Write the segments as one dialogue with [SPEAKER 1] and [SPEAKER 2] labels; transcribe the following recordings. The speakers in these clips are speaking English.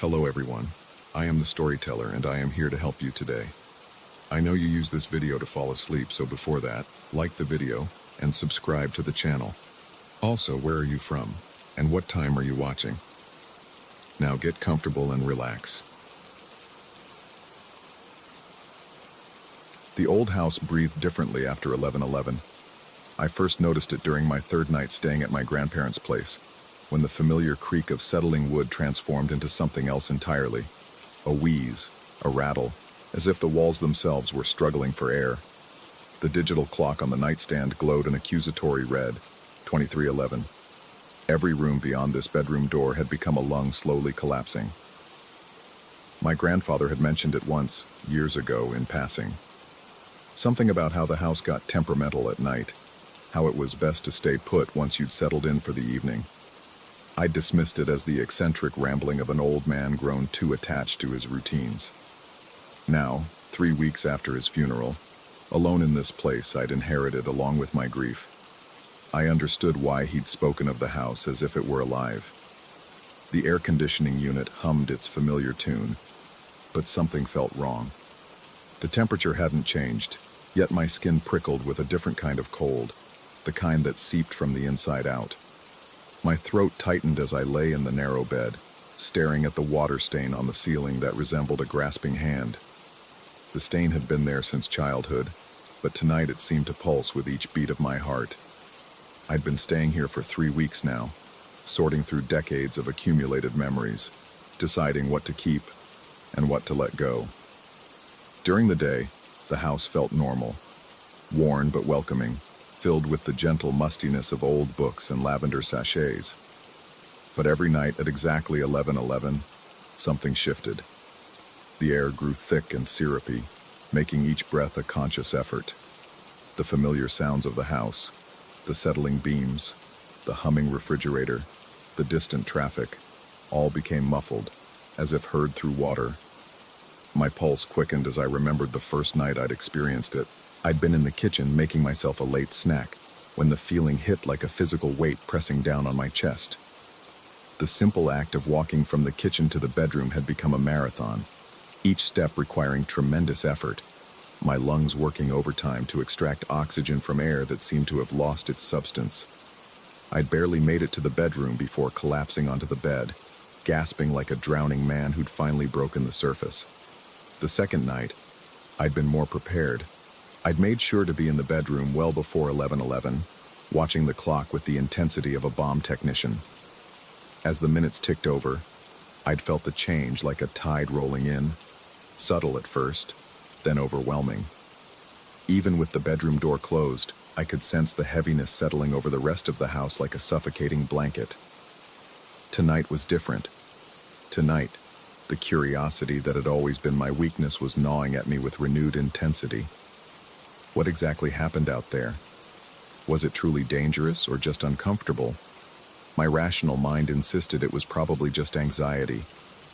[SPEAKER 1] Hello everyone, I am the storyteller and I am here to help you today. I know you use this video to fall asleep, so before that, like the video and subscribe to the channel. Also, where are you from and what time are you watching? Now get comfortable and relax. The old house breathed differently after 11/11. I first noticed it during my third night staying at my grandparents' place, when the familiar creak of settling wood transformed into something else entirely. A wheeze, a rattle, as if the walls themselves were struggling for air. The digital clock on the nightstand glowed an accusatory red, 23:11. Every room beyond this bedroom door had become a lung slowly collapsing. My grandfather had mentioned it once, years ago, in passing. Something about how the house got temperamental at night, how it was best to stay put once you'd settled in for the evening. I dismissed it as the eccentric rambling of an old man grown too attached to his routines. Now, 3 weeks after his funeral, alone in this place I'd inherited along with my grief, I understood why he'd spoken of the house as if it were alive. The air conditioning unit hummed its familiar tune, but something felt wrong. The temperature hadn't changed, yet my skin prickled with a different kind of cold, the kind that seeped from the inside out. My throat tightened as I lay in the narrow bed, staring at the water stain on the ceiling that resembled a grasping hand. The stain had been there since childhood, but tonight it seemed to pulse with each beat of my heart. I'd been staying here for 3 weeks now, sorting through decades of accumulated memories, deciding what to keep and what to let go. During the day, the house felt normal, worn but welcoming, filled with the gentle mustiness of old books and lavender sachets. But every night at exactly 11:11, something shifted. The air grew thick and syrupy, making each breath a conscious effort. The familiar sounds of the house, the settling beams, the humming refrigerator, the distant traffic, all became muffled, as if heard through water. My pulse quickened as I remembered the first night I'd experienced it. I'd been in the kitchen making myself a late snack when the feeling hit like a physical weight pressing down on my chest. The simple act of walking from the kitchen to the bedroom had become a marathon, each step requiring tremendous effort, my lungs working overtime to extract oxygen from air that seemed to have lost its substance. I'd barely made it to the bedroom before collapsing onto the bed, gasping like a drowning man who'd finally broken the surface. The second night, I'd been more prepared. I'd made sure to be in the bedroom well before 11:11, watching the clock with the intensity of a bomb technician. As the minutes ticked over, I'd felt the change like a tide rolling in, subtle at first, then overwhelming. Even with the bedroom door closed, I could sense the heaviness settling over the rest of the house like a suffocating blanket. Tonight was different. Tonight, the curiosity that had always been my weakness was gnawing at me with renewed intensity. What exactly happened out there? Was it truly dangerous or just uncomfortable? My rational mind insisted it was probably just anxiety,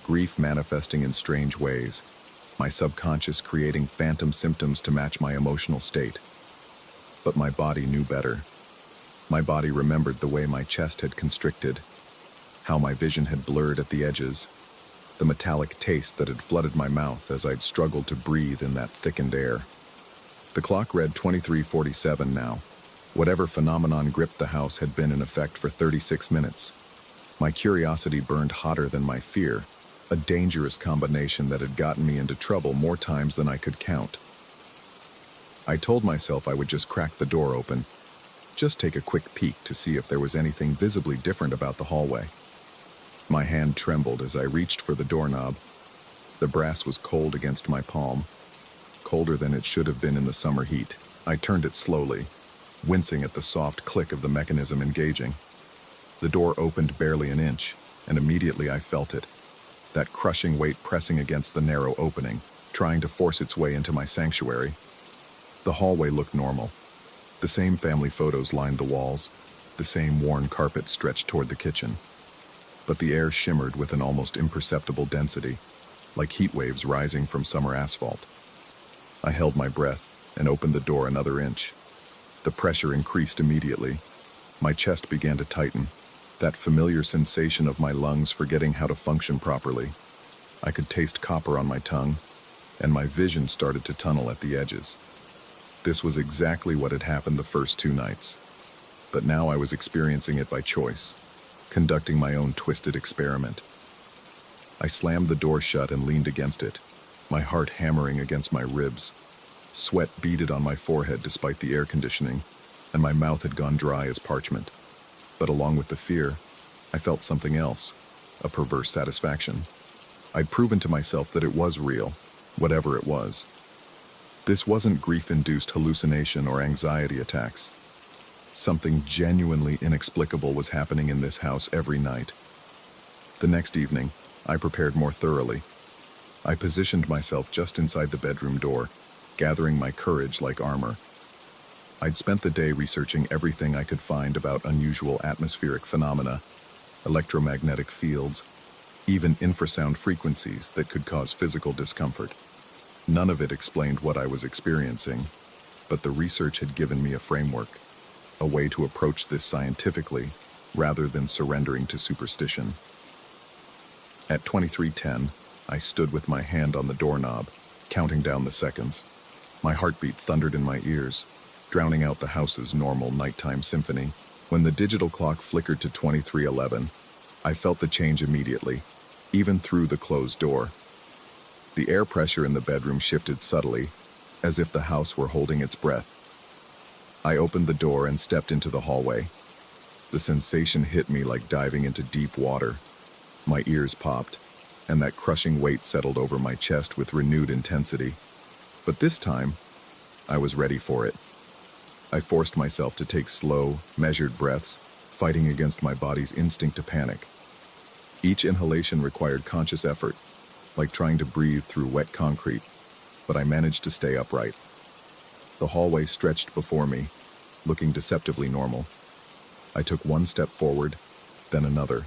[SPEAKER 1] grief manifesting in strange ways, my subconscious creating phantom symptoms to match my emotional state. But my body knew better. My body remembered the way my chest had constricted, how my vision had blurred at the edges, the metallic taste that had flooded my mouth as I'd struggled to breathe in that thickened air. The clock read 23:47 now. Whatever phenomenon gripped the house had been in effect for 36 minutes. My curiosity burned hotter than my fear, a dangerous combination that had gotten me into trouble more times than I could count. I told myself I would just crack the door open, just take a quick peek to see if there was anything visibly different about the hallway. My hand trembled as I reached for the doorknob. The brass was cold against my palm, colder than it should have been in the summer heat. I turned it slowly, wincing at the soft click of the mechanism engaging. The door opened barely an inch, and immediately I felt it, that crushing weight pressing against the narrow opening, trying to force its way into my sanctuary. The hallway looked normal. The same family photos lined the walls, the same worn carpet stretched toward the kitchen. But the air shimmered with an almost imperceptible density, like heat waves rising from summer asphalt. I held my breath and opened the door another inch. The pressure increased immediately. My chest began to tighten, that familiar sensation of my lungs forgetting how to function properly. I could taste copper on my tongue, and my vision started to tunnel at the edges. This was exactly what had happened the first 2 nights. But now I was experiencing it by choice, conducting my own twisted experiment. I slammed the door shut and leaned against it, my heart hammering against my ribs. Sweat beaded on my forehead despite the air conditioning, and my mouth had gone dry as parchment. But along with the fear, I felt something else, a perverse satisfaction. I'd proven to myself that it was real, whatever it was. This wasn't grief-induced hallucination or anxiety attacks. Something genuinely inexplicable was happening in this house every night. The next evening, I prepared more thoroughly. I positioned myself just inside the bedroom door, gathering my courage like armor. I'd spent the day researching everything I could find about unusual atmospheric phenomena, electromagnetic fields, even infrasound frequencies that could cause physical discomfort. None of it explained what I was experiencing, but the research had given me a framework, a way to approach this scientifically rather than surrendering to superstition. At 23:10, I stood with my hand on the doorknob, counting down the seconds. My heartbeat thundered in my ears, drowning out the house's normal nighttime symphony. When the digital clock flickered to 23:11, I felt the change immediately, even through the closed door. The air pressure in the bedroom shifted subtly, as if the house were holding its breath. I opened the door and stepped into the hallway. The sensation hit me like diving into deep water. My ears popped, and that crushing weight settled over my chest with renewed intensity. But this time, I was ready for it. I forced myself to take slow, measured breaths, fighting against my body's instinct to panic. Each inhalation required conscious effort, like trying to breathe through wet concrete, but I managed to stay upright. The hallway stretched before me, looking deceptively normal. I took one step forward, then another.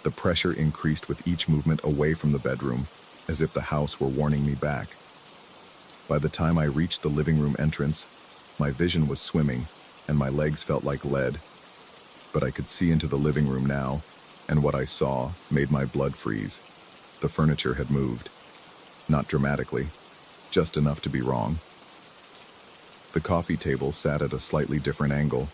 [SPEAKER 1] The pressure increased with each movement away from the bedroom, as if the house were warning me back. By the time I reached the living room entrance, my vision was swimming, and my legs felt like lead. But I could see into the living room now, and what I saw made my blood freeze. The furniture had moved. Not dramatically, just enough to be wrong. The coffee table sat at a slightly different angle.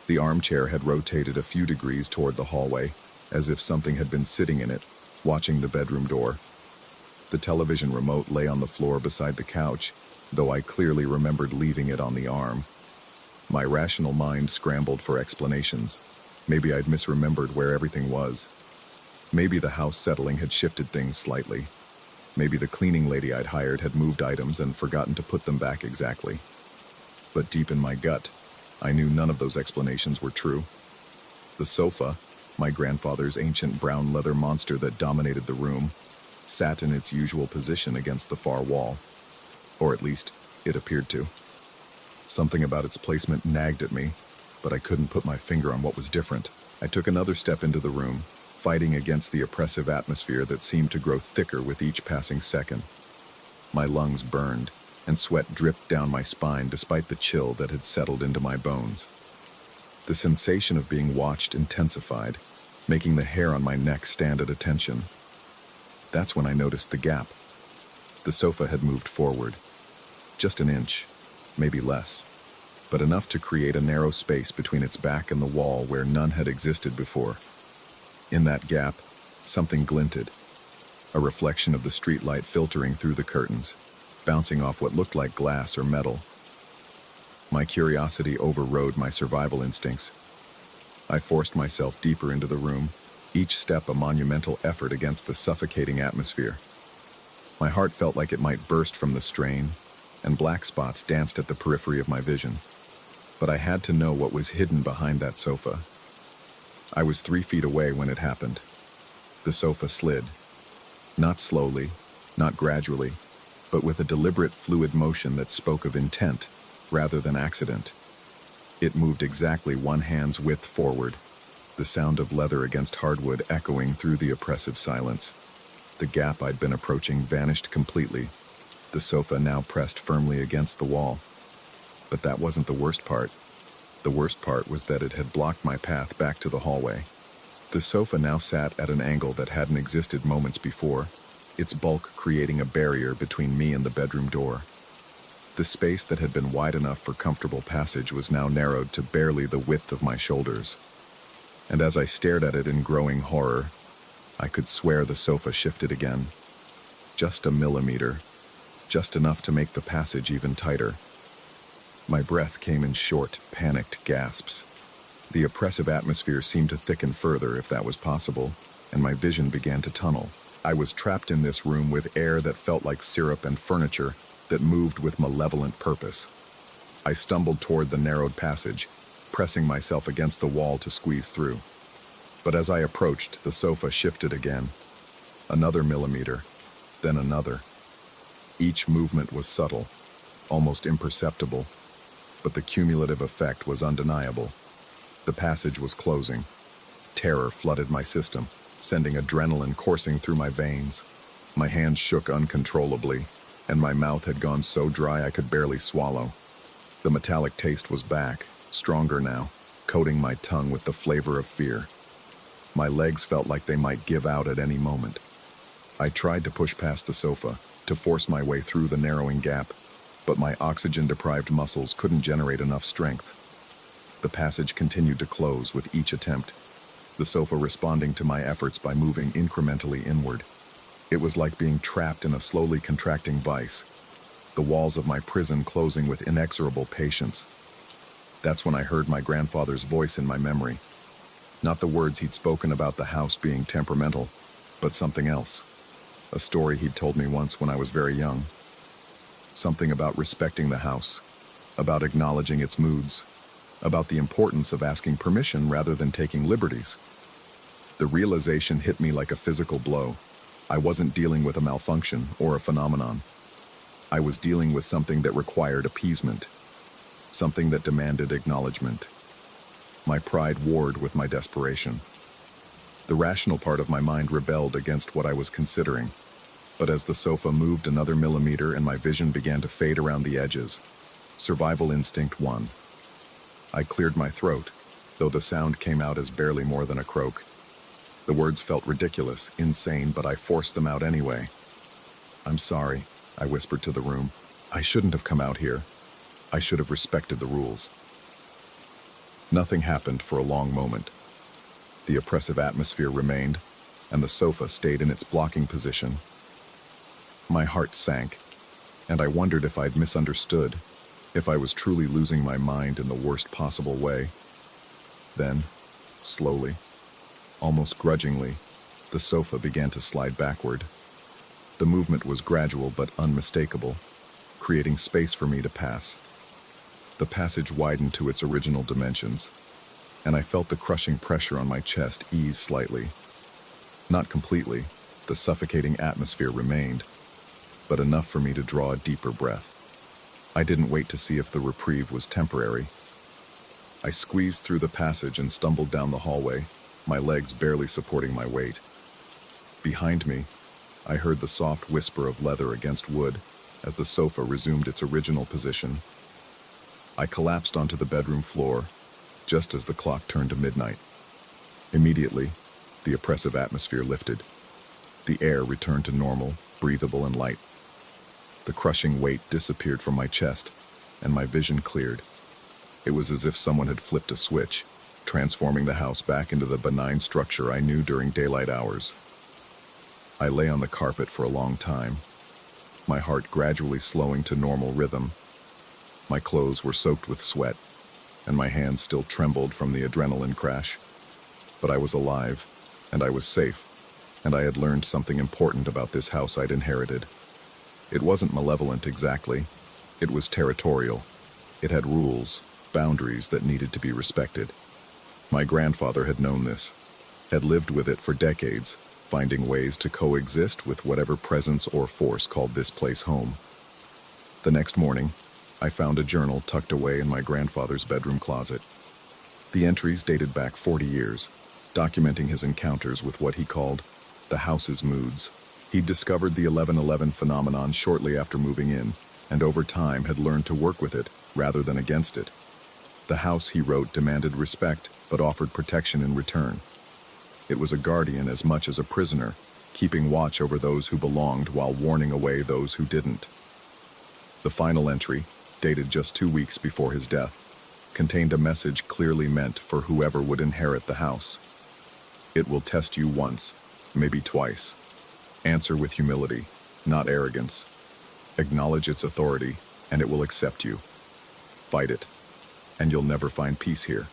[SPEAKER 1] The armchair had rotated a few degrees toward the hallway, as if something had been sitting in it, watching the bedroom door. The television remote lay on the floor beside the couch, though I clearly remembered leaving it on the arm. My rational mind scrambled for explanations. Maybe I'd misremembered where everything was. Maybe the house settling had shifted things slightly. Maybe the cleaning lady I'd hired had moved items and forgotten to put them back exactly. But deep in my gut, I knew none of those explanations were true. The sofa, my grandfather's ancient brown leather monster that dominated the room, sat in its usual position against the far wall. Or at least, it appeared to. Something about its placement nagged at me, but I couldn't put my finger on what was different. I took another step into the room, fighting against the oppressive atmosphere that seemed to grow thicker with each passing second. My lungs burned, and sweat dripped down my spine despite the chill that had settled into my bones. The sensation of being watched intensified, making the hair on my neck stand at attention. That's when I noticed the gap. The sofa had moved forward. Just an inch, maybe less, but enough to create a narrow space between its back and the wall where none had existed before. In that gap, something glinted, a reflection of the streetlight filtering through the curtains, bouncing off what looked like glass or metal. My curiosity overrode my survival instincts. I forced myself deeper into the room, each step a monumental effort against the suffocating atmosphere. My heart felt like it might burst from the strain, and black spots danced at the periphery of my vision. But I had to know what was hidden behind that sofa. I was 3 feet away when it happened. The sofa slid. Not slowly, not gradually, but with a deliberate fluid motion that spoke of intent rather than accident. It moved exactly one hand's width forward, the sound of leather against hardwood echoing through the oppressive silence. The gap I'd been approaching vanished completely, the sofa now pressed firmly against the wall. But that wasn't the worst part. The worst part was that it had blocked my path back to the hallway. The sofa now sat at an angle that hadn't existed moments before, its bulk creating a barrier between me and the bedroom door. The space that had been wide enough for comfortable passage was now narrowed to barely the width of my shoulders. And as I stared at it in growing horror, I could swear the sofa shifted again. Just a millimeter, just enough to make the passage even tighter. My breath came in short, panicked gasps. The oppressive atmosphere seemed to thicken further, if that was possible, and my vision began to tunnel. I was trapped in this room with air that felt like syrup and furniture that moved with malevolent purpose. I stumbled toward the narrowed passage, pressing myself against the wall to squeeze through. But as I approached, the sofa shifted again. Another millimeter, then another. Each movement was subtle, almost imperceptible, but the cumulative effect was undeniable. The passage was closing. Terror flooded my system, sending adrenaline coursing through my veins. My hands shook uncontrollably, and my mouth had gone so dry I could barely swallow. The metallic taste was back, stronger now, coating my tongue with the flavor of fear. My legs felt like they might give out at any moment. I tried to push past the sofa, to force my way through the narrowing gap, but my oxygen-deprived muscles couldn't generate enough strength. The passage continued to close with each attempt, the sofa responding to my efforts by moving incrementally inward. It was like being trapped in a slowly contracting vice, the walls of my prison closing with inexorable patience. That's when I heard my grandfather's voice in my memory. Not the words he'd spoken about the house being temperamental, but something else. A story he'd told me once when I was very young. Something about respecting the house, about acknowledging its moods, about the importance of asking permission rather than taking liberties. The realization hit me like a physical blow. I wasn't dealing with a malfunction or a phenomenon. I was dealing with something that required appeasement, something that demanded acknowledgement. My pride warred with my desperation. The rational part of my mind rebelled against what I was considering, but as the sofa moved another millimeter and my vision began to fade around the edges, survival instinct won. I cleared my throat, though the sound came out as barely more than a croak. The words felt ridiculous, insane, but I forced them out anyway. "I'm sorry," I whispered to the room. "I shouldn't have come out here. I should have respected the rules." Nothing happened for a long moment. The oppressive atmosphere remained, and the sofa stayed in its blocking position. My heart sank, and I wondered if I'd misunderstood, if I was truly losing my mind in the worst possible way. Then, slowly, almost grudgingly, the sofa began to slide backward. The movement was gradual but unmistakable, creating space for me to pass. The passage widened to its original dimensions, and I felt the crushing pressure on my chest ease slightly. Not completely, the suffocating atmosphere remained, but enough for me to draw a deeper breath. I didn't wait to see if the reprieve was temporary. I squeezed through the passage and stumbled down the hallway, my legs barely supporting my weight. Behind me, I heard the soft whisper of leather against wood as the sofa resumed its original position. I collapsed onto the bedroom floor, just as the clock turned to midnight. Immediately, the oppressive atmosphere lifted. The air returned to normal, breathable and light. The crushing weight disappeared from my chest, and my vision cleared. It was as if someone had flipped a switch, transforming the house back into the benign structure I knew during daylight hours. I lay on the carpet for a long time, my heart gradually slowing to normal rhythm. My clothes were soaked with sweat, and my hands still trembled from the adrenaline crash. But I was alive, and I was safe, and I had learned something important about this house I'd inherited. It wasn't malevolent exactly. It was territorial. It had rules, boundaries that needed to be respected. My grandfather had known this, had lived with it for decades, finding ways to coexist with whatever presence or force called this place home. The next morning, I found a journal tucked away in my grandfather's bedroom closet. The entries dated back 40 years, documenting his encounters with what he called the house's moods. He'd discovered the 11/11 phenomenon shortly after moving in, and over time had learned to work with it rather than against it. The house, he wrote, demanded respect but offered protection in return. It was a guardian as much as a prisoner, keeping watch over those who belonged while warning away those who didn't. The final entry, dated just 2 weeks before his death, contained a message clearly meant for whoever would inherit the house. It will test you once, maybe twice. Answer with humility, not arrogance. Acknowledge its authority, and it will accept you. Fight it, and you'll never find peace here.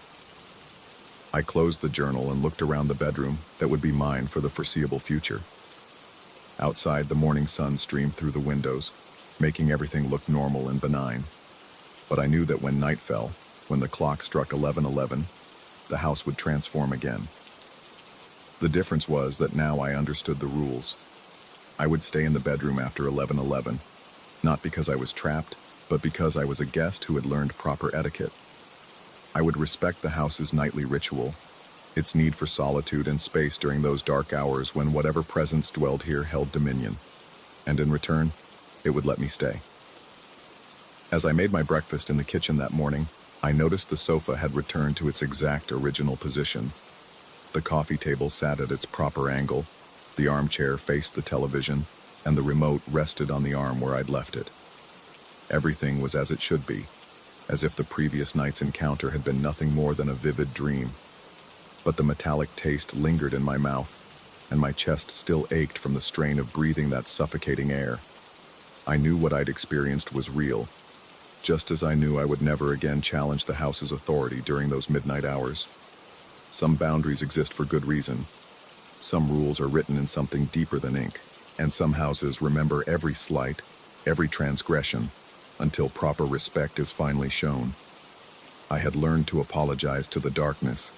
[SPEAKER 1] I closed the journal and looked around the bedroom that would be mine for the foreseeable future. Outside, the morning sun streamed through the windows, making everything look normal and benign. But I knew that when night fell, when the clock struck 11:11, the house would transform again. The difference was that now I understood the rules. I would stay in the bedroom after 11:11, not because I was trapped, but because I was a guest who had learned proper etiquette. I would respect the house's nightly ritual, its need for solitude and space during those dark hours when whatever presence dwelled here held dominion. And in return, it would let me stay. As I made my breakfast in the kitchen that morning, I noticed the sofa had returned to its exact original position. The coffee table sat at its proper angle, the armchair faced the television, and the remote rested on the arm where I'd left it. Everything was as it should be, as if the previous night's encounter had been nothing more than a vivid dream. But the metallic taste lingered in my mouth, and my chest still ached from the strain of breathing that suffocating air. I knew what I'd experienced was real, just as I knew I would never again challenge the house's authority during those midnight hours. Some boundaries exist for good reason. Some rules are written in something deeper than ink, and some houses remember every slight, every transgression, until proper respect is finally shown. I had learned to apologize to the darkness,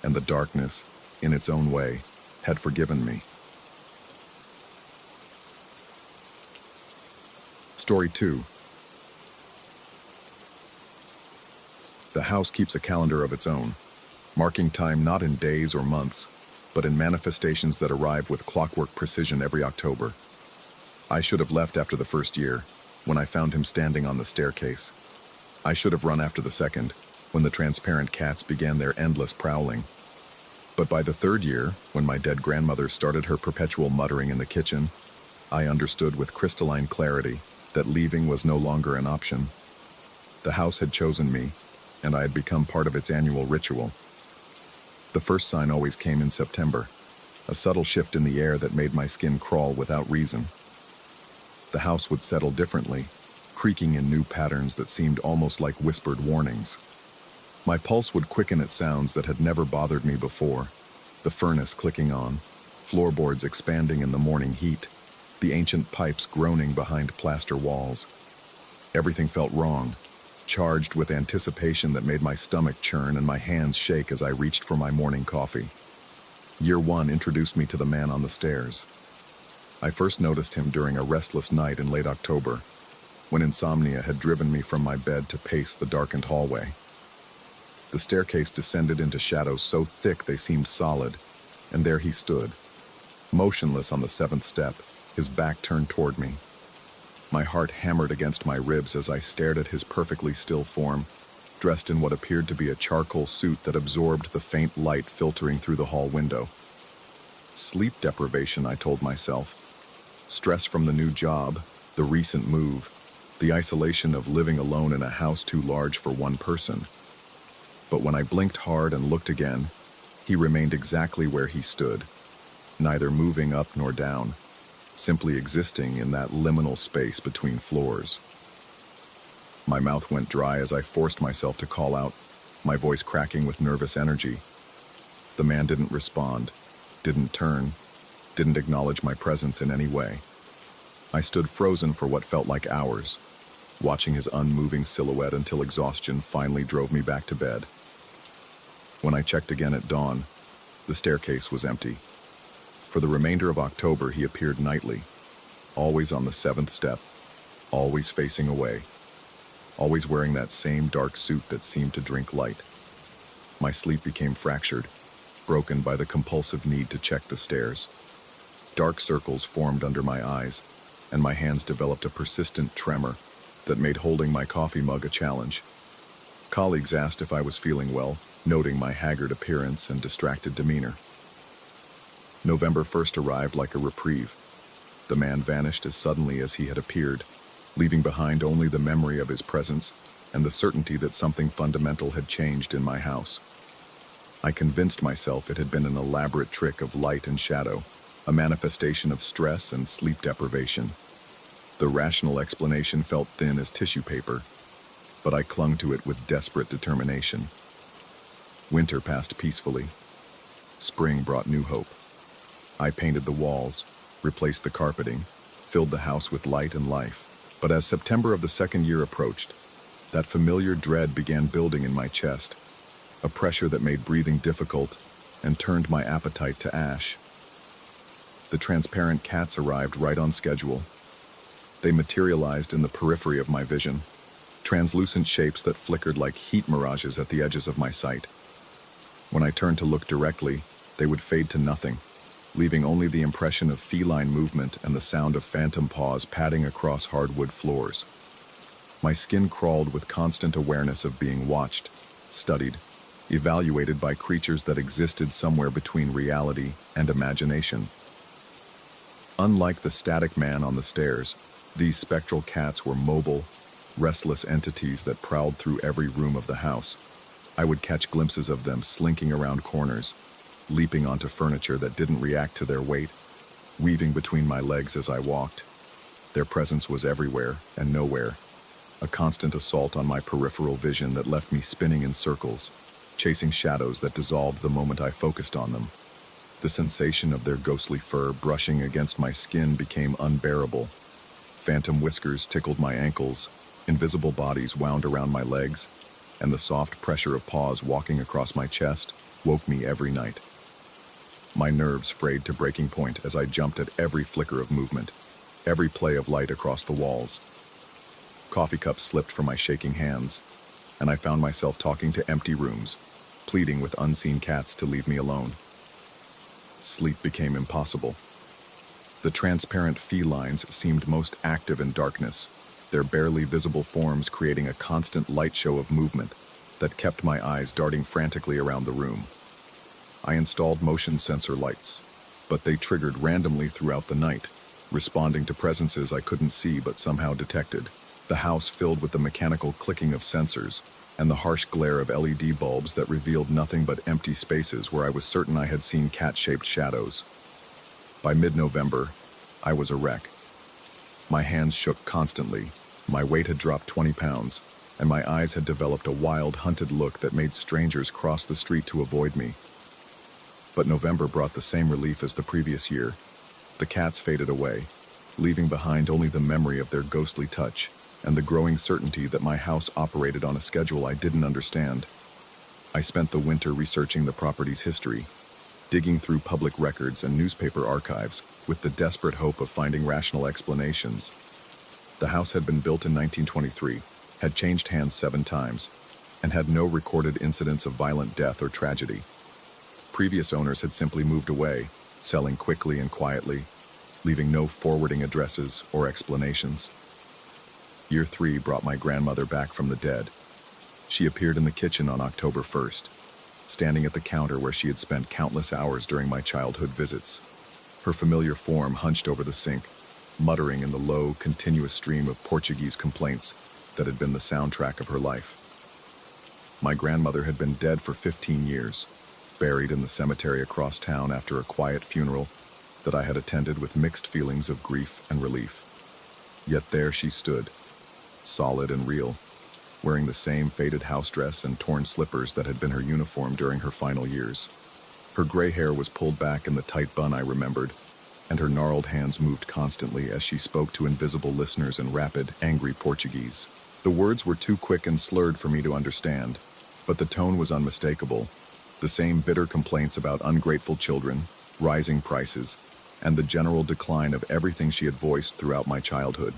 [SPEAKER 1] and the darkness, in its own way, had forgiven me. Story 2. The house keeps a calendar of its own, marking time not in days or months, but in manifestations that arrive with clockwork precision every October. I should have left after the first year, when I found him standing on the staircase. I should have run after the second, when the transparent cats began their endless prowling. But by the third year, when my dead grandmother started her perpetual muttering in the kitchen, I understood with crystalline clarity that leaving was no longer an option. The house had chosen me, and I had become part of its annual ritual. The first sign always came in September, a subtle shift in the air that made my skin crawl without reason. The house would settle differently, creaking in new patterns that seemed almost like whispered warnings. My pulse would quicken at sounds that had never bothered me before, the furnace clicking on, floorboards expanding in the morning heat, the ancient pipes groaning behind plaster walls. Everything felt wrong, charged with anticipation that made my stomach churn and my hands shake as I reached for my morning coffee. Year 1 introduced me to the man on the stairs. I first noticed him during a restless night in late October, when insomnia had driven me from my bed to pace the darkened hallway. The staircase descended into shadows so thick they seemed solid, and there he stood, motionless on the 7th step, his back turned toward me. My heart hammered against my ribs as I stared at his perfectly still form, dressed in what appeared to be a charcoal suit that absorbed the faint light filtering through the hall window. Sleep deprivation, I told myself. Stress from the new job, the recent move, the isolation of living alone in a house too large for one person. But when I blinked hard and looked again, he remained exactly where he stood, neither moving up nor down, simply existing in that liminal space between floors. My mouth went dry as I forced myself to call out, my voice cracking with nervous energy. The man didn't respond, didn't turn, didn't acknowledge my presence in any way. I stood frozen for what felt like hours, watching his unmoving silhouette until exhaustion finally drove me back to bed. When I checked again at dawn, the staircase was empty. For the remainder of October, he appeared nightly, always on the 7th step, always facing away, always wearing that same dark suit that seemed to drink light. My sleep became fractured, broken by the compulsive need to check the stairs. Dark circles formed under my eyes, and my hands developed a persistent tremor that made holding my coffee mug a challenge. Colleagues asked if I was feeling well, noting my haggard appearance and distracted demeanor. November 1st arrived like a reprieve. The man vanished as suddenly as he had appeared, leaving behind only the memory of his presence and the certainty that something fundamental had changed in my house. I convinced myself it had been an elaborate trick of light and shadow, a manifestation of stress and sleep deprivation. The rational explanation felt thin as tissue paper, but I clung to it with desperate determination. Winter passed peacefully. Spring brought new hope. I painted the walls, replaced the carpeting, filled the house with light and life. But as September of the second year approached, that familiar dread began building in my chest, a pressure that made breathing difficult and turned my appetite to ash. The transparent cats arrived right on schedule. They materialized in the periphery of my vision, translucent shapes that flickered like heat mirages at the edges of my sight. When I turned to look directly, they would fade to nothing, leaving only the impression of feline movement and the sound of phantom paws padding across hardwood floors. My skin crawled with constant awareness of being watched, studied, evaluated by creatures that existed somewhere between reality and imagination. Unlike the static man on the stairs, these spectral cats were mobile, restless entities that prowled through every room of the house. I would catch glimpses of them slinking around corners, leaping onto furniture that didn't react to their weight, weaving between my legs as I walked. Their presence was everywhere and nowhere, a constant assault on my peripheral vision that left me spinning in circles, chasing shadows that dissolved the moment I focused on them. The sensation of their ghostly fur brushing against my skin became unbearable. Phantom whiskers tickled my ankles, invisible bodies wound around my legs, and the soft pressure of paws walking across my chest woke me every night. My nerves frayed to breaking point as I jumped at every flicker of movement, every play of light across the walls. Coffee cups slipped from my shaking hands, and I found myself talking to empty rooms, pleading with unseen cats to leave me alone. Sleep became impossible. The transparent felines seemed most active in darkness, their barely visible forms creating a constant light show of movement that kept my eyes darting frantically around the room. I installed motion sensor lights, but they triggered randomly throughout the night, responding to presences I couldn't see but somehow detected. The house filled with the mechanical clicking of sensors and the harsh glare of LED bulbs that revealed nothing but empty spaces where I was certain I had seen cat-shaped shadows. By mid-November, I was a wreck. My hands shook constantly, my weight had dropped 20 pounds, and my eyes had developed a wild, hunted look that made strangers cross the street to avoid me. But November brought the same relief as the previous year. The cats faded away, leaving behind only the memory of their ghostly touch and the growing certainty that my house operated on a schedule I didn't understand. I spent the winter researching the property's history, digging through public records and newspaper archives with the desperate hope of finding rational explanations. The house had been built in 1923, had changed hands 7 times, and had no recorded incidents of violent death or tragedy. Previous owners had simply moved away, selling quickly and quietly, leaving no forwarding addresses or explanations. Year 3 brought my grandmother back from the dead. She appeared in the kitchen on October 1st, standing at the counter where she had spent countless hours during my childhood visits. Her familiar form hunched over the sink, muttering in the low, continuous stream of Portuguese complaints that had been the soundtrack of her life. My grandmother had been dead for 15 years, buried in the cemetery across town after a quiet funeral that I had attended with mixed feelings of grief and relief. Yet there she stood, solid and real, wearing the same faded house dress and torn slippers that had been her uniform during her final years. Her gray hair was pulled back in the tight bun I remembered, and her gnarled hands moved constantly as she spoke to invisible listeners in rapid, angry Portuguese. The words were too quick and slurred for me to understand, but the tone was unmistakable. The same bitter complaints about ungrateful children, rising prices, and the general decline of everything she had voiced throughout my childhood.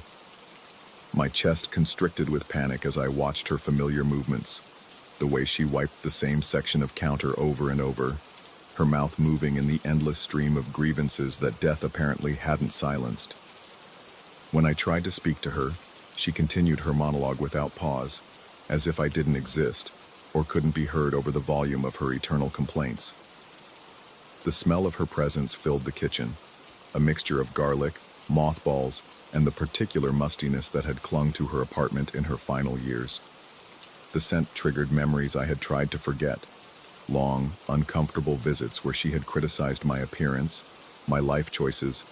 [SPEAKER 1] My chest constricted with panic as I watched her familiar movements, the way she wiped the same section of counter over and over, her mouth moving in the endless stream of grievances that death apparently hadn't silenced. When I tried to speak to her, she continued her monologue without pause, as if I didn't exist, or couldn't be heard over the volume of her eternal complaints. The smell of her presence filled the kitchen, a mixture of garlic, mothballs, and the particular mustiness that had clung to her apartment in her final years. The scent triggered memories I had tried to forget, long, uncomfortable visits where she had criticized my appearance, my life choices,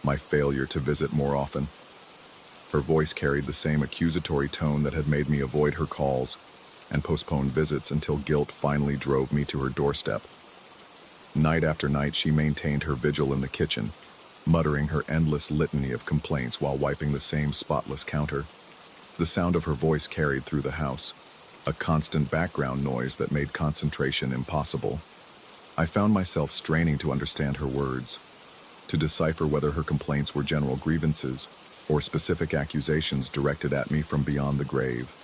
[SPEAKER 1] my failure to visit more often. Her voice carried the same accusatory tone that had made me avoid her calls and postpone visits until guilt finally drove me to her doorstep. Night after night, she maintained her vigil in the kitchen, muttering her endless litany of complaints while wiping the same spotless counter. The sound of her voice carried through the house, a constant background noise that made concentration impossible. I found myself straining to understand her words, to decipher whether her complaints were general grievances or specific accusations directed at me from beyond the grave.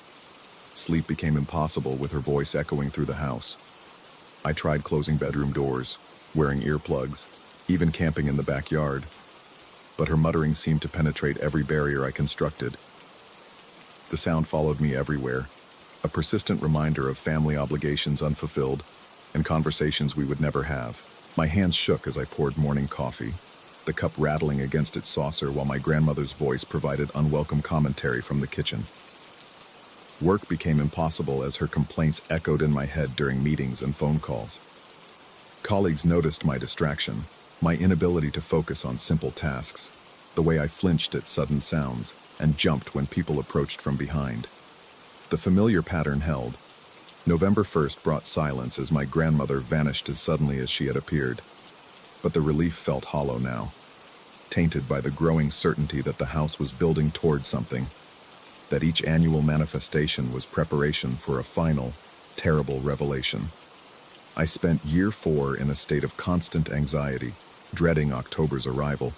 [SPEAKER 1] Sleep became impossible with her voice echoing through the house. I tried closing bedroom doors, wearing earplugs, even camping in the backyard, but her muttering seemed to penetrate every barrier I constructed. The sound followed me everywhere, a persistent reminder of family obligations unfulfilled and conversations we would never have. My hands shook as I poured morning coffee, the cup rattling against its saucer while my grandmother's voice provided unwelcome commentary from the kitchen. Work became impossible as her complaints echoed in my head during meetings and phone calls. Colleagues noticed my distraction, my inability to focus on simple tasks, the way I flinched at sudden sounds and jumped when people approached from behind. The familiar pattern held. November 1st brought silence as my grandmother vanished as suddenly as she had appeared. But the relief felt hollow now, tainted by the growing certainty that the house was building toward something, that each annual manifestation was preparation for a final, terrible revelation. I spent year 4 in a state of constant anxiety, dreading October's arrival,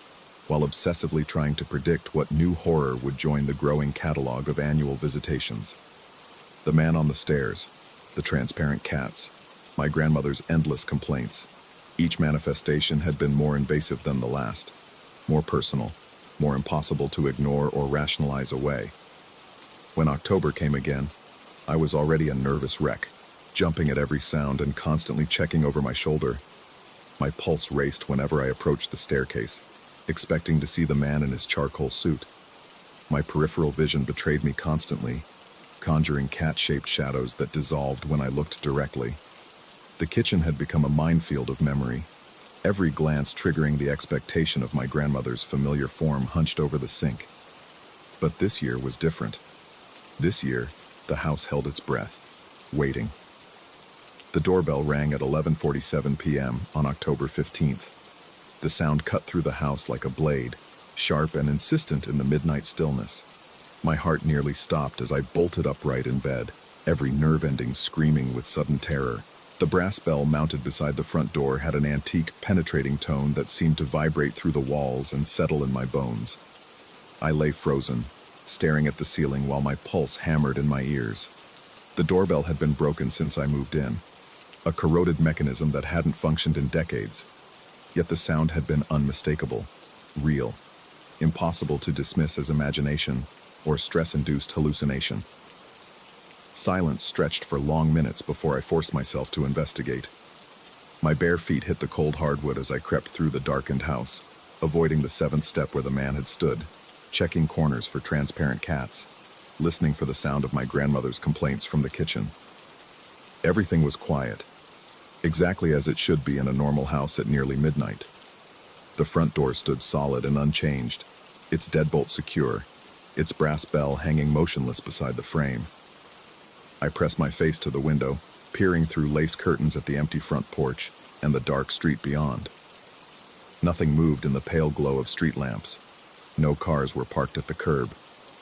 [SPEAKER 1] while obsessively trying to predict what new horror would join the growing catalog of annual visitations. The man on the stairs, the transparent cats, my grandmother's endless complaints. Each manifestation had been more invasive than the last, more personal, more impossible to ignore or rationalize away. When October came again, I was already a nervous wreck, jumping at every sound and constantly checking over my shoulder. My pulse raced whenever I approached the staircase, expecting to see the man in his charcoal suit. My peripheral vision betrayed me constantly, conjuring cat-shaped shadows that dissolved when I looked directly. The kitchen had become a minefield of memory, every glance triggering the expectation of my grandmother's familiar form hunched over the sink. But this year was different. This year, the house held its breath, waiting. The doorbell rang at 11:47 p.m. on October 15th. The sound cut through the house like a blade, sharp and insistent in the midnight stillness. My heart nearly stopped as I bolted upright in bed, every nerve ending screaming with sudden terror. The brass bell mounted beside the front door had an antique, penetrating tone that seemed to vibrate through the walls and settle in my bones. I lay frozen, staring at the ceiling while my pulse hammered in my ears. The doorbell had been broken since I moved in, a corroded mechanism that hadn't functioned in decades. Yet the sound had been unmistakable, real, impossible to dismiss as imagination or stress-induced hallucination. Silence stretched for long minutes before I forced myself to investigate. My bare feet hit the cold hardwood as I crept through the darkened house, avoiding the 7th step where the man had stood, checking corners for transparent cats, listening for the sound of my grandmother's complaints from the kitchen. Everything was quiet, exactly as it should be in a normal house at nearly midnight. The front door stood solid and unchanged, its deadbolt secure, its brass bell hanging motionless beside the frame. I pressed my face to the window, peering through lace curtains at the empty front porch and the dark street beyond. Nothing moved in the pale glow of street lamps. No cars were parked at the curb.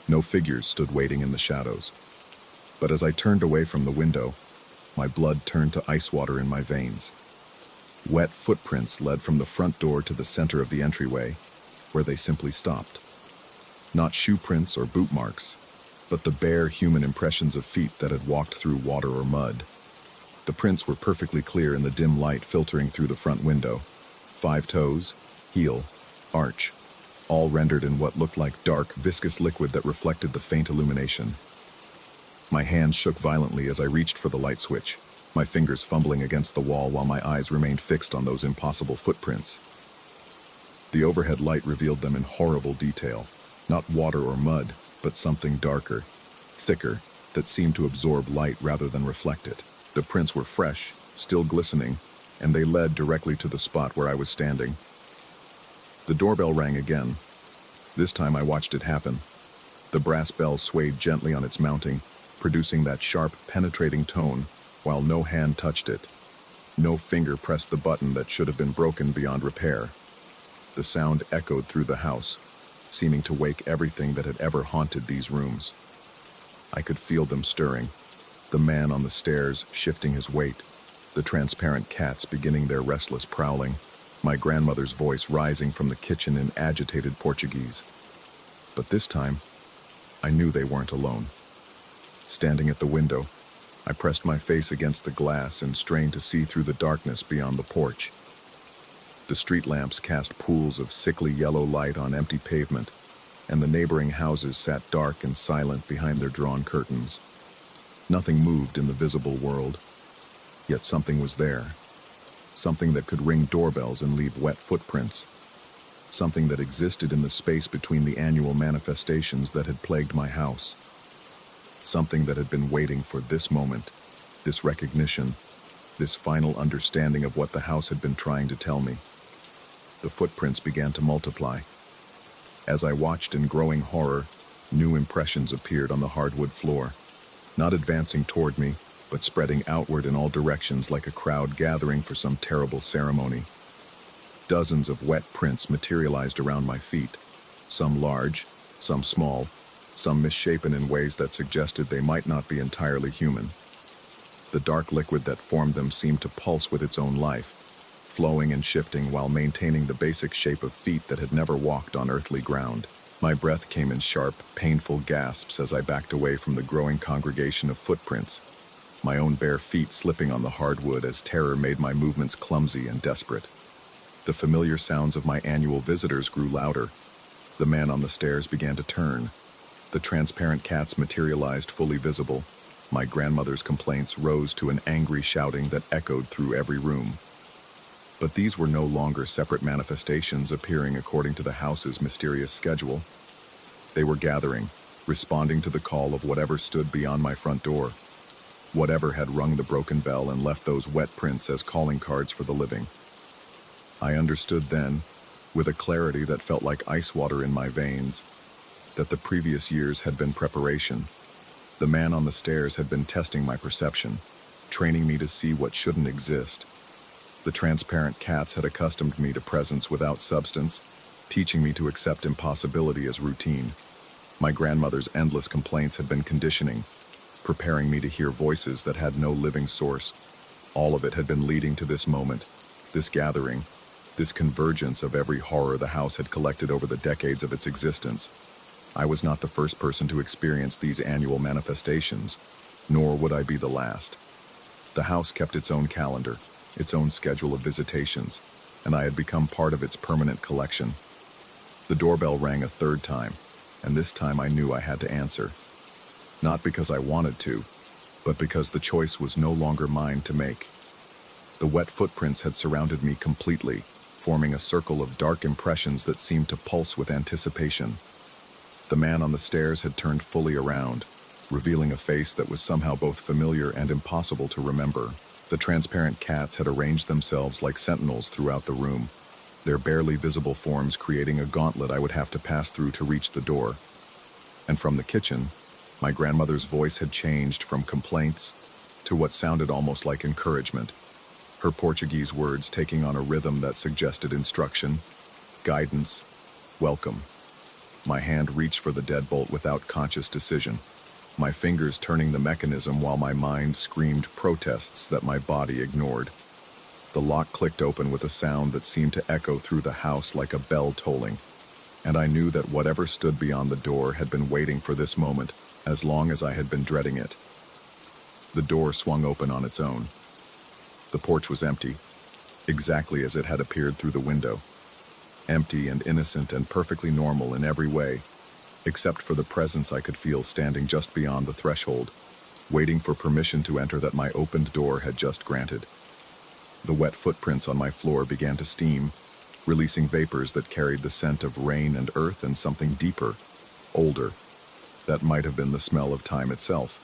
[SPEAKER 1] No figures stood waiting in the shadows. But as I turned away from the window, my blood turned to ice water in my veins. Wet footprints led from the front door to the center of the entryway, where they simply stopped. Not shoe prints or boot marks, but the bare human impressions of feet that had walked through water or mud. The prints were perfectly clear in the dim light filtering through the front window. 5 toes, heel, arch, all rendered in what looked like dark, viscous liquid that reflected the faint illumination. My hand shook violently as I reached for the light switch, my fingers fumbling against the wall while my eyes remained fixed on those impossible footprints. The overhead light revealed them in horrible detail, not water or mud, but something darker, thicker, that seemed to absorb light rather than reflect it. The prints were fresh, still glistening, and they led directly to the spot where I was standing. The doorbell rang again. This time I watched it happen. The brass bell swayed gently on its mounting, producing that sharp, penetrating tone, while no hand touched it. No finger pressed the button that should have been broken beyond repair. The sound echoed through the house, seeming to wake everything that had ever haunted these rooms. I could feel them stirring, the man on the stairs shifting his weight, the transparent cats beginning their restless prowling, my grandmother's voice rising from the kitchen in agitated Portuguese. But this time, I knew they weren't alone. Standing at the window, I pressed my face against the glass and strained to see through the darkness beyond the porch. The street lamps cast pools of sickly yellow light on empty pavement, and the neighboring houses sat dark and silent behind their drawn curtains. Nothing moved in the visible world, yet something was there. Something that could ring doorbells and leave wet footprints. Something that existed in the space between the annual manifestations that had plagued my house. Something that had been waiting for this moment, this recognition, this final understanding of what the house had been trying to tell me. The footprints began to multiply. As I watched in growing horror, new impressions appeared on the hardwood floor, not advancing toward me, but spreading outward in all directions like a crowd gathering for some terrible ceremony. Dozens of wet prints materialized around my feet, some large, some small, some misshapen in ways that suggested they might not be entirely human. The dark liquid that formed them seemed to pulse with its own life, flowing and shifting while maintaining the basic shape of feet that had never walked on earthly ground. My breath came in sharp, painful gasps as I backed away from the growing congregation of footprints, my own bare feet slipping on the hardwood as terror made my movements clumsy and desperate. The familiar sounds of my annual visitors grew louder. The man on the stairs began to turn. The transparent cats materialized fully visible. My grandmother's complaints rose to an angry shouting that echoed through every room. But these were no longer separate manifestations appearing according to the house's mysterious schedule. They were gathering, responding to the call of whatever stood beyond my front door, whatever had rung the broken bell and left those wet prints as calling cards for the living. I understood then, with a clarity that felt like ice water in my veins, that the previous years had been preparation. The man on the stairs had been testing my perception, training me to see what shouldn't exist. The transparent cats had accustomed me to presence without substance, teaching me to accept impossibility as routine. My grandmother's endless complaints had been conditioning, preparing me to hear voices that had no living source. All of it had been leading to this moment, this gathering, this convergence of every horror the house had collected over the decades of its existence. I was not the first person to experience these annual manifestations, nor would I be the last. The house kept its own calendar, its own schedule of visitations, and I had become part of its permanent collection. The doorbell rang a third time, and this time I knew I had to answer. Not because I wanted to, but because the choice was no longer mine to make. The wet footprints had surrounded me completely, forming a circle of dark impressions that seemed to pulse with anticipation. The man on the stairs had turned fully around, revealing a face that was somehow both familiar and impossible to remember. The transparent cats had arranged themselves like sentinels throughout the room, their barely visible forms creating a gauntlet I would have to pass through to reach the door. And from the kitchen, my grandmother's voice had changed from complaints to what sounded almost like encouragement, her Portuguese words taking on a rhythm that suggested instruction, guidance, welcome. My hand reached for the deadbolt without conscious decision, my fingers turning the mechanism while my mind screamed protests that my body ignored. The lock clicked open with a sound that seemed to echo through the house like a bell tolling, and I knew that whatever stood beyond the door had been waiting for this moment as long as I had been dreading it. The door swung open on its own. The porch was empty, exactly as it had appeared through the window. Empty and innocent and perfectly normal in every way, except for the presence I could feel standing just beyond the threshold. waiting for permission to enter that my opened door had just granted. The wet footprints on my floor began to steam, releasing vapors that carried the scent of rain and earth and something deeper, older, that might have been the smell of time itself.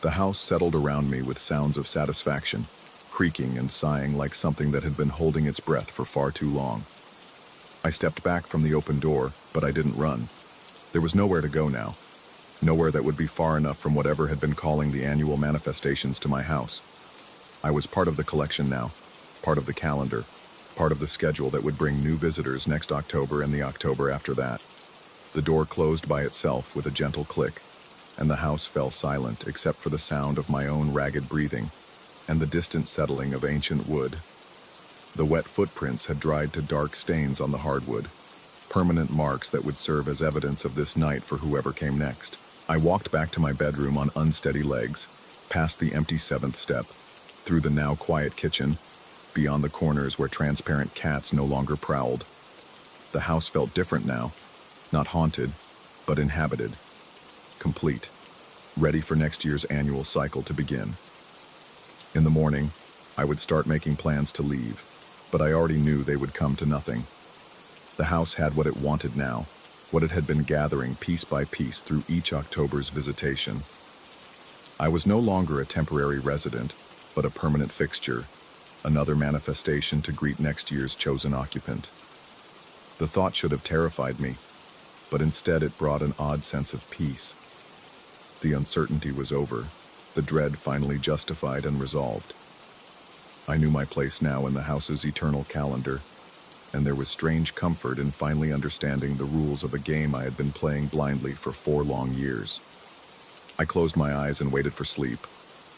[SPEAKER 1] The house settled around me with sounds of satisfaction, creaking and sighing like something that had been holding its breath for far too long. I stepped back from the open door, but I didn't run. There was nowhere to go now. Nowhere that would be far enough from whatever had been calling the annual manifestations to my house. I was part of the collection now, part of the calendar, part of the schedule that would bring new visitors next October and the October after that. The door closed by itself with a gentle click, and the house fell silent except for the sound of my own ragged breathing and the distant settling of ancient wood. The wet footprints had dried to dark stains on the hardwood, permanent marks that would serve as evidence of this night for whoever came next. I walked back to my bedroom on unsteady legs, past the empty seventh step, through the now quiet kitchen, beyond the corners where transparent cats no longer prowled. The house felt different now, not haunted, but inhabited, complete, ready for next year's annual cycle to begin. In the morning, I would start making plans to leave, but I already knew they would come to nothing. The house had what it wanted now, what it had been gathering piece by piece through each October's visitation. I was no longer a temporary resident, but a permanent fixture, another manifestation to greet next year's chosen occupant. The thought should have terrified me, but instead it brought an odd sense of peace. The uncertainty was over, the dread finally justified and resolved. I knew my place now in the house's eternal calendar, and there was strange comfort in finally understanding the rules of a game I had been playing blindly for 4 long years. I closed my eyes and waited for sleep,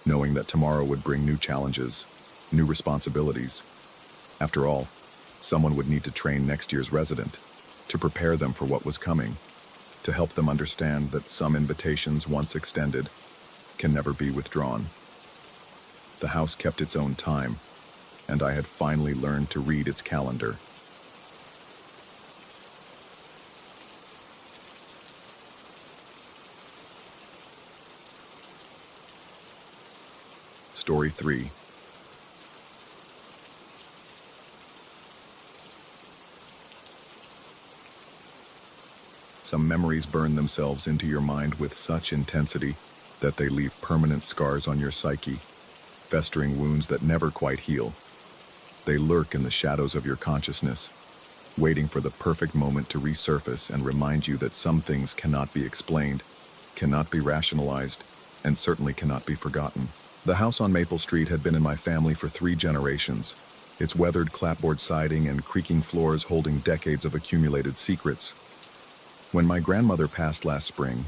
[SPEAKER 1] knowing that tomorrow would bring new challenges, new responsibilities. After all, someone would need to train next year's resident, to prepare them for what was coming, to help them understand that some invitations once extended can never be withdrawn. The house kept its own time, and I had finally learned to read its calendar. Story 3. Some memories burn themselves into your mind with such intensity that they leave permanent scars on your psyche, festering wounds that never quite heal. They lurk in the shadows of your consciousness, waiting for the perfect moment to resurface and remind you that some things cannot be explained, cannot be rationalized, and certainly cannot be forgotten. The house on Maple Street had been in my family for 3 generations, its weathered clapboard siding and creaking floors holding decades of accumulated secrets. When my grandmother passed last spring,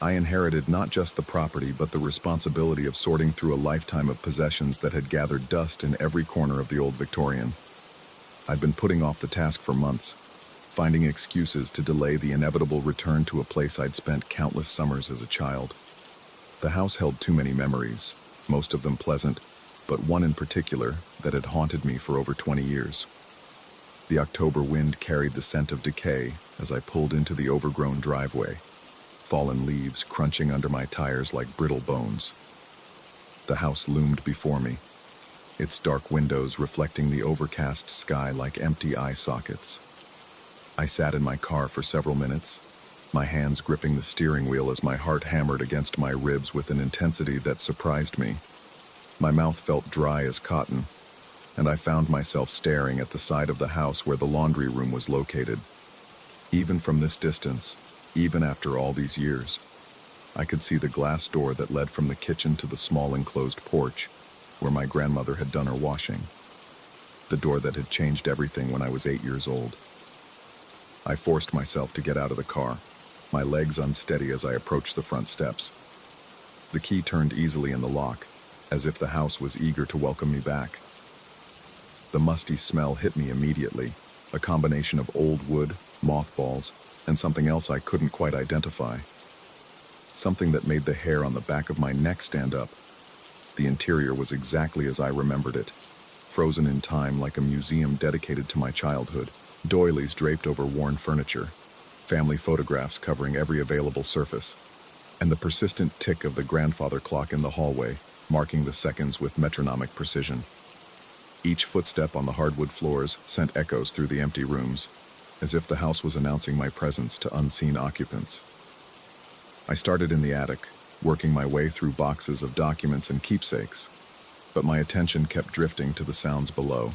[SPEAKER 1] I inherited not just the property but the responsibility of sorting through a lifetime of possessions that had gathered dust in every corner of the old Victorian. I'd been putting off the task for months, finding excuses to delay the inevitable return to a place I'd spent countless summers as a child. The house held too many memories, most of them pleasant, but one in particular that had haunted me for over 20 years. The October wind carried the scent of decay as I pulled into the overgrown driveway, fallen leaves crunching under my tires like brittle bones. The house loomed before me, its dark windows reflecting the overcast sky like empty eye sockets. I sat in my car for several minutes, my hands gripping the steering wheel as my heart hammered against my ribs with an intensity that surprised me. My mouth felt dry as cotton, and I found myself staring at the side of the house where the laundry room was located. Even from this distance, even after all these years, I could see the glass door that led from the kitchen to the small enclosed porch where my grandmother had done her washing. The door that had changed everything when I was 8 years old. I forced myself to get out of the car, my legs unsteady as I approached the front steps. The key turned easily in the lock, as if the house was eager to welcome me back. The musty smell hit me immediately, a combination of old wood, mothballs, and something else I couldn't quite identify. Something that made the hair on the back of my neck stand up. The interior was exactly as I remembered it, frozen in time like a museum dedicated to my childhood. Doilies draped over worn furniture, family photographs covering every available surface. and the persistent tick of the grandfather clock in the hallway, marking the seconds with metronomic precision. Each footstep on the hardwood floors sent echoes through the empty rooms, as if the house was announcing my presence to unseen occupants. I started in the attic, working my way through boxes of documents and keepsakes, but my attention kept drifting to the sounds below.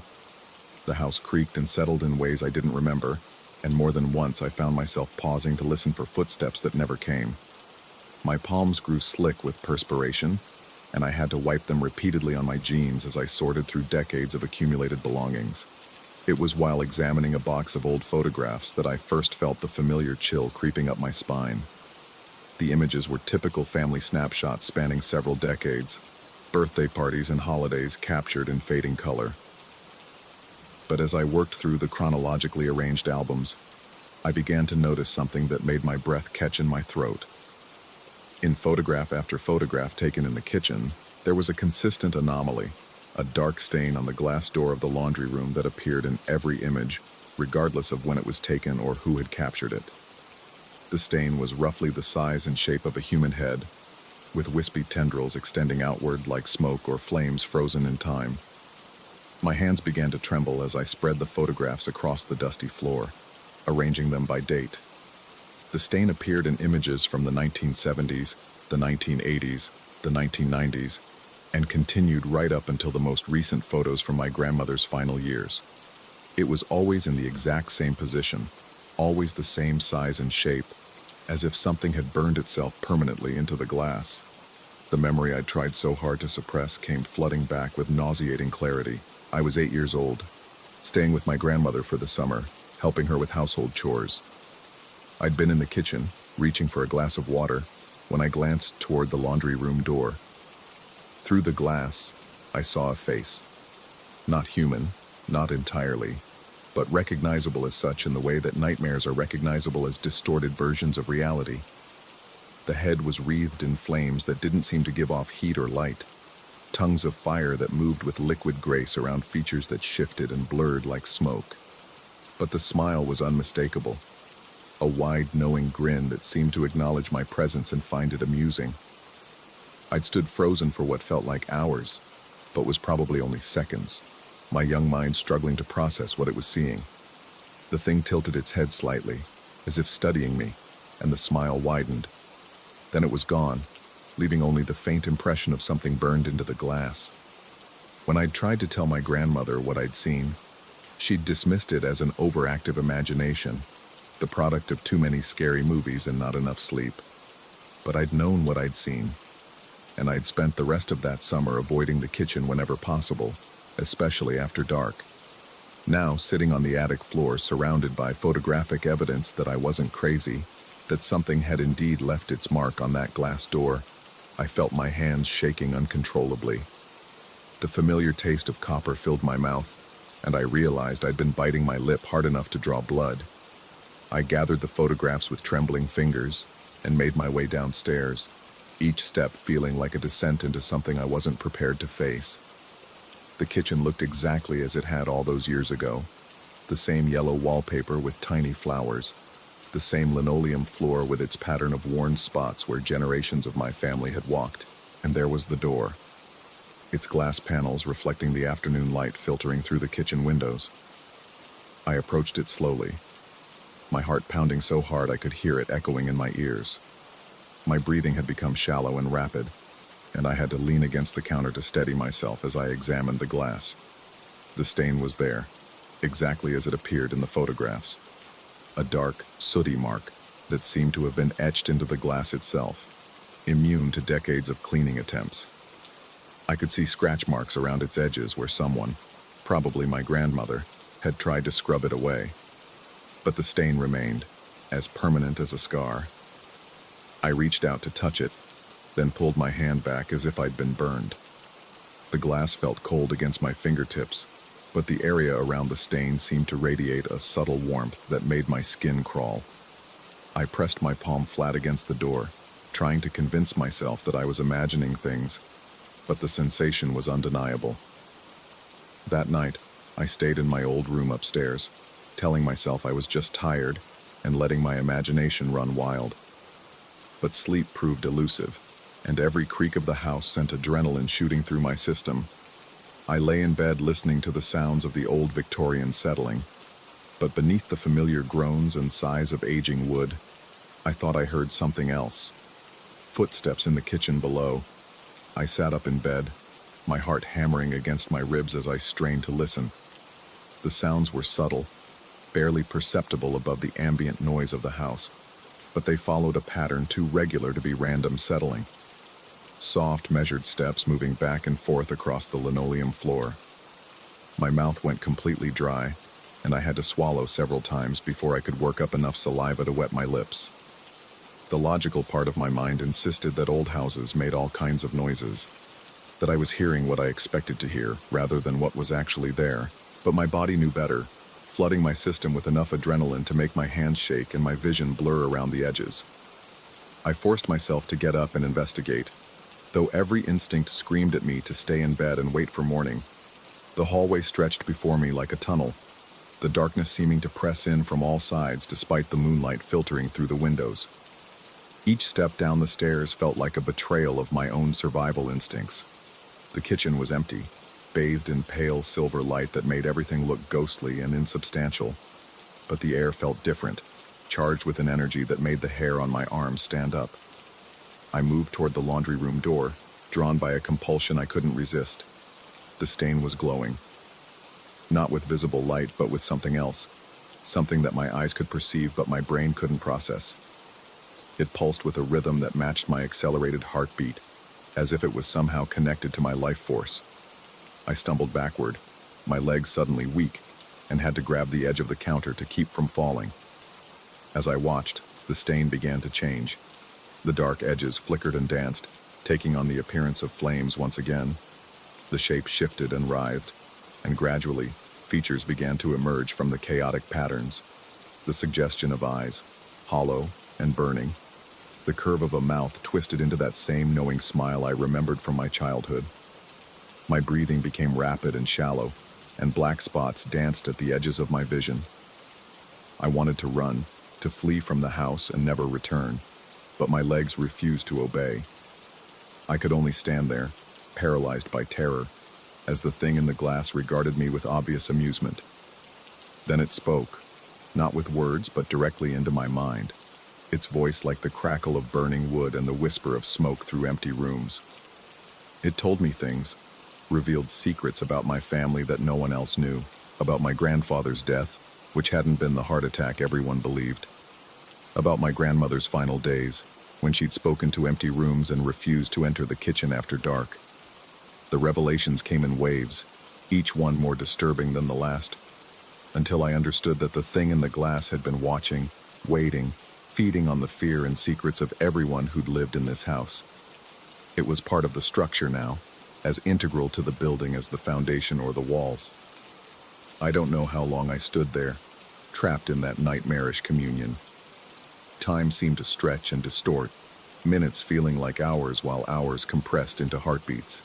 [SPEAKER 1] The house creaked and settled in ways I didn't remember, and more than once I found myself pausing to listen for footsteps that never came. My palms grew slick with perspiration, and I had to wipe them repeatedly on my jeans as I sorted through decades of accumulated belongings. It was while examining a box of old photographs that I first felt the familiar chill creeping up my spine. The images were typical family snapshots spanning several decades, birthday parties and holidays captured in fading color. But as I worked through the chronologically arranged albums, I began to notice something that made my breath catch in my throat. In photograph after photograph taken in the kitchen, there was a consistent anomaly, a dark stain on the glass door of the laundry room that appeared in every image, regardless of when it was taken or who had captured it. The stain was roughly the size and shape of a human head, with wispy tendrils extending outward like smoke or flames frozen in time. My hands began to tremble as I spread the photographs across the dusty floor, arranging them by date. The stain appeared in images from the 1970s, the 1980s, the 1990s, and continued right up until the most recent photos from my grandmother's final years. It was always in the exact same position, always the same size and shape, as if something had burned itself permanently into the glass. The memory I'd tried so hard to suppress came flooding back with nauseating clarity. I was 8 years old, staying with my grandmother for the summer, helping her with household chores. I'd been in the kitchen, reaching for a glass of water, when I glanced toward the laundry room door. Through the glass, I saw a face. Not human, not entirely, but recognizable as such in the way that nightmares are recognizable as distorted versions of reality. The head was wreathed in flames that didn't seem to give off heat or light, tongues of fire that moved with liquid grace around features that shifted and blurred like smoke. But the smile was unmistakable, a wide, knowing grin that seemed to acknowledge my presence and find it amusing. I'd stood frozen for what felt like hours, but was probably only seconds, my young mind struggling to process what it was seeing. The thing tilted its head slightly, as if studying me, and the smile widened. Then it was gone, leaving only the faint impression of something burned into the glass. When I'd tried to tell my grandmother what I'd seen, she'd dismissed it as an overactive imagination, the product of too many scary movies and not enough sleep. But I'd known what I'd seen, and I'd spent the rest of that summer avoiding the kitchen whenever possible, especially after dark. Now, sitting on the attic floor surrounded by photographic evidence that I wasn't crazy, that something had indeed left its mark on that glass door, I felt my hands shaking uncontrollably. The familiar taste of copper filled my mouth, and I realized I'd been biting my lip hard enough to draw blood. I gathered the photographs with trembling fingers and made my way downstairs, each step feeling like a descent into something I wasn't prepared to face. The kitchen looked exactly as it had all those years ago, the same yellow wallpaper with tiny flowers, the same linoleum floor with its pattern of worn spots where generations of my family had walked, and there was the door, its glass panels reflecting the afternoon light filtering through the kitchen windows. I approached it slowly, my heart pounding so hard I could hear it echoing in my ears. My breathing had become shallow and rapid, and I had to lean against the counter to steady myself as I examined the glass. The stain was there, exactly as it appeared in the photographs. A dark, sooty mark that seemed to have been etched into the glass itself, immune to decades of cleaning attempts. I could see scratch marks around its edges where someone, probably my grandmother, had tried to scrub it away. But the stain remained, as permanent as a scar. I reached out to touch it, then pulled my hand back as if I'd been burned. The glass felt cold against my fingertips, but the area around the stain seemed to radiate a subtle warmth that made my skin crawl. I pressed my palm flat against the door, trying to convince myself that I was imagining things, but the sensation was undeniable. That night, I stayed in my old room upstairs, telling myself I was just tired and letting my imagination run wild. But sleep proved elusive, and every creak of the house sent adrenaline shooting through my system. I lay in bed listening to the sounds of the old Victorian settling, but beneath the familiar groans and sighs of aging wood, I thought I heard something else. Footsteps in the kitchen below. I sat up in bed, my heart hammering against my ribs as I strained to listen. The sounds were subtle, barely perceptible above the ambient noise of the house, but they followed a pattern too regular to be random settling. Soft, measured steps moving back and forth across the linoleum floor. My mouth went completely dry, and I had to swallow several times before I could work up enough saliva to wet my lips. The logical part of my mind insisted that old houses made all kinds of noises, that I was hearing what I expected to hear rather than what was actually there, but my body knew better, flooding my system with enough adrenaline to make my hands shake and my vision blur around the edges. I forced myself to get up and investigate, though every instinct screamed at me to stay in bed and wait for morning. The hallway stretched before me like a tunnel, the darkness seeming to press in from all sides despite the moonlight filtering through the windows. Each step down the stairs felt like a betrayal of my own survival instincts. The kitchen was empty, bathed in pale silver light that made everything look ghostly and insubstantial. But the air felt different, charged with an energy that made the hair on my arms stand up. I moved toward the laundry room door, drawn by a compulsion I couldn't resist. The stain was glowing. Not with visible light, but with something else. Something that my eyes could perceive but my brain couldn't process. It pulsed with a rhythm that matched my accelerated heartbeat, as if it was somehow connected to my life force. I stumbled backward, my legs suddenly weak, and had to grab the edge of the counter to keep from falling. As I watched, the stain began to change. The dark edges flickered and danced, taking on the appearance of flames once again. The shape shifted and writhed, and gradually, features began to emerge from the chaotic patterns. The suggestion of eyes, hollow and burning. The curve of a mouth twisted into that same knowing smile I remembered from my childhood. My breathing became rapid and shallow, and black spots danced at the edges of my vision. I wanted to run, to flee from the house and never return, but my legs refused to obey. I could only stand there, paralyzed by terror, as the thing in the glass regarded me with obvious amusement. Then it spoke, not with words but directly into my mind, its voice like the crackle of burning wood and the whisper of smoke through empty rooms. It told me things, revealed secrets about my family that no one else knew, about my grandfather's death, which hadn't been the heart attack everyone believed, about my grandmother's final days, when she'd spoken to empty rooms and refused to enter the kitchen after dark. The revelations came in waves, each one more disturbing than the last, until I understood that the thing in the glass had been watching, waiting, feeding on the fear and secrets of everyone who'd lived in this house. It was part of the structure now, as integral to the building as the foundation or the walls. I don't know how long I stood there, trapped in that nightmarish communion. Time seemed to stretch and distort, minutes feeling like hours while hours compressed into heartbeats.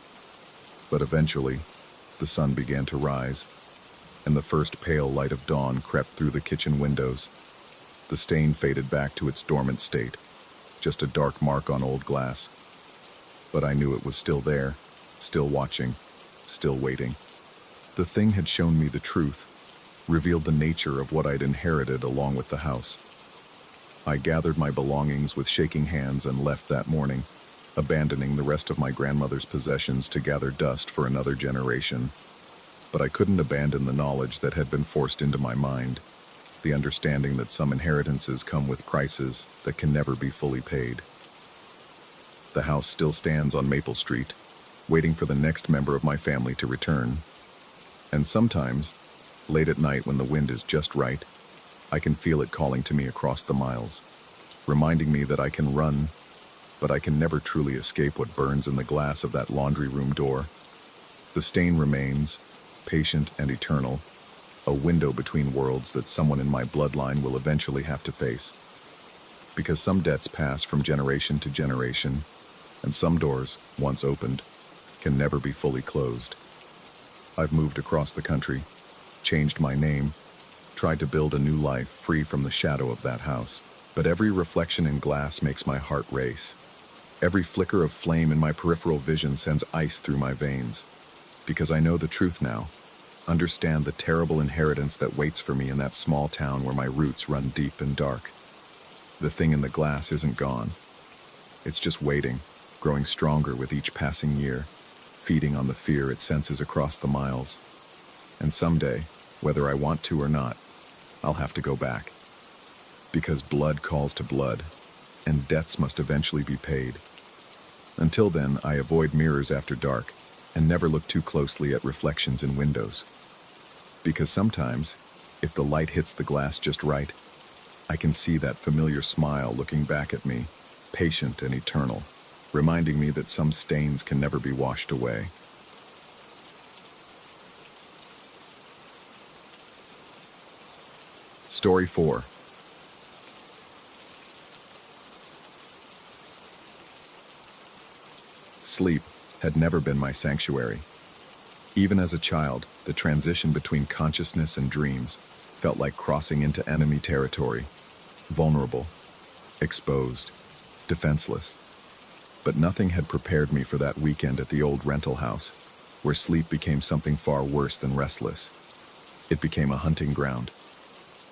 [SPEAKER 1] But eventually, the sun began to rise, and the first pale light of dawn crept through the kitchen windows. The stain faded back to its dormant state, just a dark mark on old glass. But I knew it was still there, still watching, still waiting. The thing had shown me the truth, revealed the nature of what I'd inherited along with the house. I gathered my belongings with shaking hands and left that morning, abandoning the rest of my grandmother's possessions to gather dust for another generation. But I couldn't abandon the knowledge that had been forced into my mind, the understanding that some inheritances come with prices that can never be fully paid. The house still stands on Maple Street, waiting for the next member of my family to return. And sometimes, late at night when the wind is just right, I can feel it calling to me across the miles, reminding me that I can run, but I can never truly escape what burns in the glass of that laundry room door. The stain remains, patient and eternal, a window between worlds that someone in my bloodline will eventually have to face. Because some debts pass from generation to generation, and some doors, once opened, can never be fully closed. I've moved across the country, changed my name, tried to build a new life free from the shadow of that house. But every reflection in glass makes my heart race. Every flicker of flame in my peripheral vision sends ice through my veins. Because I know the truth now. Understand the terrible inheritance that waits for me in that small town where my roots run deep and dark. The thing in the glass isn't gone. It's just waiting, growing stronger with each passing year, feeding on the fear it senses across the miles. And someday, whether I want to or not, I'll have to go back. Because blood calls to blood, and debts must eventually be paid. Until then, I avoid mirrors after dark and never look too closely at reflections in windows. Because sometimes, if the light hits the glass just right, I can see that familiar smile looking back at me, patient and eternal, reminding me that some stains can never be washed away. Story 4. Sleep had never been my sanctuary. Even as a child, the transition between consciousness and dreams felt like crossing into enemy territory, vulnerable, exposed, defenseless. But nothing had prepared me for that weekend at the old rental house, where sleep became something far worse than restless. It became a hunting ground.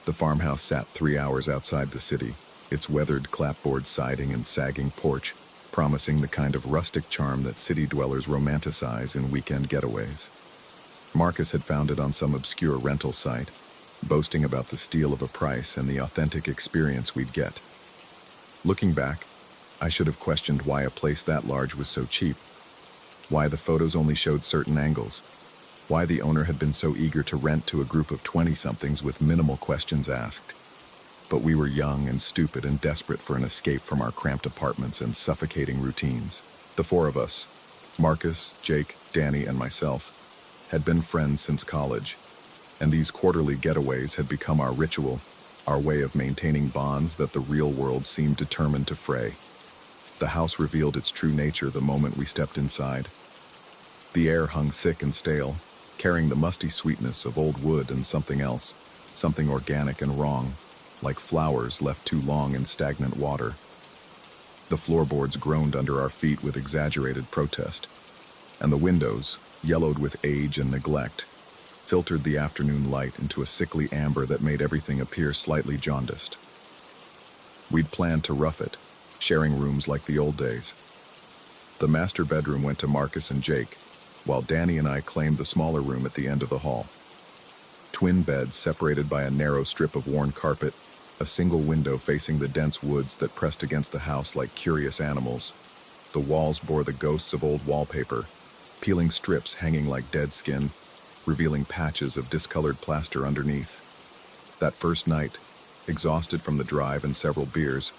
[SPEAKER 1] The farmhouse sat 3 hours outside the city, its weathered clapboard siding and sagging porch promising the kind of rustic charm that city dwellers romanticize in weekend getaways. Marcus had found it on some obscure rental site, boasting about the steal of a price and the authentic experience we'd get. Looking back, I should have questioned why a place that large was so cheap, why the photos only showed certain angles, why the owner had been so eager to rent to a group of 20-somethings with minimal questions asked. But we were young and stupid and desperate for an escape from our cramped apartments and suffocating routines. The four of us, Marcus, Jake, Danny, and myself, had been friends since college, and these quarterly getaways had become our ritual, our way of maintaining bonds that the real world seemed determined to fray. The house revealed its true nature the moment we stepped inside. The air hung thick and stale, carrying the musty sweetness of old wood and something else, something organic and wrong, like flowers left too long in stagnant water. The floorboards groaned under our feet with exaggerated protest, and the windows, yellowed with age and neglect, filtered the afternoon light into a sickly amber that made everything appear slightly jaundiced. We'd planned to rough it, sharing rooms like the old days. The master bedroom went to Marcus and Jake, while Danny and I claimed the smaller room at the end of the hall. Twin beds separated by a narrow strip of worn carpet, a single window facing the dense woods that pressed against the house like curious animals. The walls bore the ghosts of old wallpaper, peeling strips hanging like dead skin, revealing patches of discolored plaster underneath. That first night, exhausted from the drive and several beers,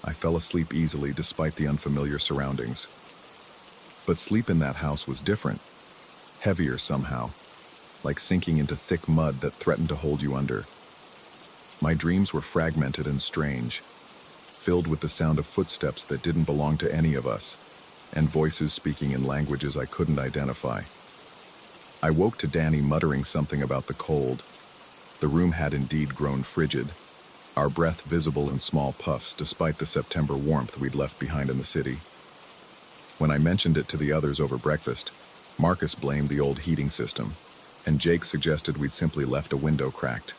[SPEAKER 1] I fell asleep easily despite the unfamiliar surroundings. But sleep in that house was different, heavier somehow, like sinking into thick mud that threatened to hold you under. My dreams were fragmented and strange, filled with the sound of footsteps that didn't belong to any of us, and voices speaking in languages I couldn't identify. I woke to Danny muttering something about the cold. The room had indeed grown frigid, our breath visible in small puffs despite the September warmth we'd left behind in the city. When I mentioned it to the others over breakfast, Marcus blamed the old heating system, and Jake suggested we'd simply left a window cracked.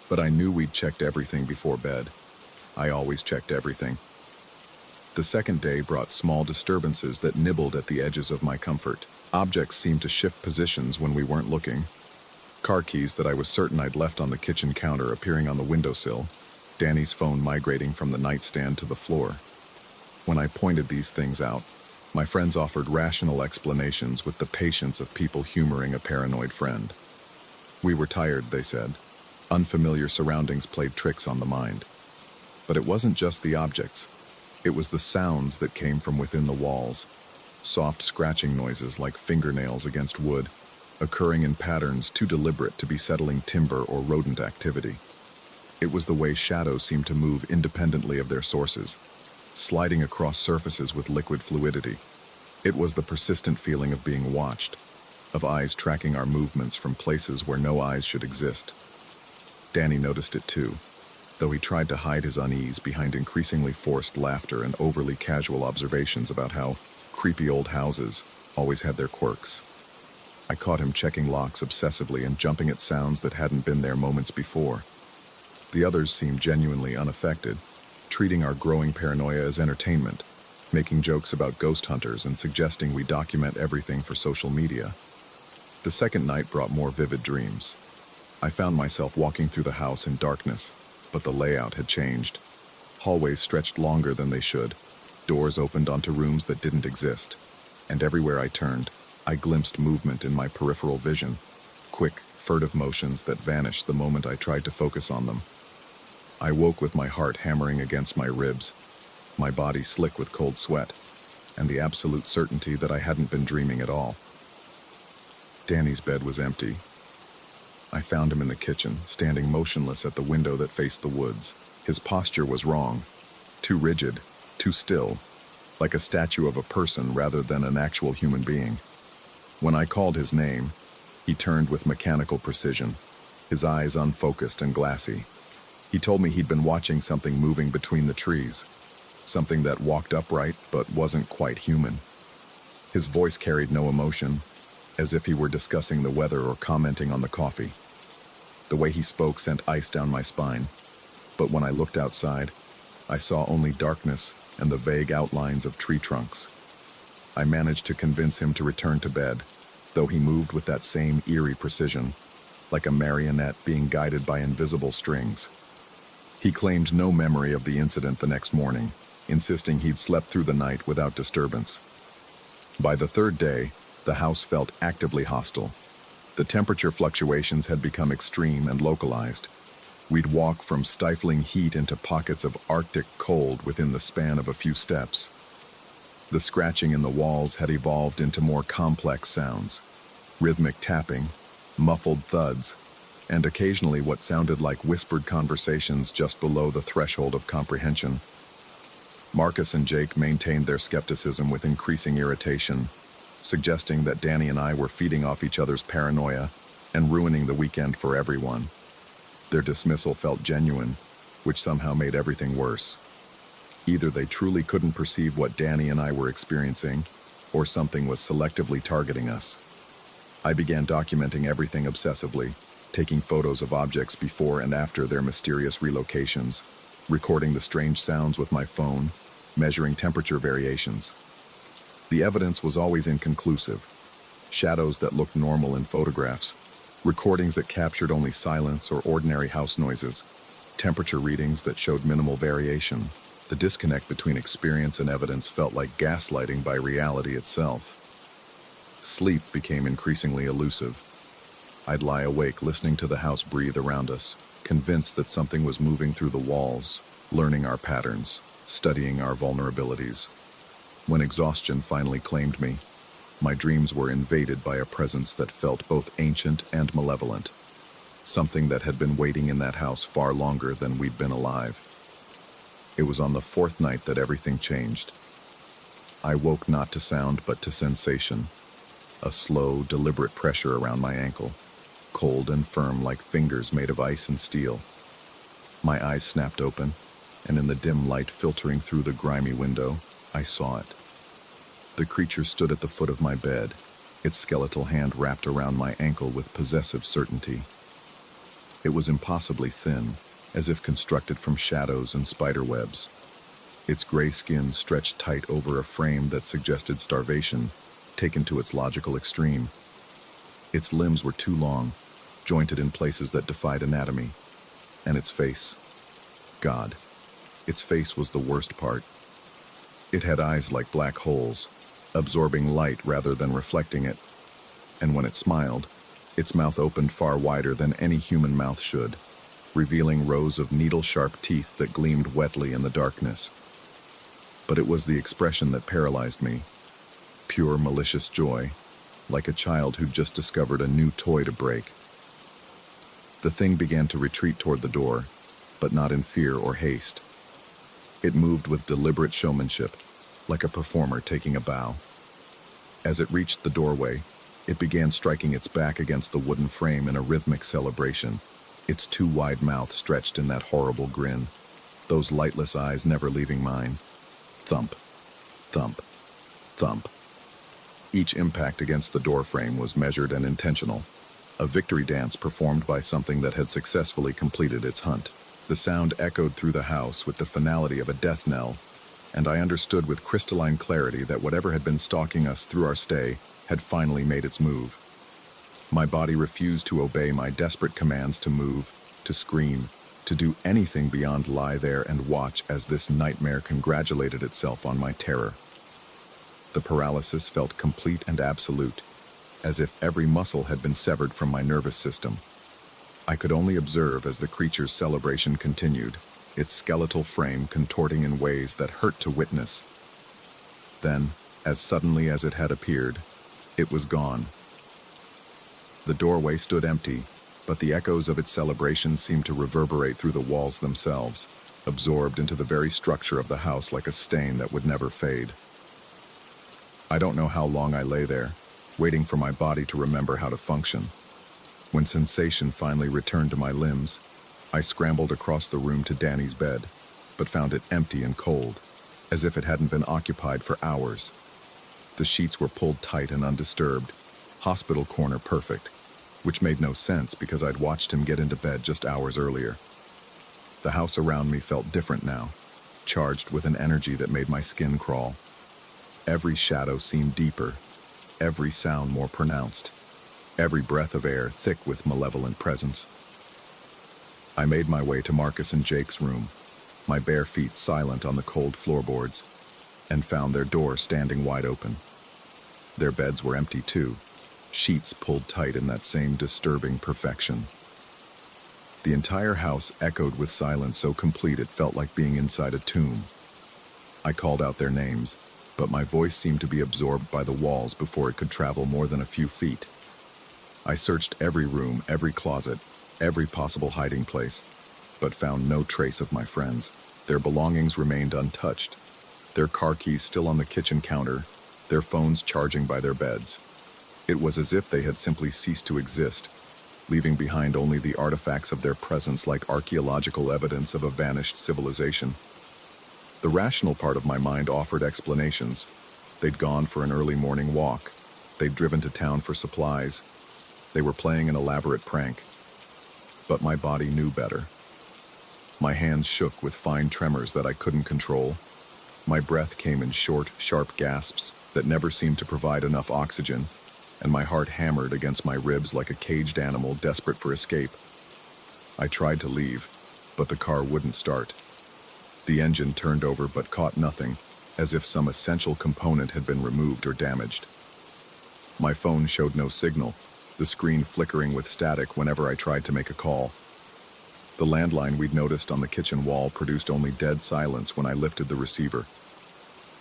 [SPEAKER 1] But I knew we'd checked everything before bed. I always checked everything. The second day brought small disturbances that nibbled at the edges of my comfort. Objects seemed to shift positions when we weren't looking. Car keys that I was certain I'd left on the kitchen counter appearing on the windowsill, Danny's phone migrating from the nightstand to the floor. When I pointed these things out, my friends offered rational explanations with the patience of people humoring a paranoid friend. We were tired, they said. Unfamiliar surroundings played tricks on the mind. But it wasn't just the objects. It was the sounds that came from within the walls. Soft scratching noises like fingernails against wood, occurring in patterns too deliberate to be settling timber or rodent activity. It was the way shadows seemed to move independently of their sources, sliding across surfaces with liquid fluidity. It was the persistent feeling of being watched, of eyes tracking our movements from places where no eyes should exist. Danny noticed it too, though he tried to hide his unease behind increasingly forced laughter and overly casual observations about how creepy old houses always had their quirks. I caught him checking locks obsessively and jumping at sounds that hadn't been there moments before. The others seemed genuinely unaffected, treating our growing paranoia as entertainment, making jokes about ghost hunters and suggesting we document everything for social media. The second night brought more vivid dreams. I found myself walking through the house in darkness, but the layout had changed. Hallways stretched longer than they should, doors opened onto rooms that didn't exist, and everywhere I turned, I glimpsed movement in my peripheral vision, quick, furtive motions that vanished the moment I tried to focus on them. I woke with my heart hammering against my ribs, my body slick with cold sweat, and the absolute certainty that I hadn't been dreaming at all. Danny's bed was empty. I found him in the kitchen, standing motionless at the window that faced the woods. His posture was wrong, too rigid, too still, like a statue of a person rather than an actual human being. When I called his name, he turned with mechanical precision, his eyes unfocused and glassy. He told me he'd been watching something moving between the trees, something that walked upright but wasn't quite human. His voice carried no emotion, as if he were discussing the weather or commenting on the coffee. The way he spoke sent ice down my spine, but when I looked outside, I saw only darkness and the vague outlines of tree trunks. I managed to convince him to return to bed, though he moved with that same eerie precision, like a marionette being guided by invisible strings. He claimed no memory of the incident the next morning, insisting he'd slept through the night without disturbance. By the third day, the house felt actively hostile. The temperature fluctuations had become extreme and localized. We'd walk from stifling heat into pockets of Arctic cold within the span of a few steps. The scratching in the walls had evolved into more complex sounds, rhythmic tapping, muffled thuds, and occasionally what sounded like whispered conversations just below the threshold of comprehension. Marcus and Jake maintained their skepticism with increasing irritation, suggesting that Danny and I were feeding off each other's paranoia and ruining the weekend for everyone. Their dismissal felt genuine, which somehow made everything worse. Either they truly couldn't perceive what Danny and I were experiencing, or something was selectively targeting us. I began documenting everything obsessively, taking photos of objects before and after their mysterious relocations, recording the strange sounds with my phone, measuring temperature variations. The evidence was always inconclusive. Shadows that looked normal in photographs, recordings that captured only silence or ordinary house noises, temperature readings that showed minimal variation. The disconnect between experience and evidence felt like gaslighting by reality itself. Sleep became increasingly elusive. I'd lie awake listening to the house breathe around us, convinced that something was moving through the walls, learning our patterns, studying our vulnerabilities. When exhaustion finally claimed me, my dreams were invaded by a presence that felt both ancient and malevolent, something that had been waiting in that house far longer than we'd been alive. It was on the fourth night that everything changed. I woke not to sound but to sensation, a slow, deliberate pressure around my ankle, cold and firm like fingers made of ice and steel. My eyes snapped open, and in the dim light filtering through the grimy window, I saw it. The creature stood at the foot of my bed, its skeletal hand wrapped around my ankle with possessive certainty. It was impossibly thin, as if constructed from shadows and spider webs. Its gray skin stretched tight over a frame that suggested starvation, taken to its logical extreme. Its limbs were too long, jointed in places that defied anatomy. And its face. God. Its face was the worst part. It had eyes like black holes, absorbing light rather than reflecting it. And when it smiled, its mouth opened far wider than any human mouth should, revealing rows of needle-sharp teeth that gleamed wetly in the darkness. But it was the expression that paralyzed me. Pure malicious joy, like a child who'd just discovered a new toy to break. The thing began to retreat toward the door, but not in fear or haste. It moved with deliberate showmanship, like a performer taking a bow. As it reached the doorway, it began striking its back against the wooden frame in a rhythmic celebration, its too wide mouth stretched in that horrible grin, those lightless eyes never leaving mine. Thump, thump, thump. Each impact against the door frame was measured and intentional, a victory dance performed by something that had successfully completed its hunt. The sound echoed through the house with the finality of a death knell, and I understood with crystalline clarity that whatever had been stalking us through our stay had finally made its move. My body refused to obey my desperate commands to move, to scream, to do anything beyond lie there and watch as this nightmare congratulated itself on my terror. The paralysis felt complete and absolute, as if every muscle had been severed from my nervous system. I could only observe as the creature's celebration continued, its skeletal frame contorting in ways that hurt to witness. Then, as suddenly as it had appeared, it was gone. The doorway stood empty, but the echoes of its celebration seemed to reverberate through the walls themselves, absorbed into the very structure of the house like a stain that would never fade. I don't know how long I lay there, waiting for my body to remember how to function. When sensation finally returned to my limbs, I scrambled across the room to Danny's bed, but found it empty and cold, as if it hadn't been occupied for hours. The sheets were pulled tight and undisturbed, hospital corner perfect, which made no sense because I'd watched him get into bed just hours earlier. The house around me felt different now, charged with an energy that made my skin crawl. Every shadow seemed deeper, every sound more pronounced, every breath of air thick with malevolent presence. I made my way to Marcus and Jake's room, my bare feet silent on the cold floorboards, and found their door standing wide open. Their beds were empty too, sheets pulled tight in that same disturbing perfection. The entire house echoed with silence so complete it felt like being inside a tomb. I called out their names, but my voice seemed to be absorbed by the walls before it could travel more than a few feet. I searched every room, every closet, every possible hiding place, but found no trace of my friends. Their belongings remained untouched, their car keys still on the kitchen counter, their phones charging by their beds. It was as if they had simply ceased to exist, leaving behind only the artifacts of their presence like archaeological evidence of a vanished civilization. The rational part of my mind offered explanations. They'd gone for an early morning walk. They'd driven to town for supplies. They were playing an elaborate prank. But my body knew better. My hands shook with fine tremors that I couldn't control. My breath came in short, sharp gasps that never seemed to provide enough oxygen, and my heart hammered against my ribs like a caged animal desperate for escape. I tried to leave, but the car wouldn't start. The engine turned over but caught nothing, as if some essential component had been removed or damaged. My phone showed no signal, the screen flickering with static whenever I tried to make a call. The landline we'd noticed on the kitchen wall produced only dead silence when I lifted the receiver.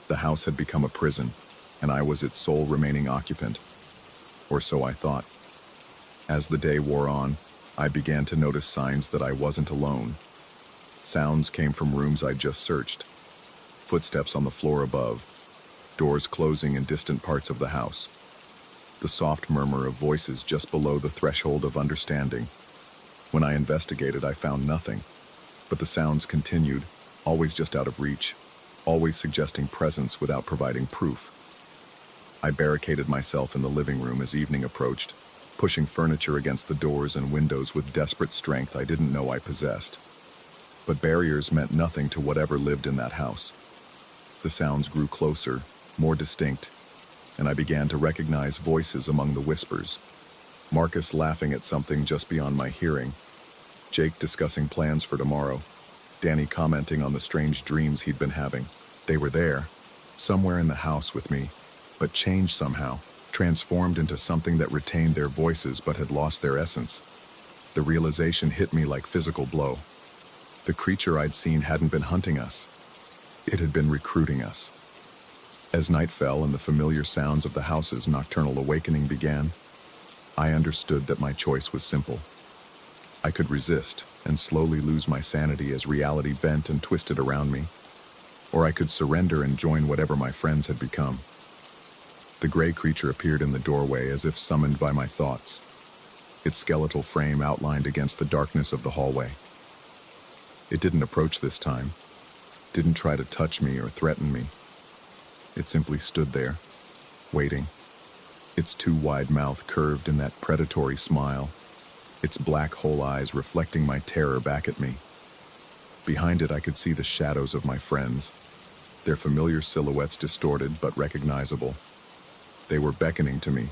[SPEAKER 1] The house had become a prison, and I was its sole remaining occupant. Or so I thought. As the day wore on, I began to notice signs that I wasn't alone. Sounds came from rooms I'd just searched. Footsteps on the floor above, doors closing in distant parts of the house. The soft murmur of voices just below the threshold of understanding. When I investigated, I found nothing, but the sounds continued, always just out of reach, always suggesting presence without providing proof. I barricaded myself in the living room as evening approached, pushing furniture against the doors and windows with desperate strength I didn't know I possessed. But barriers meant nothing to whatever lived in that house. The sounds grew closer, more distinct, and I began to recognize voices among the whispers. Marcus laughing at something just beyond my hearing, Jake discussing plans for tomorrow, Danny commenting on the strange dreams he'd been having. They were there, somewhere in the house with me, but changed somehow, transformed into something that retained their voices but had lost their essence. The realization hit me like physical blow. The creature I'd seen hadn't been hunting us. It had been recruiting us. As night fell and the familiar sounds of the house's nocturnal awakening began, I understood that my choice was simple. I could resist and slowly lose my sanity as reality bent and twisted around me, or I could surrender and join whatever my friends had become. The gray creature appeared in the doorway as if summoned by my thoughts. its skeletal frame outlined against the darkness of the hallway. It didn't approach this time, didn't try to touch me or threaten me. It simply stood there, waiting, its too wide mouth curved in that predatory smile, its black hole eyes reflecting my terror back at me. Behind it, I could see the shadows of my friends, their familiar silhouettes distorted but recognizable. They were beckoning to me,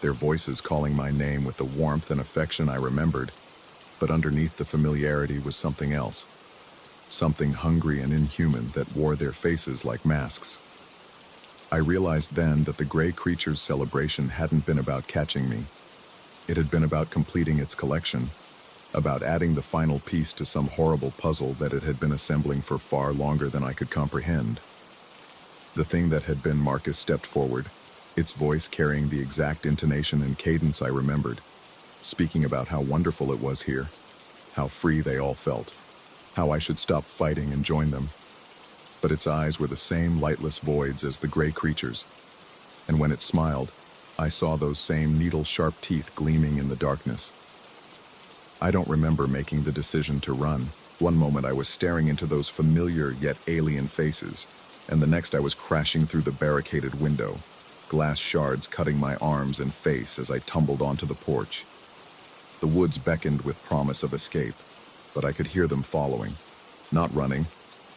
[SPEAKER 1] their voices calling my name with the warmth and affection I remembered, but underneath the familiarity was something else, something hungry and inhuman that wore their faces like masks. I realized then that the gray creature's celebration hadn't been about catching me. It had been about completing its collection, about adding the final piece to some horrible puzzle that it had been assembling for far longer than I could comprehend. The thing that had been Marcus stepped forward, its voice carrying the exact intonation and cadence I remembered, speaking about how wonderful it was here, how free they all felt, how I should stop fighting and join them. But its eyes were the same lightless voids as the gray creatures, and when it smiled, I saw those same needle-sharp teeth gleaming in the darkness. I don't remember making the decision to run. One moment I was staring into those familiar yet alien faces, and the next I was crashing through the barricaded window, glass shards cutting my arms and face as I tumbled onto the porch. The woods beckoned with promise of escape, but I could hear them following, not running,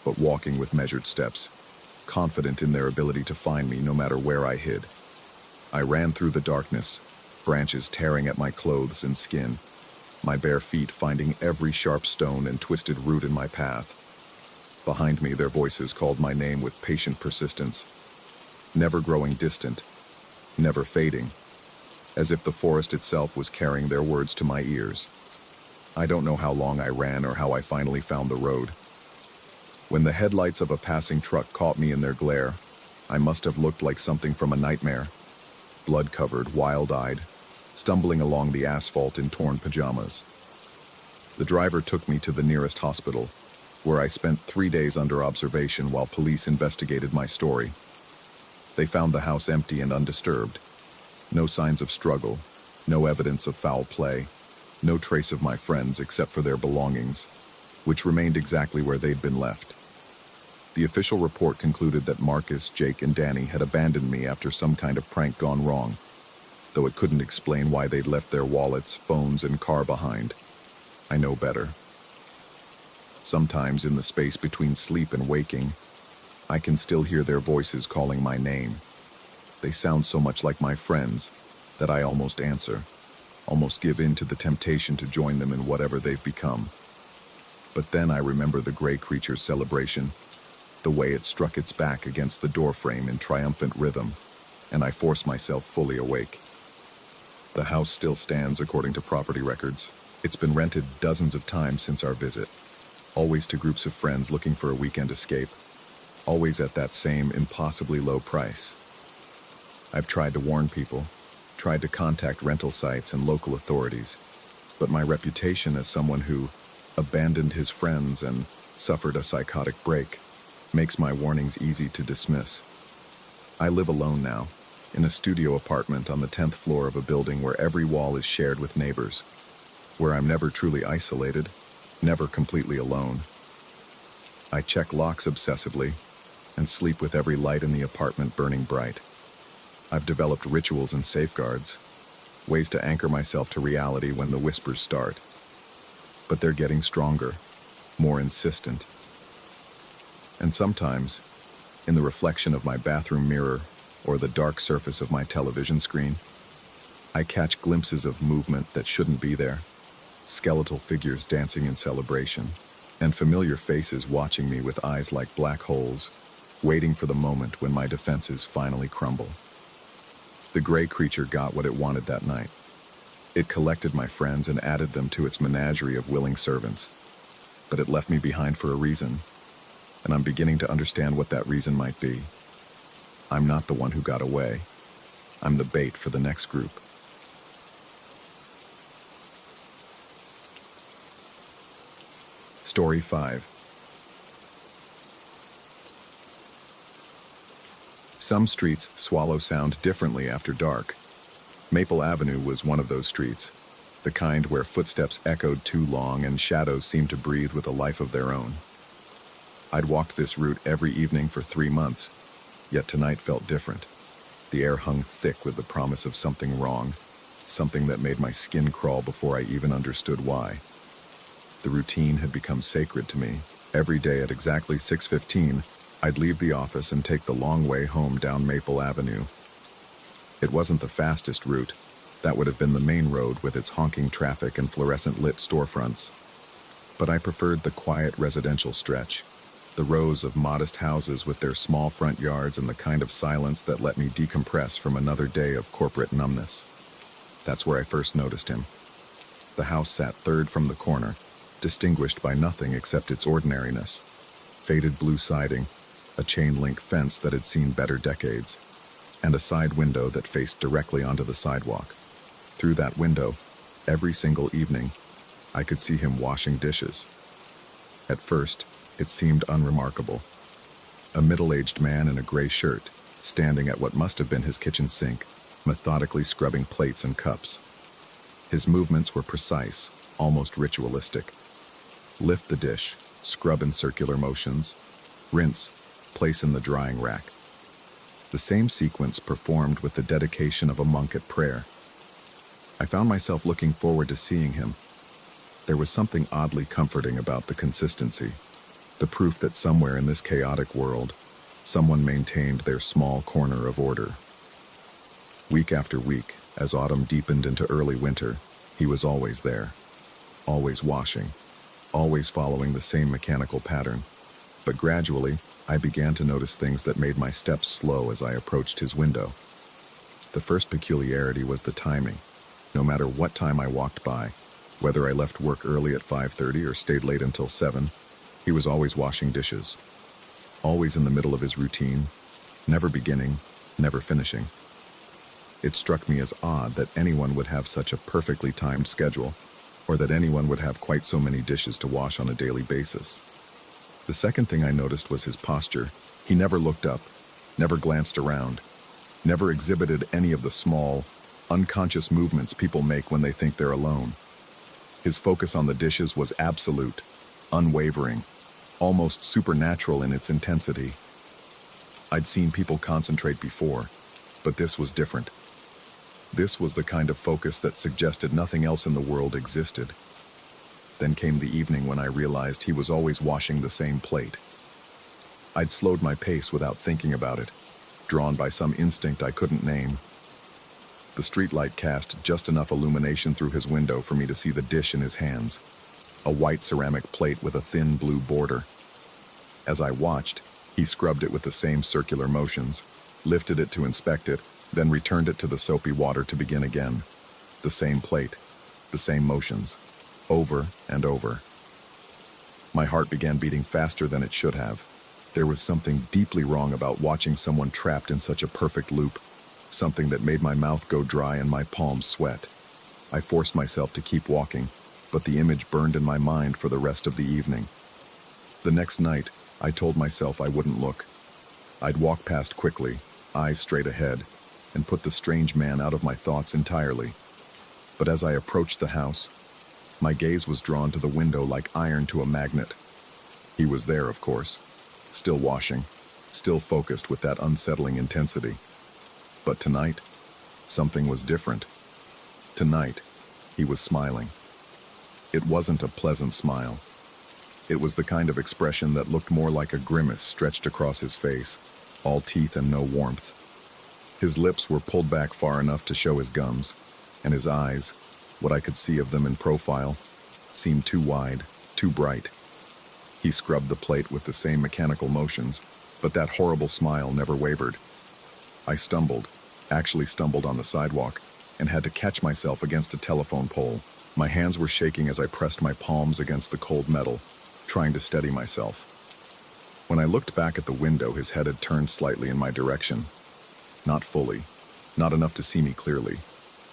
[SPEAKER 1] but walking with measured steps, confident in their ability to find me no matter where I hid. I ran through the darkness, branches tearing at my clothes and skin, my bare feet finding every sharp stone and twisted root in my path. Behind me, their voices called my name with patient persistence, never growing distant, never fading, as if the forest itself was carrying their words to my ears. I don't know how long I ran or how I finally found the road. When the headlights of a passing truck caught me in their glare, I must have looked like something from a nightmare, blood-covered, wild-eyed, stumbling along the asphalt in torn pajamas. The driver took me to the nearest hospital, where I spent 3 days under observation while police investigated my story. They found the house empty and undisturbed. No signs of struggle, no evidence of foul play, no trace of my friends except for their belongings, which remained exactly where they'd been left. The official report concluded that Marcus, Jake, and Danny had abandoned me after some kind of prank gone wrong, though it couldn't explain why they'd left their wallets, phones, and car behind. I know better. Sometimes in the space between sleep and waking, I can still hear their voices calling my name. They sound so much like my friends that I almost answer, almost give in to the temptation to join them in whatever they've become. But then I remember the gray creature's celebration, the way it struck its back against the doorframe in triumphant rhythm, and I force myself fully awake. The house still stands according to property records. It's been rented dozens of times since our visit, always to groups of friends looking for a weekend escape, always at that same impossibly low price. I've tried to warn people, tried to contact rental sites and local authorities, but my reputation as someone who abandoned his friends and suffered a psychotic break makes my warnings easy to dismiss. I live alone now, in a studio apartment on the 10th floor of a building where every wall is shared with neighbors, where I'm never truly isolated, never completely alone. I check locks obsessively and sleep with every light in the apartment burning bright. I've developed rituals and safeguards, ways to anchor myself to reality when the whispers start. But they're getting stronger, more insistent. And sometimes, in the reflection of my bathroom mirror or the dark surface of my television screen, I catch glimpses of movement that shouldn't be there, skeletal figures dancing in celebration, and familiar faces watching me with eyes like black holes, waiting for the moment when my defenses finally crumble. The gray creature got what it wanted that night. It collected my friends and added them to its menagerie of willing servants. But it left me behind for a reason, and I'm beginning to understand what that reason might be. I'm not the one who got away. I'm the bait for the next group. Story 5. Some streets swallow sound differently after dark. Maple Avenue was one of those streets. the kind where footsteps echoed too long and shadows seemed to breathe with a life of their own. I'd walked this route every evening for 3 months, yet tonight felt different. The air hung thick with the promise of something wrong, something that made my skin crawl before I even understood why. The routine had become sacred to me. Every day at exactly 6:15, I'd leave the office and take the long way home down Maple Avenue. It wasn't the fastest route. That would have been the main road with its honking traffic and fluorescent lit storefronts. But I preferred the quiet residential stretch, the rows of modest houses with their small front yards and the kind of silence that let me decompress from another day of corporate numbness. That's where I first noticed him. The house sat third from the corner, distinguished by nothing except its ordinariness. Faded blue siding, a chain-link fence that had seen better decades, and a side window that faced directly onto the sidewalk. Through that window, every single evening, I could see him washing dishes. At first, it seemed unremarkable. A middle-aged man in a gray shirt, standing at what must have been his kitchen sink, methodically scrubbing plates and cups. His movements were precise, almost ritualistic. Lift the dish, scrub in circular motions, rinse, place in the drying rack. The same sequence performed with the dedication of a monk at prayer. I found myself looking forward to seeing him. There was something oddly comforting about the consistency, the proof that somewhere in this chaotic world, someone maintained their small corner of order. Week after week, as autumn deepened into early winter, he was always there, always washing, always following the same mechanical pattern. But gradually, I began to notice things that made my steps slow as I approached his window. The first peculiarity was the timing. No matter what time I walked by, whether I left work early at 5:30 or stayed late until 7, he was always washing dishes. Always in the middle of his routine, never beginning, never finishing. It struck me as odd that anyone would have such a perfectly timed schedule, or that anyone would have quite so many dishes to wash on a daily basis. The second thing I noticed was his posture. He never looked up, never glanced around, never exhibited any of the small, unconscious movements people make when they think they're alone. His focus on the dishes was absolute, unwavering, almost supernatural in its intensity. I'd seen people concentrate before, but this was different. This was the kind of focus that suggested nothing else in the world existed. Then came the evening when I realized he was always washing the same plate. I'd slowed my pace without thinking about it, drawn by some instinct I couldn't name. The streetlight cast just enough illumination through his window for me to see the dish in his hands, a white ceramic plate with a thin blue border. As I watched, he scrubbed it with the same circular motions, lifted it to inspect it, then returned it to the soapy water to begin again. The same plate, the same motions, over and over. My heart began beating faster than it should have. There was something deeply wrong about watching someone trapped in such a perfect loop, something that made my mouth go dry and my palms sweat. I forced myself to keep walking, but the image burned in my mind for the rest of the evening. The next night, I told myself I wouldn't look. I'd walk past quickly, eyes straight ahead, and put the strange man out of my thoughts entirely. But as I approached the house, my gaze was drawn to the window like iron to a magnet. He was there, of course, still washing, still focused with that unsettling intensity. But tonight, something was different. Tonight, he was smiling. It wasn't a pleasant smile. It was the kind of expression that looked more like a grimace stretched across his face, all teeth and no warmth. His lips were pulled back far enough to show his gums, and his eyes, what I could see of them in profile, seemed too wide, too bright. He scrubbed the plate with the same mechanical motions, but that horrible smile never wavered. I actually stumbled on the sidewalk, and had to catch myself against a telephone pole. My hands were shaking as I pressed my palms against the cold metal, trying to steady myself. When I looked back at the window, his head had turned slightly in my direction. Not fully, not enough to see me clearly,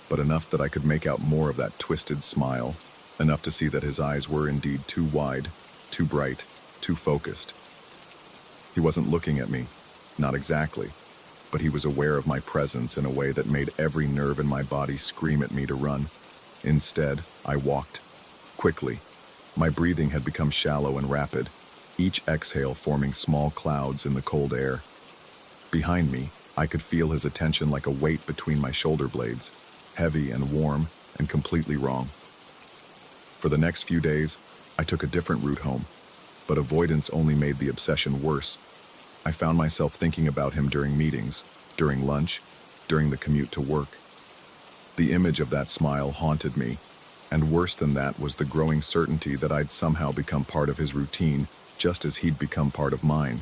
[SPEAKER 1] but enough that I could make out more of that twisted smile, enough to see that his eyes were indeed too wide, too bright, too focused. He wasn't looking at me, not exactly, but he was aware of my presence in a way that made every nerve in my body scream at me to run. Instead, I walked. Quickly. My breathing had become shallow and rapid, each exhale forming small clouds in the cold air. Behind me, I could feel his attention like a weight between my shoulder blades, heavy and warm and completely wrong. For the next few days, I took a different route home, but avoidance only made the obsession worse. I found myself thinking about him during meetings, during lunch, during the commute to work. The image of that smile haunted me, and worse than that was the growing certainty that I'd somehow become part of his routine, just as he'd become part of mine.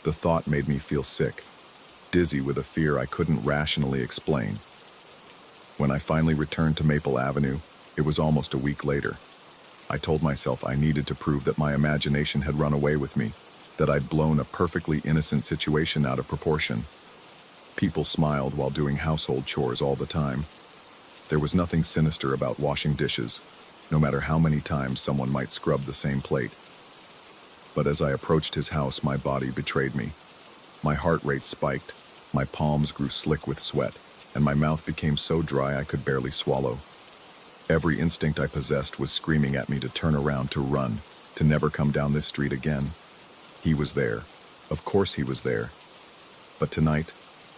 [SPEAKER 1] The thought made me feel sick, dizzy with a fear I couldn't rationally explain. When I finally returned to Maple Avenue, it was almost a week later. I told myself I needed to prove that my imagination had run away with me, that I'd blown a perfectly innocent situation out of proportion. People smiled while doing household chores all the time. There was nothing sinister about washing dishes, no matter how many times someone might scrub the same plate. But as I approached his house, my body betrayed me. My heart rate spiked, my palms grew slick with sweat, and my mouth became so dry I could barely swallow. Every instinct I possessed was screaming at me to turn around, to run, to never come down this street again. He was there. Of course he was there. But tonight,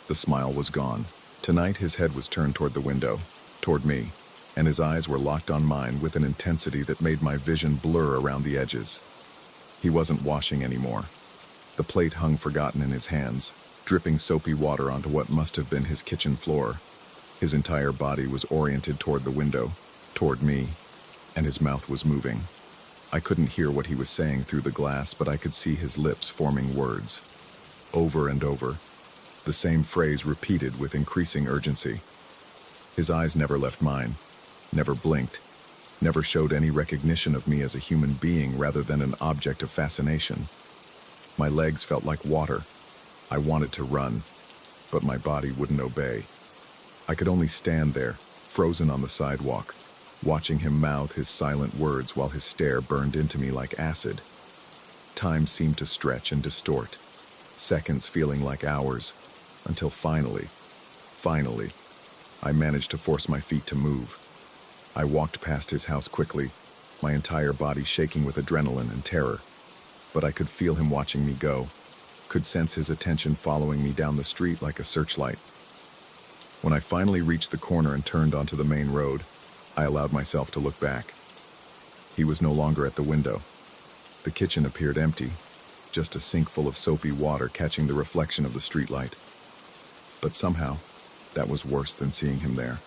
[SPEAKER 1] the smile was gone. Tonight his head was turned toward the window, toward me, and his eyes were locked on mine with an intensity that made my vision blur around the edges. He wasn't washing anymore. The plate hung forgotten in his hands, dripping soapy water onto what must have been his kitchen floor. His entire body was oriented toward the window, toward me, and his mouth was moving. I couldn't hear what he was saying through the glass, but I could see his lips forming words. Over and over, the same phrase repeated with increasing urgency. His eyes never left mine, never blinked, never showed any recognition of me as a human being rather than an object of fascination. My legs felt like water. I wanted to run, but my body wouldn't obey. I could only stand there, frozen on the sidewalk, watching him mouth his silent words while his stare burned into me like acid. Time seemed to stretch and distort, seconds feeling like hours, until finally, I managed to force my feet to move. I walked past his house quickly, my entire body shaking with adrenaline and terror. But I could feel him watching me go, could sense his attention following me down the street like a searchlight. When I finally reached the corner and turned onto the main road, I allowed myself to look back. He was no longer at the window. The kitchen appeared empty, just a sink full of soapy water catching the reflection of the streetlight. But somehow, that was worse than seeing him there.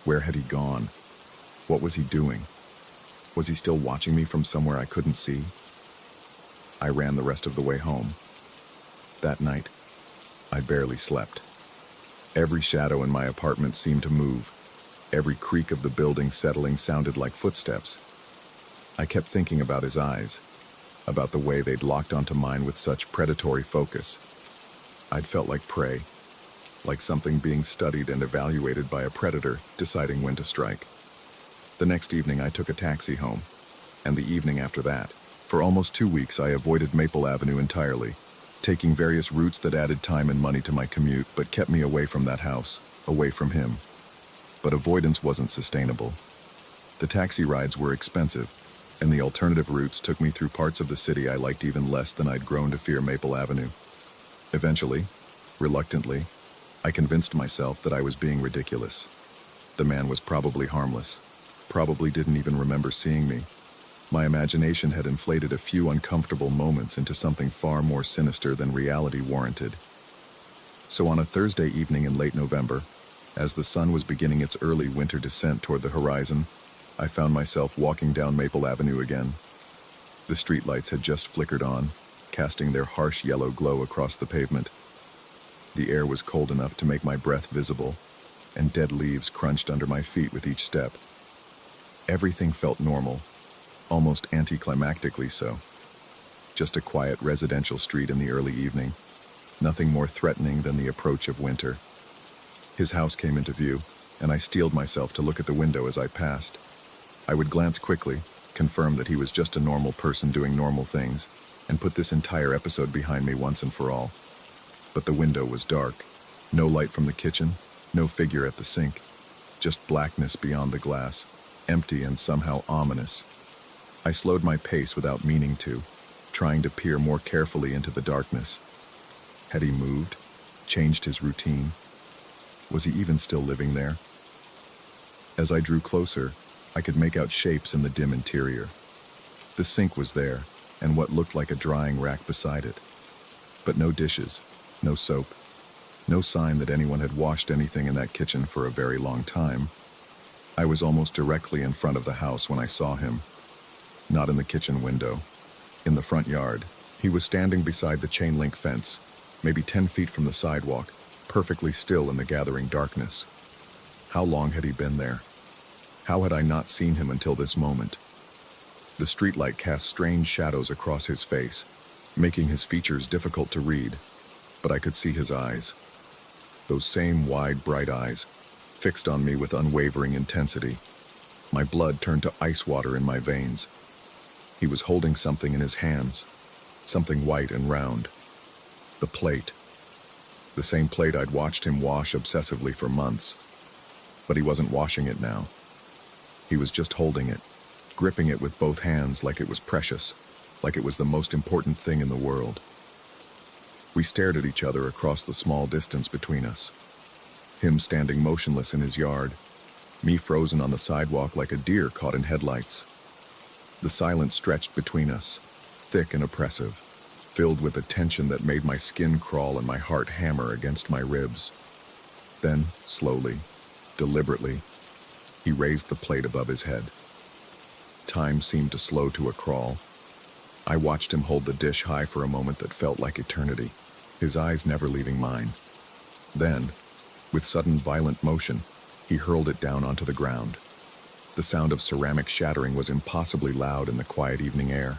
[SPEAKER 1] Where had he gone? What was he doing? Was he still watching me from somewhere I couldn't see? I ran the rest of the way home. That night, I barely slept. Every shadow in my apartment seemed to move. Every creak of the building settling sounded like footsteps. I kept thinking about his eyes, about the way they'd locked onto mine with such predatory focus. I'd felt like prey, like something being studied and evaluated by a predator deciding when to strike. The next evening I took a taxi home, and the evening after that. For almost 2 weeks I avoided Maple Avenue entirely, taking various routes that added time and money to my commute but kept me away from that house, away from him. But avoidance wasn't sustainable. The taxi rides were expensive, and the alternative routes took me through parts of the city I liked even less than I'd grown to fear Maple Avenue. Eventually, reluctantly, I convinced myself that I was being ridiculous. The man was probably harmless, probably didn't even remember seeing me. My imagination had inflated a few uncomfortable moments into something far more sinister than reality warranted. So on a Thursday evening in late November, as the sun was beginning its early winter descent toward the horizon, I found myself walking down Maple Avenue again. The streetlights had just flickered on, casting their harsh yellow glow across the pavement. The air was cold enough to make my breath visible, and dead leaves crunched under my feet with each step. Everything felt normal, almost anticlimactically so. Just a quiet residential street in the early evening, nothing more threatening than the approach of winter. His house came into view, and I steeled myself to look at the window as I passed. I would glance quickly, confirm that he was just a normal person doing normal things, and put this entire episode behind me once and for all. But the window was dark. No light from the kitchen, no figure at the sink. just blackness beyond the glass, empty and somehow ominous. I slowed my pace without meaning to, trying to peer more carefully into the darkness. Had he moved? Changed his routine? Was he even still living there? As I drew closer, I could make out shapes in the dim interior. The sink was there, and what looked like a drying rack beside it. But no dishes, no soap, no sign that anyone had washed anything in that kitchen for a very long time. I was almost directly in front of the house when I saw him. Not in the kitchen window. In the front yard. He was standing beside the chain-link fence, maybe 10 feet from the sidewalk, perfectly still in the gathering darkness. How long had he been there? How had I not seen him until this moment? The streetlight cast strange shadows across his face, making his features difficult to read, but I could see his eyes. Those same wide, bright eyes, fixed on me with unwavering intensity. My blood turned to ice water in my veins. He was holding something in his hands, something white and round. The plate. The same plate I'd watched him wash obsessively for months. But he wasn't washing it now. He was just holding it, gripping it with both hands like it was precious, like it was the most important thing in the world. We stared at each other across the small distance between us. Him standing motionless in his yard, me frozen on the sidewalk like a deer caught in headlights. The silence stretched between us, thick and oppressive, filled with a tension that made my skin crawl and my heart hammer against my ribs. Then, slowly, deliberately, he raised the plate above his head. Time seemed to slow to a crawl. I watched him hold the dish high for a moment that felt like eternity, his eyes never leaving mine. Then, with sudden violent motion, he hurled it down onto the ground. The sound of ceramic shattering was impossibly loud in the quiet evening air.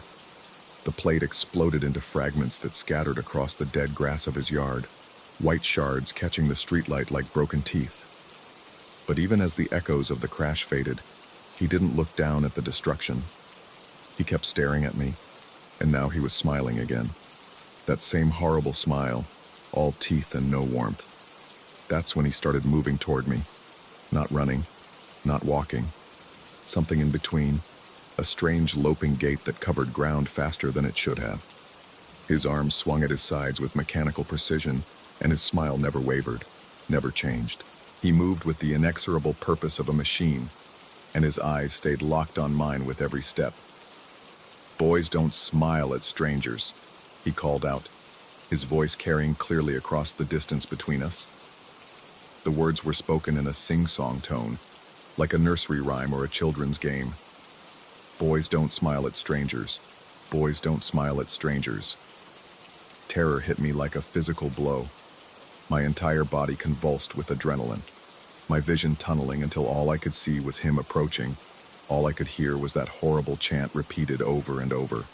[SPEAKER 1] The plate exploded into fragments that scattered across the dead grass of his yard, white shards catching the streetlight like broken teeth. But even as the echoes of the crash faded, he didn't look down at the destruction. He kept staring at me, and now he was smiling again. That same horrible smile, all teeth and no warmth. That's when he started moving toward me. Not running, not walking. Something in between, a strange loping gait that covered ground faster than it should have. His arms swung at his sides with mechanical precision, and his smile never wavered, never changed. He moved with the inexorable purpose of a machine, and his eyes stayed locked on mine with every step. "Boys don't smile at strangers," he called out, his voice carrying clearly across the distance between us. The words were spoken in a sing-song tone, like a nursery rhyme or a children's game. Boys don't smile at strangers. Boys don't smile at strangers. Terror hit me like a physical blow. My entire body convulsed with adrenaline, my vision tunneling until all I could see was him approaching. All I could hear was that horrible chant repeated over and over.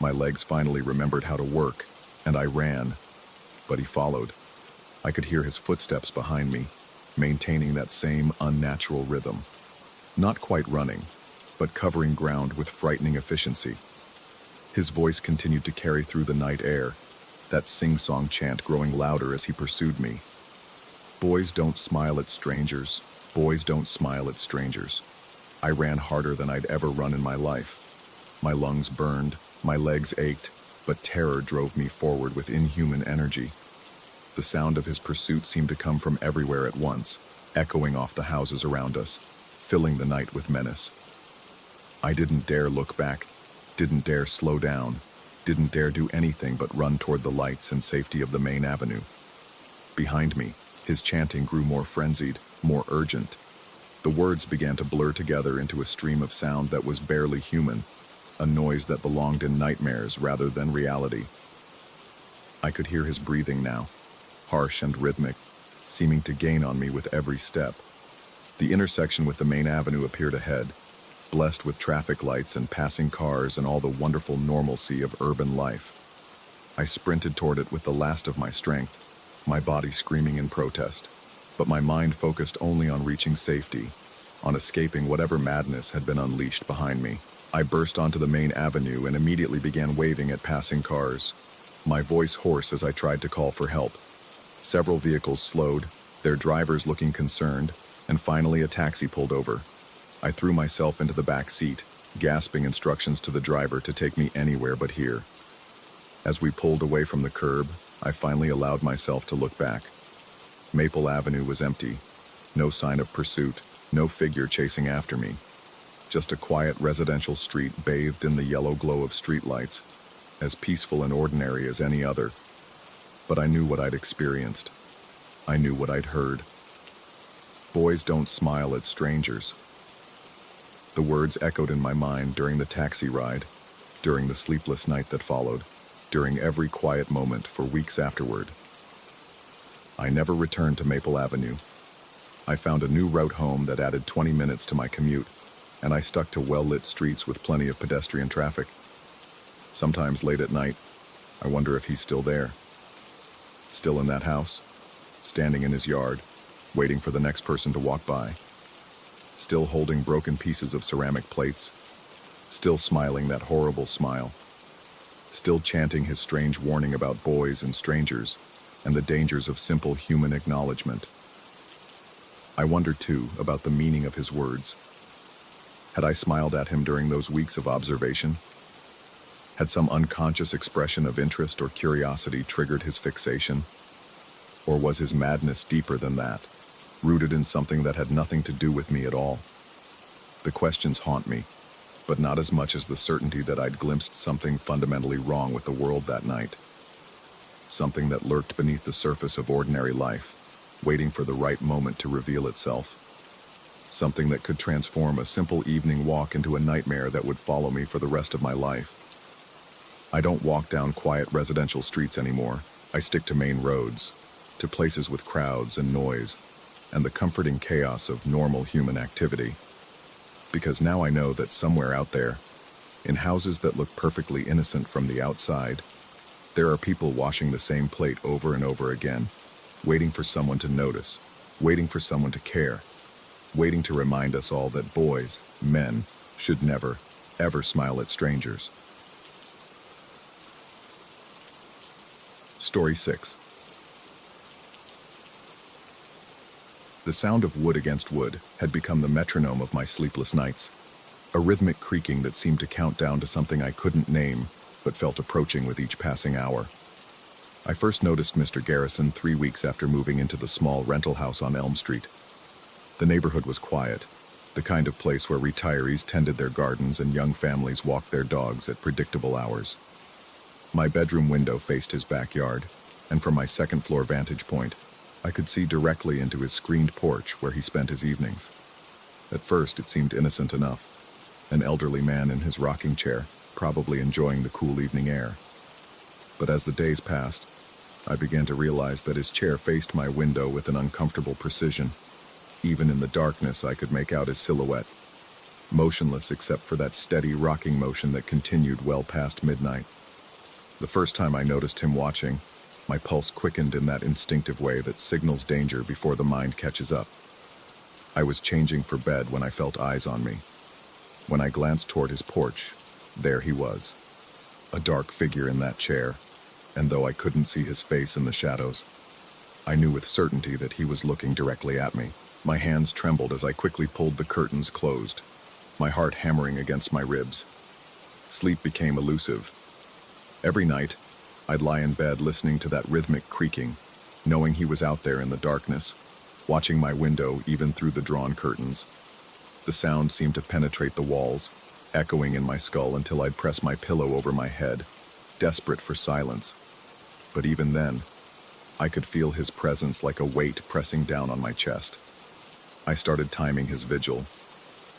[SPEAKER 1] My legs finally remembered how to work, and I ran, but he followed. I could hear his footsteps behind me, maintaining that same unnatural rhythm. Not quite running, but covering ground with frightening efficiency. His voice continued to carry through the night air, that sing-song chant growing louder as he pursued me. Boys don't smile at strangers. Boys don't smile at strangers. I ran harder than I'd ever run in my life. My lungs burned, my legs ached, but terror drove me forward with inhuman energy. The sound of his pursuit seemed to come from everywhere at once, echoing off the houses around us, filling the night with menace. I didn't dare look back, didn't dare slow down, didn't dare do anything but run toward the lights and safety of the main avenue. Behind me, his chanting grew more frenzied, more urgent. The words began to blur together into a stream of sound that was barely human, a noise that belonged in nightmares rather than reality. I could hear his breathing now, harsh and rhythmic, seeming to gain on me with every step. The intersection with the main avenue appeared ahead, blessed with traffic lights and passing cars and all the wonderful normalcy of urban life. I sprinted toward it with the last of my strength, my body screaming in protest, but my mind focused only on reaching safety, on escaping whatever madness had been unleashed behind me. I burst onto the main avenue and immediately began waving at passing cars, my voice hoarse as I tried to call for help. Several vehicles slowed, their drivers looking concerned, And finally, a taxi pulled over. I threw myself into the back seat, gasping instructions to the driver to take me anywhere but here. As we pulled away from the curb, I finally allowed myself to look back. Maple Avenue was empty. No sign of pursuit, no figure chasing after me. Just a quiet residential street bathed in the yellow glow of streetlights, as peaceful and ordinary as any other. But I knew what I'd experienced. I knew what I'd heard. Boys don't smile at strangers. The words echoed in my mind during the taxi ride, during the sleepless night that followed, during every quiet moment for weeks afterward. I never returned to Maple Avenue. I found a new route home that added 20 minutes to my commute, and I stuck to well-lit streets with plenty of pedestrian traffic. Sometimes late at night, I wonder if he's still there. Still in that house, standing in his yard, waiting for the next person to walk by. Still holding broken pieces of ceramic plates. Still smiling that horrible smile. Still chanting his strange warning about boys and strangers, and the dangers of simple human acknowledgement. I wonder, too, about the meaning of his words. Had I smiled at him during those weeks of observation? Had some unconscious expression of interest or curiosity triggered his fixation? Or was his madness deeper than that, rooted in something that had nothing to do with me at all? The questions haunt me, but not as much as the certainty that I'd glimpsed something fundamentally wrong with the world that night. Something that lurked beneath the surface of ordinary life, waiting for the right moment to reveal itself. Something that could transform a simple evening walk into a nightmare that would follow me for the rest of my life. I don't walk down quiet residential streets anymore. I stick to main roads, to places with crowds and noise, and the comforting chaos of normal human activity. Because now I know that somewhere out there, in houses that look perfectly innocent from the outside, there are people washing the same plate over and over again, waiting for someone to notice, waiting for someone to care, waiting to remind us all that boys, men, should never, ever smile at strangers. Story 6. The sound of wood against wood had become the metronome of my sleepless nights, a rhythmic creaking that seemed to count down to something I couldn't name, but felt approaching with each passing hour. I first noticed Mr. Garrison 3 weeks after moving into the small rental house on Elm Street. The neighborhood was quiet, the kind of place where retirees tended their gardens and young families walked their dogs at predictable hours. My bedroom window faced his backyard, and from my second-floor vantage point, I could see directly into his screened porch where he spent his evenings. At first, it seemed innocent enough. An elderly man in his rocking chair, probably enjoying the cool evening air. But as the days passed, I began to realize that his chair faced my window with an uncomfortable precision. Even in the darkness, I could make out his silhouette, motionless except for that steady rocking motion that continued well past midnight. The first time I noticed him watching, my pulse quickened in that instinctive way that signals danger before the mind catches up. I was changing for bed when I felt eyes on me. When I glanced toward his porch, there he was, a dark figure in that chair, and though I couldn't see his face in the shadows, I knew with certainty that he was looking directly at me. My hands trembled as I quickly pulled the curtains closed, my heart hammering against my ribs. Sleep became elusive. Every night, I'd lie in bed listening to that rhythmic creaking, knowing he was out there in the darkness, watching my window even through the drawn curtains. The sound seemed to penetrate the walls, echoing in my skull until I'd press my pillow over my head, desperate for silence. But even then, I could feel his presence like a weight pressing down on my chest. I started timing his vigil.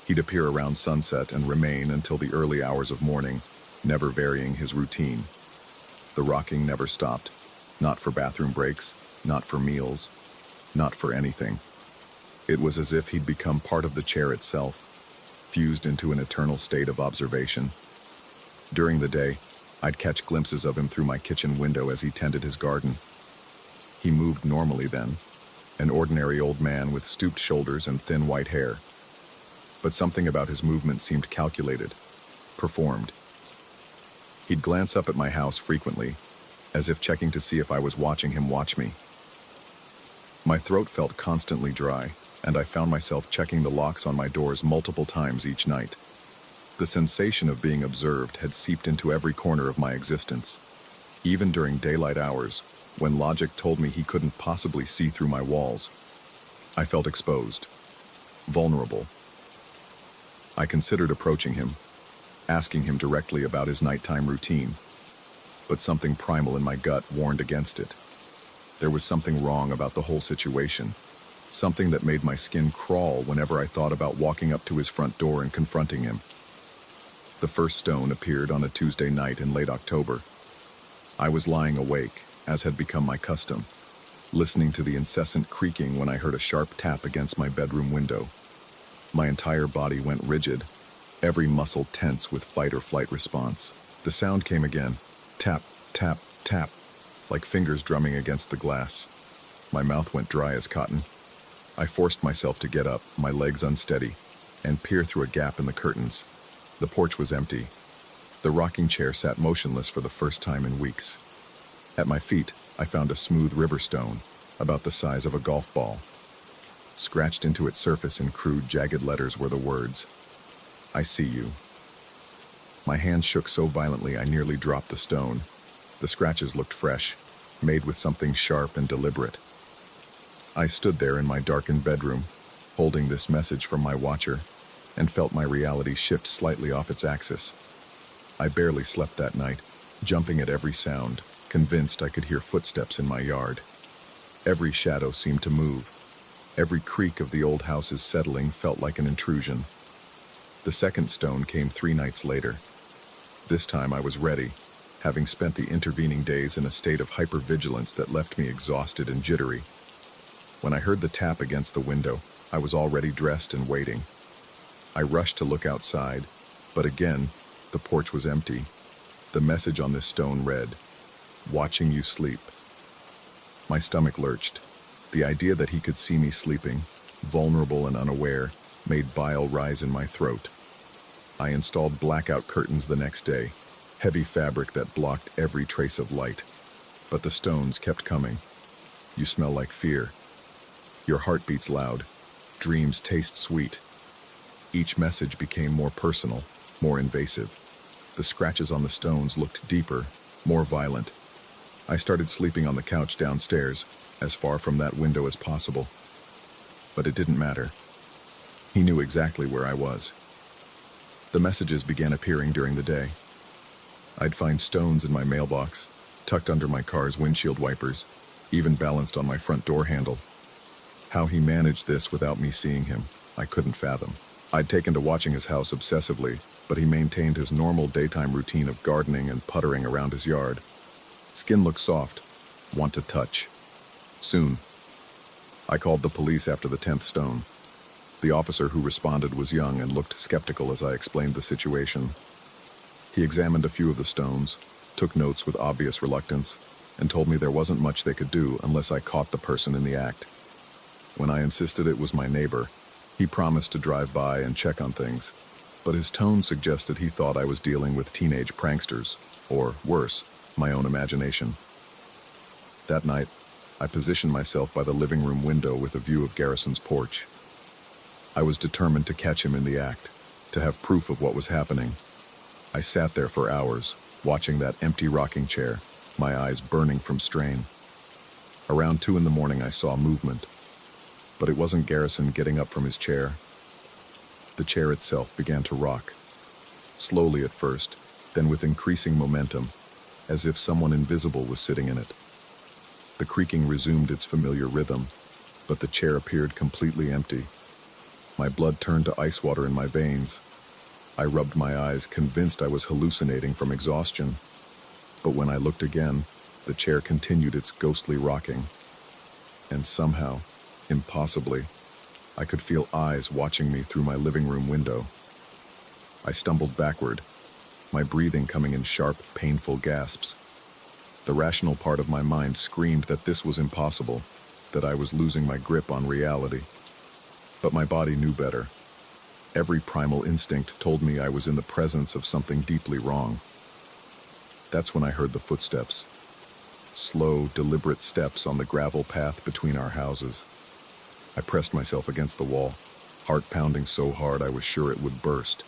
[SPEAKER 1] He'd appear around sunset and remain until the early hours of morning, never varying his routine. The rocking never stopped, not for bathroom breaks, not for meals, not for anything. It was as if he'd become part of the chair itself, fused into an eternal state of observation. During the day, I'd catch glimpses of him through my kitchen window as he tended his garden. He moved normally then, an ordinary old man with stooped shoulders and thin white hair. But something about his movement seemed calculated, performed. He'd glance up at my house frequently, as if checking to see if I was watching him watch me. My throat felt constantly dry, and I found myself checking the locks on my doors multiple times each night. The sensation of being observed had seeped into every corner of my existence. Even during daylight hours, when logic told me he couldn't possibly see through my walls, I felt exposed, vulnerable. I considered approaching him, asking him directly about his nighttime routine, but something primal in my gut warned against it. There was something wrong about the whole situation, something that made my skin crawl whenever I thought about walking up to his front door and confronting him. The first stone appeared on a Tuesday night in late October. I was lying awake, as had become my custom, listening to the incessant creaking when I heard a sharp tap against my bedroom window. My entire body went rigid, every muscle tense with fight or flight response. The sound came again, tap, tap, tap, like fingers drumming against the glass. My mouth went dry as cotton. I forced myself to get up, my legs unsteady, and peer through a gap in the curtains. The porch was empty. The rocking chair sat motionless for the first time in weeks. At my feet, I found a smooth river stone, about the size of a golf ball. Scratched into its surface in crude, jagged letters were the words, "I see you." My hand shook so violently I nearly dropped the stone. The scratches looked fresh, made with something sharp and deliberate. I stood there in my darkened bedroom, holding this message from my watcher, and felt my reality shift slightly off its axis. I barely slept that night, jumping at every sound, convinced I could hear footsteps in my yard. Every shadow seemed to move. Every creak of the old house's settling felt like an intrusion. The second stone came 3 nights later. This time I was ready, having spent the intervening days in a state of hypervigilance that left me exhausted and jittery. When I heard the tap against the window, I was already dressed and waiting. I rushed to look outside, but again, the porch was empty. The message on this stone read, "Watching you sleep." My stomach lurched. The idea that he could see me sleeping, vulnerable and unaware, made bile rise in my throat. I installed blackout curtains the next day, heavy fabric that blocked every trace of light. But the stones kept coming. "You smell like fear. Your heart beats loud. Dreams taste sweet." Each message became more personal, more invasive. The scratches on the stones looked deeper, more violent. I started sleeping on the couch downstairs, as far from that window as possible. But it didn't matter. He knew exactly where I was. The messages began appearing during the day. I'd find stones in my mailbox, tucked under my car's windshield wipers, even balanced on my front door handle. How he managed this without me seeing him, I couldn't fathom. I'd taken to watching his house obsessively, but he maintained his normal daytime routine of gardening and puttering around his yard. Skin looked soft, want to touch. Soon. I called the police after the 10th stone. The officer who responded was young and looked skeptical as I explained the situation. He examined a few of the stones, took notes with obvious reluctance, and told me there wasn't much they could do unless I caught the person in the act. When I insisted it was my neighbor, he promised to drive by and check on things, but his tone suggested he thought I was dealing with teenage pranksters, or worse, my own imagination. That night, I positioned myself by the living room window with a view of Garrison's porch. I was determined to catch him in the act, to have proof of what was happening. I sat there for hours, watching that empty rocking chair, my eyes burning from strain. Around 2 in the morning I saw movement, but it wasn't Garrison getting up from his chair. The chair itself began to rock, slowly at first, then with increasing momentum, as if someone invisible was sitting in it. The creaking resumed its familiar rhythm, but the chair appeared completely empty. My blood turned to ice water in my veins. I rubbed my eyes, convinced I was hallucinating from exhaustion. But when I looked again, the chair continued its ghostly rocking. And somehow, impossibly, I could feel eyes watching me through my living room window. I stumbled backward, my breathing coming in sharp, painful gasps. The rational part of my mind screamed that this was impossible, that I was losing my grip on reality. But my body knew better. Every primal instinct told me I was in the presence of something deeply wrong. That's when I heard the footsteps. Slow, deliberate steps on the gravel path between our houses. I pressed myself against the wall, heart pounding so hard I was sure it would burst.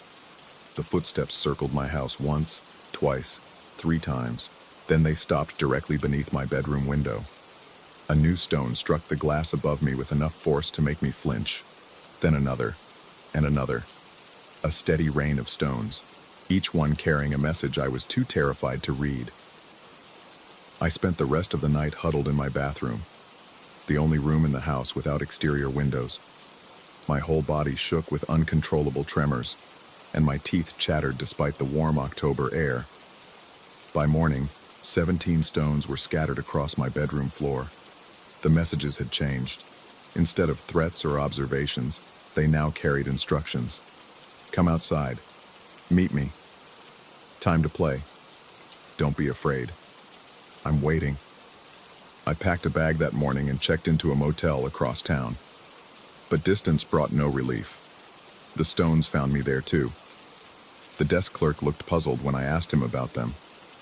[SPEAKER 1] The footsteps circled my house once, twice, 3 times. Then they stopped directly beneath my bedroom window. A new stone struck the glass above me with enough force to make me flinch. Then another, and another. A steady rain of stones, each one carrying a message I was too terrified to read. I spent the rest of the night huddled in my bathroom, the only room in the house without exterior windows. My whole body shook with uncontrollable tremors, and my teeth chattered despite the warm October air. By morning, 17 stones were scattered across my bedroom floor. The messages had changed. Instead of threats or observations, they now carried instructions. Come outside. Meet me. Time to play. Don't be afraid. I'm waiting. I packed a bag that morning and checked into a motel across town. But distance brought no relief. The stones found me there too. The desk clerk looked puzzled when I asked him about them,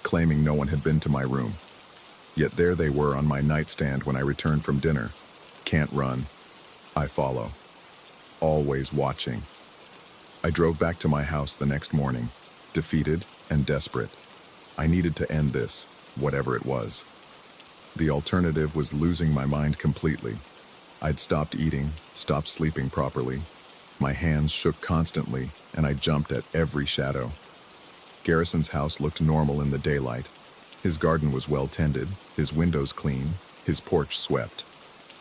[SPEAKER 1] claiming no one had been to my room. Yet there they were on my nightstand when I returned from dinner. Can't run. I follow. Always watching. I drove back to my house the next morning, defeated and desperate. I needed to end this, whatever it was. The alternative was losing my mind completely. I'd stopped eating, stopped sleeping properly. My hands shook constantly, and I jumped at every shadow. Garrison's house looked normal in the daylight. His garden was well tended, his windows clean, his porch swept.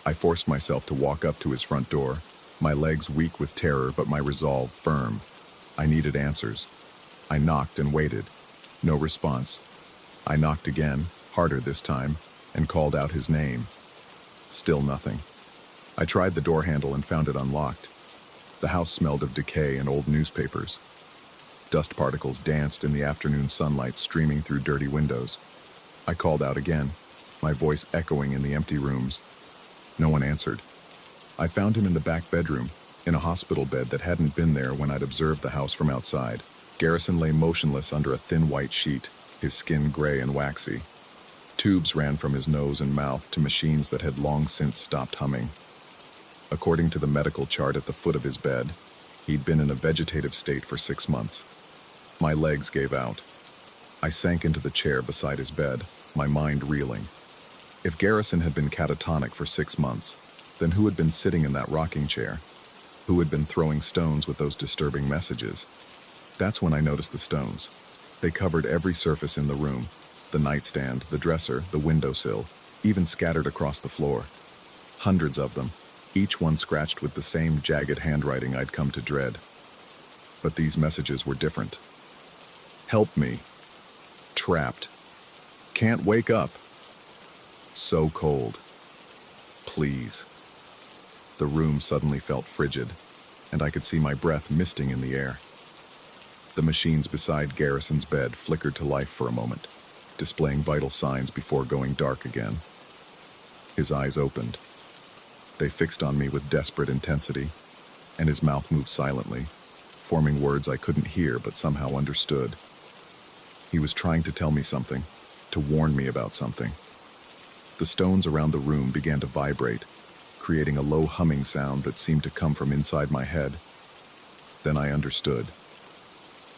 [SPEAKER 1] I forced myself to walk up to his front door, my legs weak with terror but my resolve firm. I needed answers. I knocked and waited. No response. I knocked again, harder this time, and called out his name. Still nothing. I tried the door handle and found it unlocked. The house smelled of decay and old newspapers. Dust particles danced in the afternoon sunlight streaming through dirty windows. I called out again, my voice echoing in the empty rooms. No one answered. I found him in the back bedroom, in a hospital bed that hadn't been there when I'd observed the house from outside. Garrison lay motionless under a thin white sheet, his skin gray and waxy. Tubes ran from his nose and mouth to machines that had long since stopped humming. According to the medical chart at the foot of his bed, he'd been in a vegetative state for 6 months. My legs gave out. I sank into the chair beside his bed, my mind reeling. If Garrison had been catatonic for 6 months, then who had been sitting in that rocking chair? Who had been throwing stones with those disturbing messages? That's when I noticed the stones. They covered every surface in the room, the nightstand, the dresser, the windowsill, even scattered across the floor. Hundreds of them, each one scratched with the same jagged handwriting I'd come to dread. But these messages were different. Help me. Trapped. Can't wake up. So cold. Please. The room suddenly felt frigid, and I could see my breath misting in the air. The machines beside Garrison's bed flickered to life for a moment, displaying vital signs before going dark again. His eyes opened. They fixed on me with desperate intensity, and his mouth moved silently, forming words I couldn't hear but somehow understood. He was trying to tell me something, to warn me about something. The stones around the room began to vibrate, creating a low humming sound that seemed to come from inside my head. Then I understood.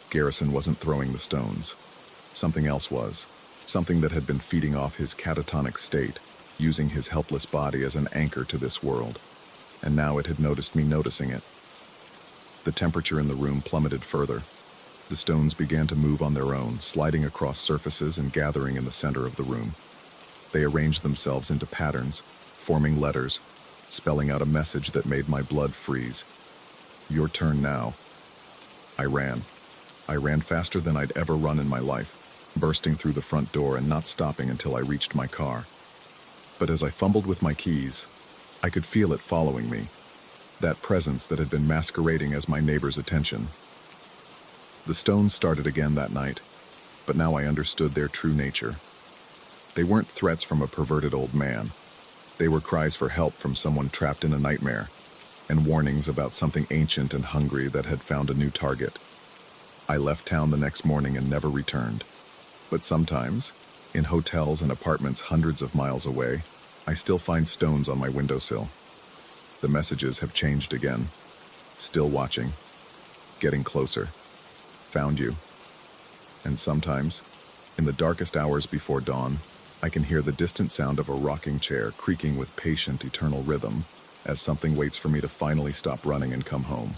[SPEAKER 1] Garrison wasn't throwing the stones. Something else was. Something that had been feeding off his catatonic state, using his helpless body as an anchor to this world. And now it had noticed me noticing it. The temperature in the room plummeted further. The stones began to move on their own, sliding across surfaces and gathering in the center of the room. They arranged themselves into patterns, forming letters, spelling out a message that made my blood freeze. Your turn now. I ran. I ran faster than I'd ever run in my life, bursting through the front door and not stopping until I reached my car. But as I fumbled with my keys, I could feel it following me, that presence that had been masquerading as my neighbor's attention. The stones started again that night, but now I understood their true nature. They weren't threats from a perverted old man. They were cries for help from someone trapped in a nightmare, and warnings about something ancient and hungry that had found a new target. I left town the next morning and never returned. But sometimes, in hotels and apartments hundreds of miles away, I still find stones on my windowsill. The messages have changed again. Still watching. Getting closer. Found you. And sometimes, in the darkest hours before dawn, I can hear the distant sound of a rocking chair creaking with patient, eternal rhythm as something waits for me to finally stop running and come home.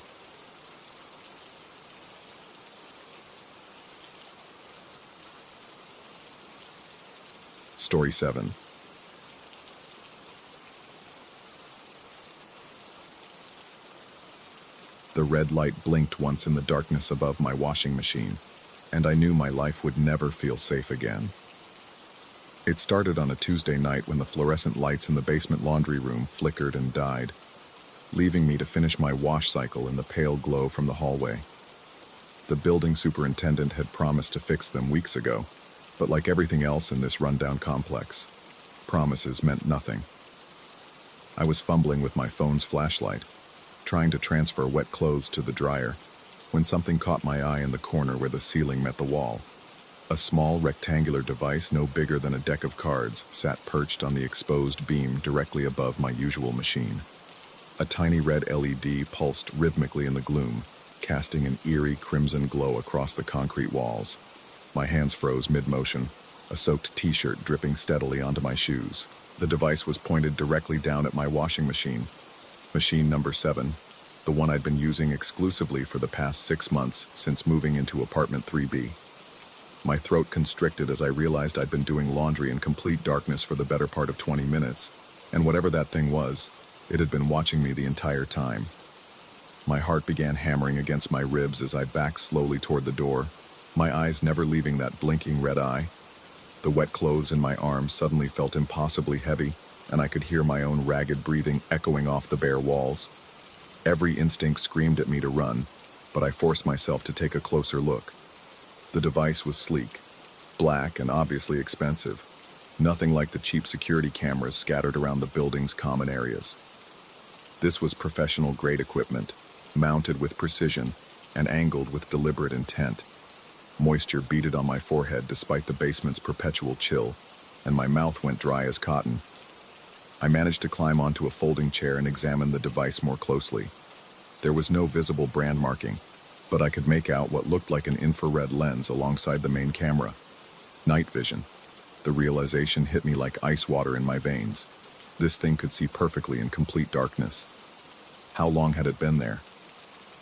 [SPEAKER 1] Story 7. The red light blinked once in the darkness above my washing machine, and I knew my life would never feel safe again. It started on a Tuesday night when the fluorescent lights in the basement laundry room flickered and died, leaving me to finish my wash cycle in the pale glow from the hallway. The building superintendent had promised to fix them weeks ago, but like everything else in this rundown complex, promises meant nothing. I was fumbling with my phone's flashlight, trying to transfer wet clothes to the dryer, when something caught my eye in the corner where the ceiling met the wall. A small rectangular device no bigger than a deck of cards sat perched on the exposed beam directly above my usual machine. A tiny red LED pulsed rhythmically in the gloom, casting an eerie crimson glow across the concrete walls. My hands froze mid-motion, a soaked t-shirt dripping steadily onto my shoes. The device was pointed directly down at my washing machine. Machine number 7, the one I'd been using exclusively for the past 6 months since moving into apartment 3B. My throat constricted as I realized I'd been doing laundry in complete darkness for the better part of 20 minutes, and whatever that thing was, it had been watching me the entire time. My heart began hammering against my ribs as I backed slowly toward the door, my eyes never leaving that blinking red eye. The wet clothes in my arms suddenly felt impossibly heavy, and I could hear my own ragged breathing echoing off the bare walls. Every instinct screamed at me to run, but I forced myself to take a closer look. The device was sleek, black, and obviously expensive. Nothing like the cheap security cameras scattered around the building's common areas. This was professional-grade equipment, mounted with precision and angled with deliberate intent. Moisture beaded on my forehead despite the basement's perpetual chill, and my mouth went dry as cotton. I managed to climb onto a folding chair and examine the device more closely. There was no visible brand marking, but I could make out what looked like an infrared lens alongside the main camera. Night vision. The realization hit me like ice water in my veins. This thing could see perfectly in complete darkness. How long had it been there?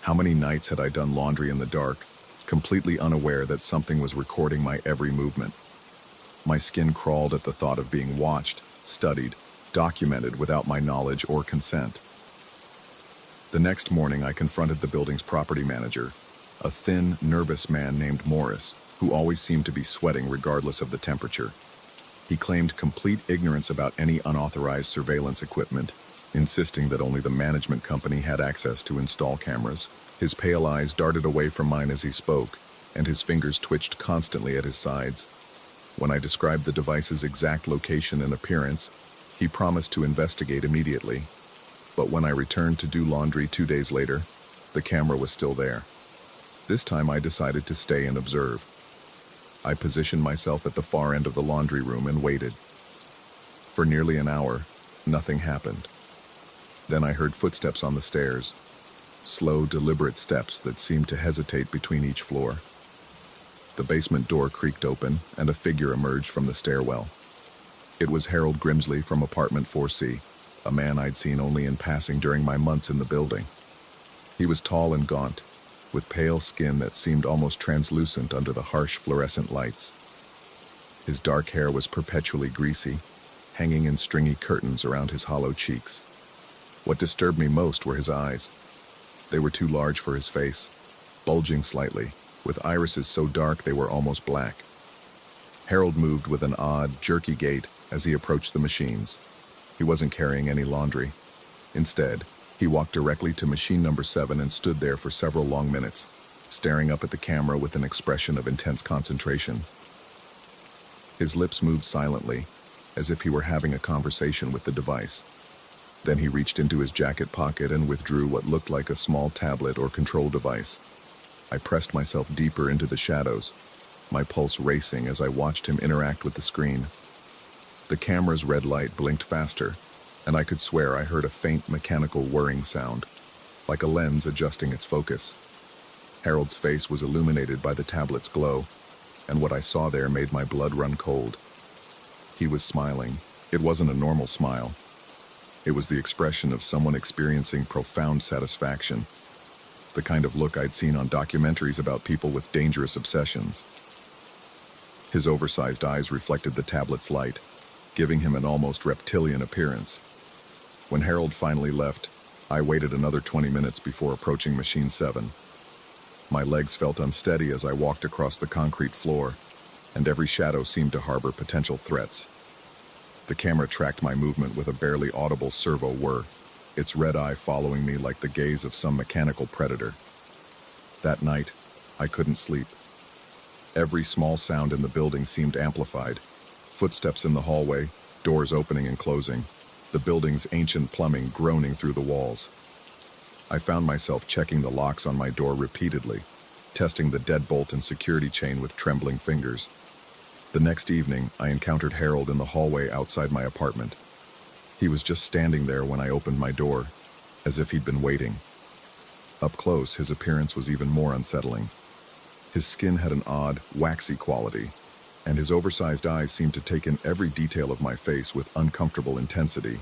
[SPEAKER 1] How many nights had I done laundry in the dark, completely unaware that something was recording my every movement? My skin crawled at the thought of being watched, studied, documented without my knowledge or consent. The next morning, I confronted the building's property manager, a thin, nervous man named Morris, who always seemed to be sweating regardless of the temperature. He claimed complete ignorance about any unauthorized surveillance equipment, insisting that only the management company had access to install cameras. His pale eyes darted away from mine as he spoke, and his fingers twitched constantly at his sides. When I described the device's exact location and appearance, he promised to investigate immediately. But when I returned to do laundry 2 days later, the camera was still there. This time I decided to stay and observe. I positioned myself at the far end of the laundry room and waited. For nearly an hour, nothing happened. Then I heard footsteps on the stairs, slow, deliberate steps that seemed to hesitate between each floor. The basement door creaked open, and a figure emerged from the stairwell. It was Harold Grimsley from apartment 4C, a man I'd seen only in passing during my months in the building. He was tall and gaunt, with pale skin that seemed almost translucent under the harsh fluorescent lights. His dark hair was perpetually greasy, hanging in stringy curtains around his hollow cheeks. What disturbed me most were his eyes. They were too large for his face, bulging slightly, with irises so dark they were almost black. Harold moved with an odd, jerky gait as he approached the machines. He wasn't carrying any laundry. Instead, he walked directly to machine number 7 and stood there for several long minutes, staring up at the camera with an expression of intense concentration. His lips moved silently, as if he were having a conversation with the device. Then he reached into his jacket pocket and withdrew what looked like a small tablet or control device. I pressed myself deeper into the shadows, my pulse racing as I watched him interact with the screen. The camera's red light blinked faster, and I could swear I heard a faint mechanical whirring sound, like a lens adjusting its focus. Harold's face was illuminated by the tablet's glow, and what I saw there made my blood run cold. He was smiling. It wasn't a normal smile. It was the expression of someone experiencing profound satisfaction, the kind of look I'd seen on documentaries about people with dangerous obsessions. His oversized eyes reflected the tablet's light, giving him an almost reptilian appearance. When Harold finally left, I waited another 20 minutes before approaching Machine 7. My legs felt unsteady as I walked across the concrete floor, and every shadow seemed to harbor potential threats. The camera tracked my movement with a barely audible servo whir, its red eye following me like the gaze of some mechanical predator. That night, I couldn't sleep. Every small sound in the building seemed amplified. Footsteps in the hallway, doors opening and closing, the building's ancient plumbing groaning through the walls. I found myself checking the locks on my door repeatedly, testing the deadbolt and security chain with trembling fingers. The next evening, I encountered Harold in the hallway outside my apartment. He was just standing there when I opened my door, as if he'd been waiting. Up close, his appearance was even more unsettling. His skin had an odd, waxy quality, and his oversized eyes seemed to take in every detail of my face with uncomfortable intensity.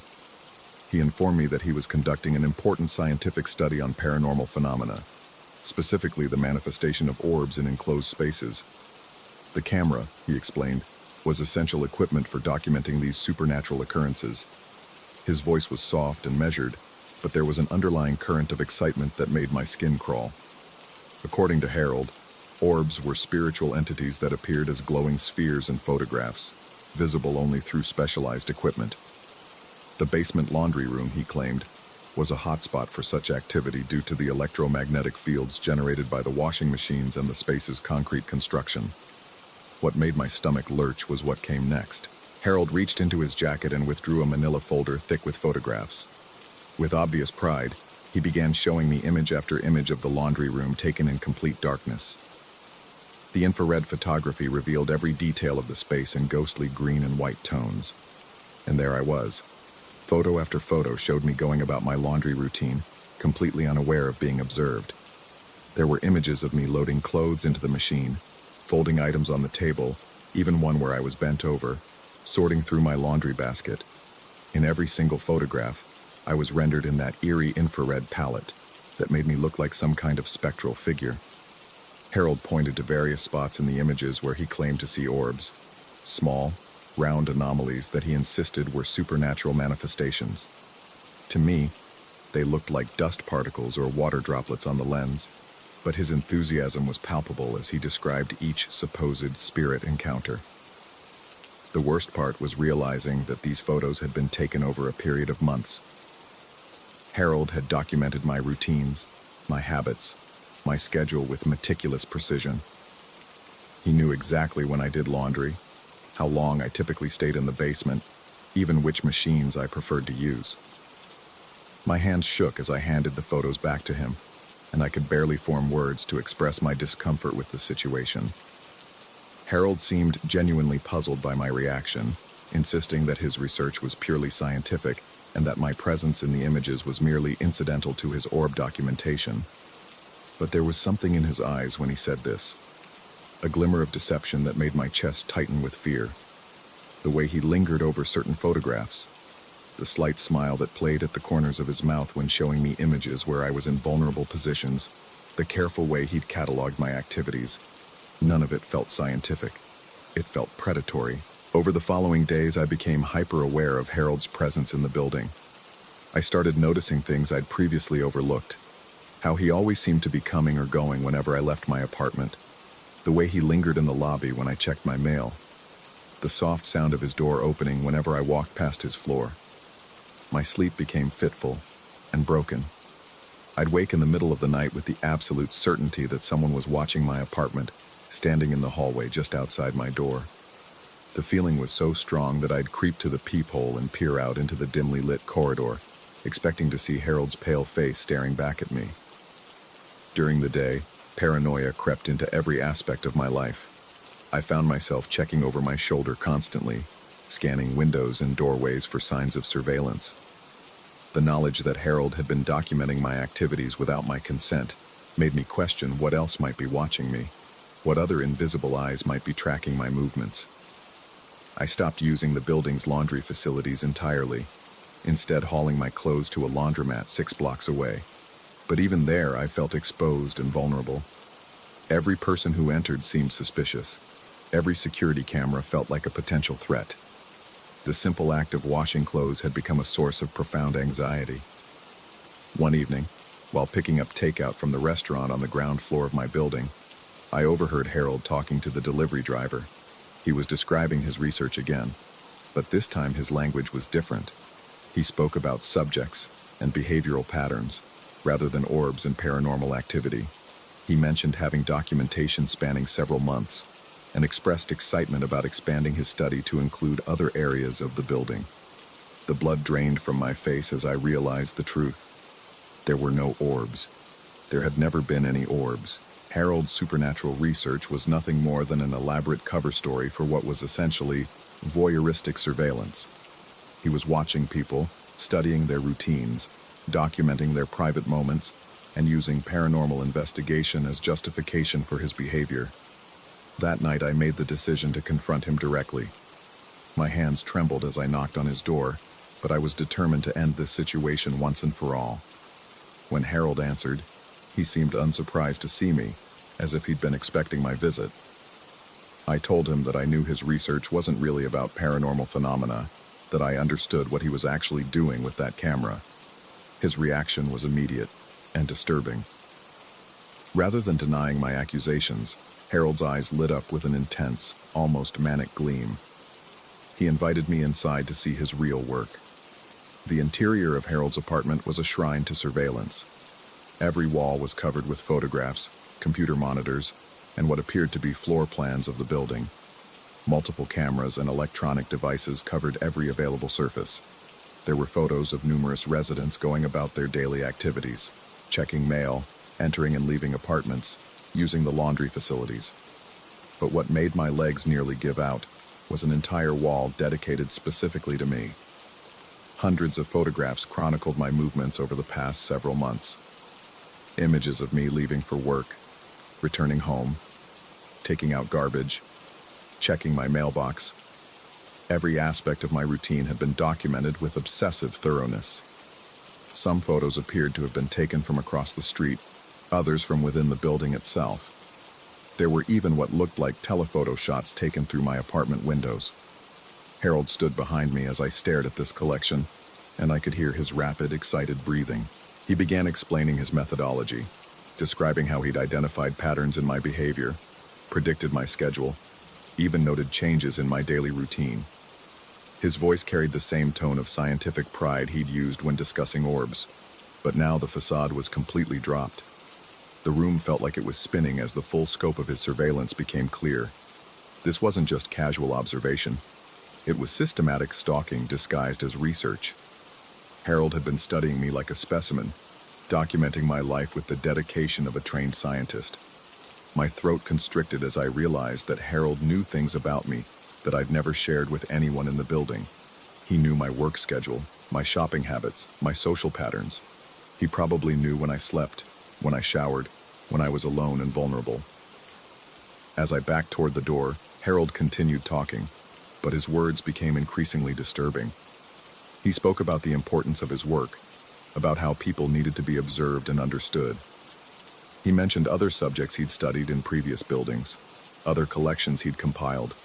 [SPEAKER 1] He informed me that he was conducting an important scientific study on paranormal phenomena, specifically the manifestation of orbs in enclosed spaces. The camera, he explained, was essential equipment for documenting these supernatural occurrences. His voice was soft and measured, but there was an underlying current of excitement that made my skin crawl. According to Harold, orbs were spiritual entities that appeared as glowing spheres in photographs, visible only through specialized equipment. The basement laundry room, he claimed, was a hotspot for such activity due to the electromagnetic fields generated by the washing machines and the space's concrete construction. What made my stomach lurch was what came next. Harold reached into his jacket and withdrew a manila folder thick with photographs. With obvious pride, he began showing me image after image of the laundry room taken in complete darkness. The infrared photography revealed every detail of the space in ghostly green and white tones. And there I was. Photo after photo showed me going about my laundry routine, completely unaware of being observed. There were images of me loading clothes into the machine, folding items on the table, even one where I was bent over, sorting through my laundry basket. In every single photograph, I was rendered in that eerie infrared palette that made me look like some kind of spectral figure. Harold pointed to various spots in the images where he claimed to see orbs, small, round anomalies that he insisted were supernatural manifestations. To me, they looked like dust particles or water droplets on the lens, but his enthusiasm was palpable as he described each supposed spirit encounter. The worst part was realizing that these photos had been taken over a period of months. Harold had documented my routines, my habits, my schedule with meticulous precision. He knew exactly when I did laundry, how long I typically stayed in the basement, even which machines I preferred to use. My hands shook as I handed the photos back to him, and I could barely form words to express my discomfort with the situation. Harold seemed genuinely puzzled by my reaction, insisting that his research was purely scientific and that my presence in the images was merely incidental to his orb documentation. But there was something in his eyes when he said this, a glimmer of deception that made my chest tighten with fear. The way he lingered over certain photographs, the slight smile that played at the corners of his mouth when showing me images where I was in vulnerable positions, the careful way he'd cataloged my activities, none of it felt scientific. It felt predatory. Over the following days, I became hyper-aware of Harold's presence in the building. I started noticing things I'd previously overlooked, how he always seemed to be coming or going whenever I left my apartment, the way he lingered in the lobby when I checked my mail, the soft sound of his door opening whenever I walked past his floor. My sleep became fitful and broken. I'd wake in the middle of the night with the absolute certainty that someone was watching my apartment, standing in the hallway just outside my door. The feeling was so strong that I'd creep to the peephole and peer out into the dimly lit corridor, expecting to see Harold's pale face staring back at me. During the day, paranoia crept into every aspect of my life. I found myself checking over my shoulder constantly, scanning windows and doorways for signs of surveillance. The knowledge that Harold had been documenting my activities without my consent made me question what else might be watching me, what other invisible eyes might be tracking my movements. I stopped using the building's laundry facilities entirely, instead hauling my clothes to a laundromat 6 blocks away. But even there, I felt exposed and vulnerable. Every person who entered seemed suspicious. Every security camera felt like a potential threat. The simple act of washing clothes had become a source of profound anxiety. One evening, while picking up takeout from the restaurant on the ground floor of my building, I overheard Harold talking to the delivery driver. He was describing his research again, but this time his language was different. He spoke about subjects and behavioral patterns, rather than orbs and paranormal activity. He mentioned having documentation spanning several months, and expressed excitement about expanding his study to include other areas of the building. The blood drained from my face as I realized the truth. There were no orbs. There had never been any orbs. Harold's supernatural research was nothing more than an elaborate cover story for what was essentially voyeuristic surveillance. He was watching people, studying their routines, documenting their private moments, and using paranormal investigation as justification for his behavior. That night I made the decision to confront him directly. My hands trembled as I knocked on his door, but I was determined to end this situation once and for all. When Harold answered, he seemed unsurprised to see me, as if he'd been expecting my visit. I told him that I knew his research wasn't really about paranormal phenomena, that I understood what he was actually doing with that camera. His reaction was immediate and disturbing. Rather than denying my accusations, Harold's eyes lit up with an intense, almost manic gleam. He invited me inside to see his real work. The interior of Harold's apartment was a shrine to surveillance. Every wall was covered with photographs, computer monitors, and what appeared to be floor plans of the building. Multiple cameras and electronic devices covered every available surface. There were photos of numerous residents going about their daily activities, checking mail, entering and leaving apartments, using the laundry facilities. But what made my legs nearly give out was an entire wall dedicated specifically to me. Hundreds of photographs chronicled my movements over the past several months. Images of me leaving for work, returning home, taking out garbage, checking my mailbox. Every aspect of my routine had been documented with obsessive thoroughness. Some photos appeared to have been taken from across the street, others from within the building itself. There were even what looked like telephoto shots taken through my apartment windows. Harold stood behind me as I stared at this collection, and I could hear his rapid, excited breathing. He began explaining his methodology, describing how he'd identified patterns in my behavior, predicted my schedule, even noted changes in my daily routine. His voice carried the same tone of scientific pride he'd used when discussing orbs, but now the facade was completely dropped. The room felt like it was spinning as the full scope of his surveillance became clear. This wasn't just casual observation. It was systematic stalking disguised as research. Harold had been studying me like a specimen, documenting my life with the dedication of a trained scientist. My throat constricted as I realized that Harold knew things about me that I'd never shared with anyone in the building. He knew my work schedule, my shopping habits, my social patterns. He probably knew when I slept, when I showered, when I was alone and vulnerable. As I backed toward the door, Harold continued talking, but his words became increasingly disturbing. He spoke about the importance of his work, about how people needed to be observed and understood. He mentioned other subjects he'd studied in previous buildings, other collections he'd compiled.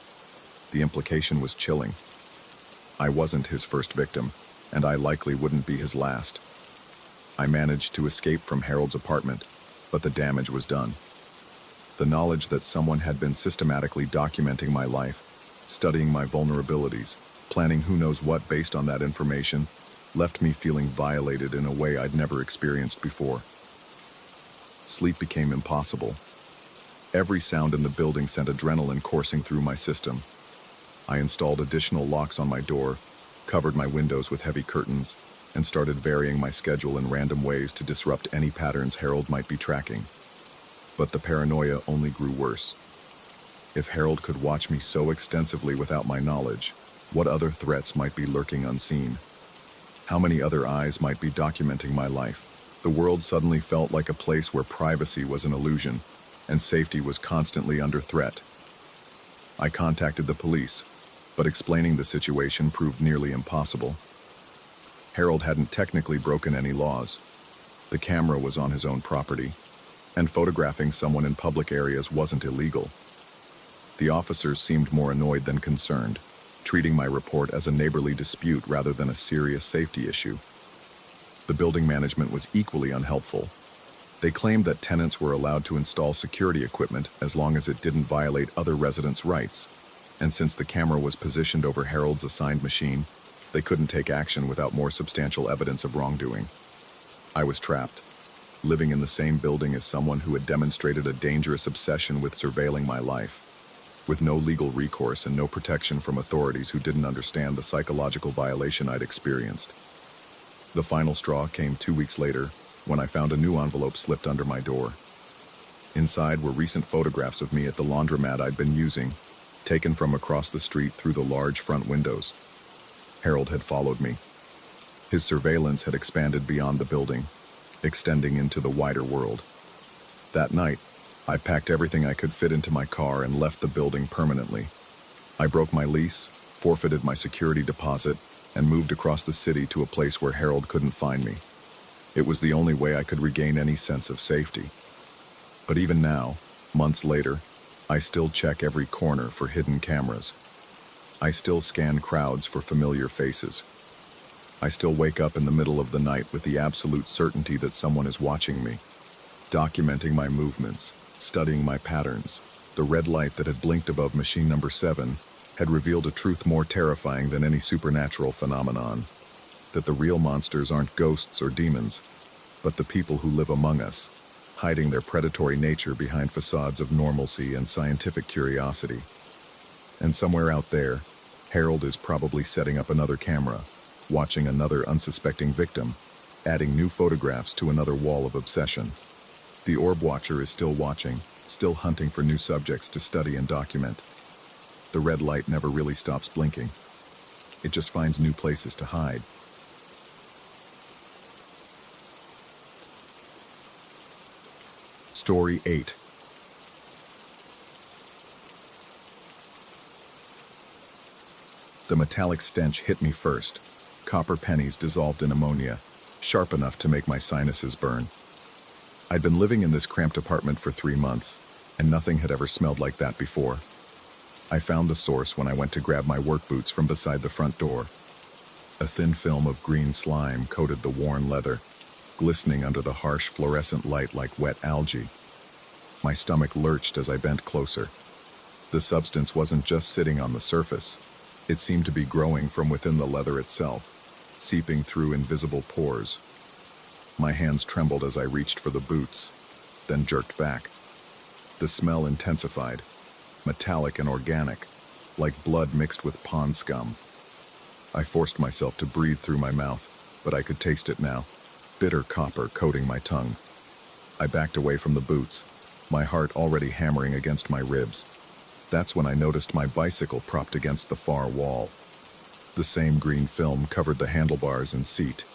[SPEAKER 1] The implication was chilling. I wasn't his first victim, and I likely wouldn't be his last. I managed to escape from Harold's apartment, but the damage was done. The knowledge that someone had been systematically documenting my life, studying my vulnerabilities, planning who knows what based on that information, left me feeling violated in a way I'd never experienced before. Sleep became impossible. Every sound in the building sent adrenaline coursing through my system. I installed additional locks on my door, covered my windows with heavy curtains, and started varying my schedule in random ways to disrupt any patterns Harold might be tracking. But the paranoia only grew worse. If Harold could watch me so extensively without my knowledge, what other threats might be lurking unseen? How many other eyes might be documenting my life? The world suddenly felt like a place where privacy was an illusion and safety was constantly under threat. I contacted the police, but explaining the situation proved nearly impossible. Harold hadn't technically broken any laws. The camera was on his own property, and photographing someone in public areas wasn't illegal. The officers seemed more annoyed than concerned, treating my report as a neighborly dispute rather than a serious safety issue. The building management was equally unhelpful. They claimed that tenants were allowed to install security equipment as long as it didn't violate other residents' rights, and since the camera was positioned over Harold's assigned machine, they couldn't take action without more substantial evidence of wrongdoing. I was trapped, living in the same building as someone who had demonstrated a dangerous obsession with surveilling my life, with no legal recourse and no protection from authorities who didn't understand the psychological violation I'd experienced. The final straw came 2 weeks later, when I found a new envelope slipped under my door. Inside were recent photographs of me at the laundromat I'd been using, taken from across the street through the large front windows. Harold had followed me. His surveillance had expanded beyond the building, extending into the wider world. That night, I packed everything I could fit into my car and left the building permanently. I broke my lease, forfeited my security deposit, and moved across the city to a place where Harold couldn't find me. It was the only way I could regain any sense of safety. But even now, months later, I still check every corner for hidden cameras. I still scan crowds for familiar faces. I still wake up in the middle of the night with the absolute certainty that someone is watching me, documenting my movements, studying my patterns. The red light that had blinked above machine number 7 had revealed a truth more terrifying than any supernatural phenomenon, that the real monsters aren't ghosts or demons, but the people who live among us, hiding their predatory nature behind facades of normalcy and scientific curiosity. And somewhere out there, Harold is probably setting up another camera, watching another unsuspecting victim, adding new photographs to another wall of obsession. The orb watcher is still watching, still hunting for new subjects to study and document. The red light never really stops blinking. It just finds new places to hide. Story 8. The metallic stench hit me first. Copper pennies dissolved in ammonia, sharp enough to make my sinuses burn. I'd been living in this cramped apartment for 3 months, and nothing had ever smelled like that before. I found the source when I went to grab my work boots from beside the front door. A thin film of green slime coated the worn leather, glistening under the harsh fluorescent light like wet algae. My stomach lurched as I bent closer. The substance wasn't just sitting on the surface. It seemed to be growing from within the leather itself, seeping through invisible pores. My hands trembled as I reached for the boots, then jerked back. The smell intensified, metallic and organic, like blood mixed with pond scum. I forced myself to breathe through my mouth, but I could taste it now, bitter copper coating my tongue. I backed away from the boots, my heart already hammering against my ribs. That's when I noticed my bicycle propped against the far wall. The same green film covered the handlebars and seat,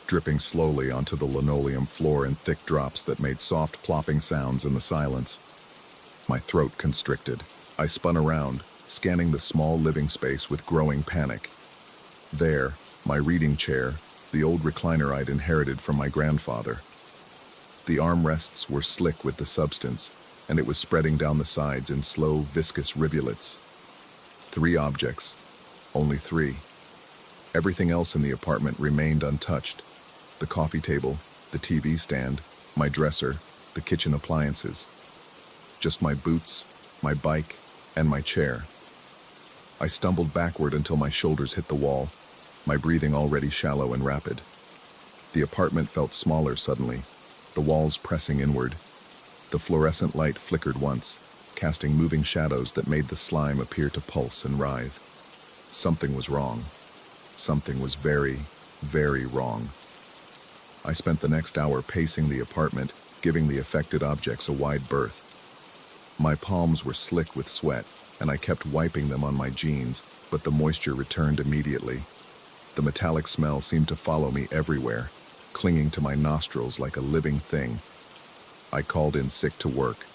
[SPEAKER 1] dripping slowly onto the linoleum floor in thick drops that made soft plopping sounds in the silence. My throat constricted. I spun around, scanning the small living space with growing panic. There, my reading chair, the old recliner I'd inherited from my grandfather. The armrests were slick with the substance, and it was spreading down the sides in slow, viscous rivulets. 3 objects. Only 3. Everything else in the apartment remained untouched. The coffee table, the TV stand, my dresser, the kitchen appliances. Just my boots, my bike, and my chair. I stumbled backward until my shoulders hit the wall, my breathing already shallow and rapid. The apartment felt smaller suddenly, the walls pressing inward. The fluorescent light flickered once, casting moving shadows that made the slime appear to pulse and writhe. Something was wrong. Something was very, very wrong. I spent the next hour pacing the apartment, giving the affected objects a wide berth. My palms were slick with sweat, and I kept wiping them on my jeans, but the moisture returned immediately. The metallic smell seemed to follow me everywhere, clinging to my nostrils like a living thing. I called in sick to work.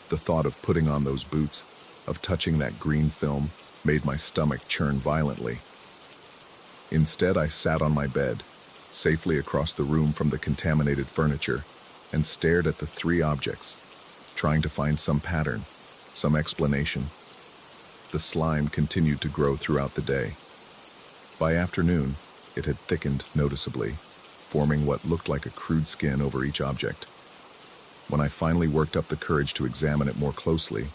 [SPEAKER 1] The thought of putting on those boots, of touching that green film, made my stomach churn violently. Instead, I sat on my bed, safely across the room from the contaminated furniture, and stared at the three objects, trying to find some pattern, some explanation. The slime continued to grow throughout the day. By afternoon, it had thickened noticeably, forming what looked like a crude skin over each object. When I finally worked up the courage to examine it more closely,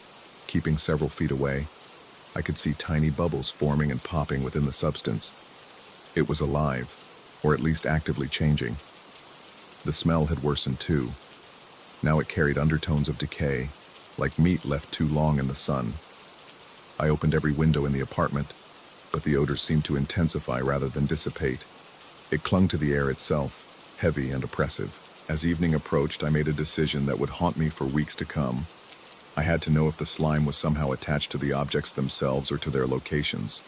[SPEAKER 1] keeping several feet away, I could see tiny bubbles forming and popping within the substance. It was alive, or at least actively changing. The smell had worsened too. Now it carried undertones of decay, like meat left too long in the sun. I opened every window in the apartment, but the odor seemed to intensify rather than dissipate. It clung to the air itself, heavy and oppressive. As evening approached, I made a decision that would haunt me for weeks to come. I had to know if the slime was somehow attached to the objects themselves or to their locations.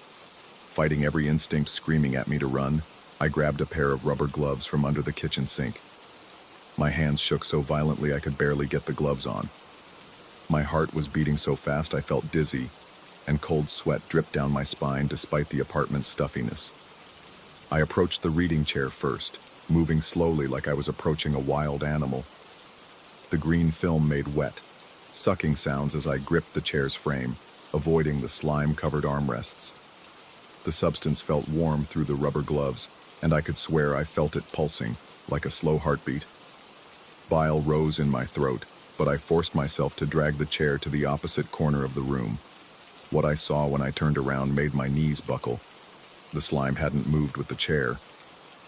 [SPEAKER 1] Fighting every instinct screaming at me to run, I grabbed a pair of rubber gloves from under the kitchen sink. My hands shook so violently I could barely get the gloves on. My heart was beating so fast I felt dizzy, and cold sweat dripped down my spine despite the apartment's stuffiness. I approached the reading chair first, moving slowly like I was approaching a wild animal. The green film made wet, sucking sounds as I gripped the chair's frame, avoiding the slime-covered armrests. The substance felt warm through the rubber gloves, and I could swear I felt it pulsing, like a slow heartbeat. Bile rose in my throat, but I forced myself to drag the chair to the opposite corner of the room. What I saw when I turned around made my knees buckle. The slime hadn't moved with the chair.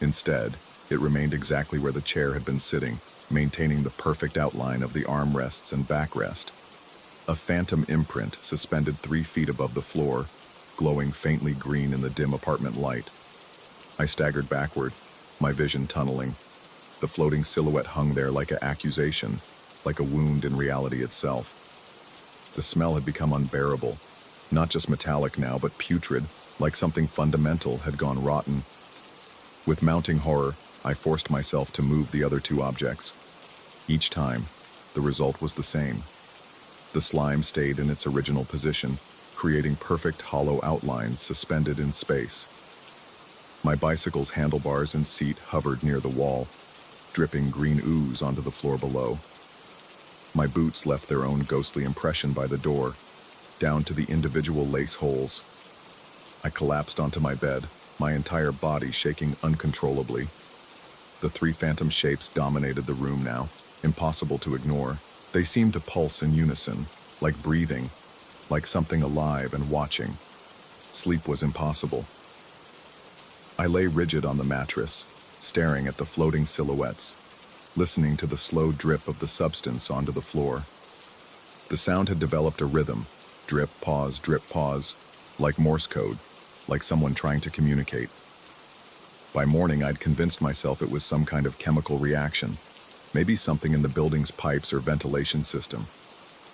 [SPEAKER 1] Instead, it remained exactly where the chair had been sitting, maintaining the perfect outline of the armrests and backrest. A phantom imprint suspended 3 feet above the floor, glowing faintly green in the dim apartment light. I staggered backward, my vision tunneling. The floating silhouette hung there like an accusation, like a wound in reality itself. The smell had become unbearable. Not just metallic now, but putrid, like something fundamental had gone rotten. With mounting horror, I forced myself to move the other 2 objects. Each time, the result was the same. The slime stayed in its original position, creating perfect hollow outlines suspended in space. My bicycle's handlebars and seat hovered near the wall, dripping green ooze onto the floor below. My boots left their own ghostly impression by the door, down to the individual lace holes. I collapsed onto my bed, my entire body shaking uncontrollably. The 3 phantom shapes dominated the room now, impossible to ignore. They seemed to pulse in unison, like breathing, like something alive and watching. Sleep was impossible. I lay rigid on the mattress, staring at the floating silhouettes, listening to the slow drip of the substance onto the floor. The sound had developed a rhythm, drip, pause, like Morse code, like someone trying to communicate. By morning, I'd convinced myself it was some kind of chemical reaction, maybe something in the building's pipes or ventilation system.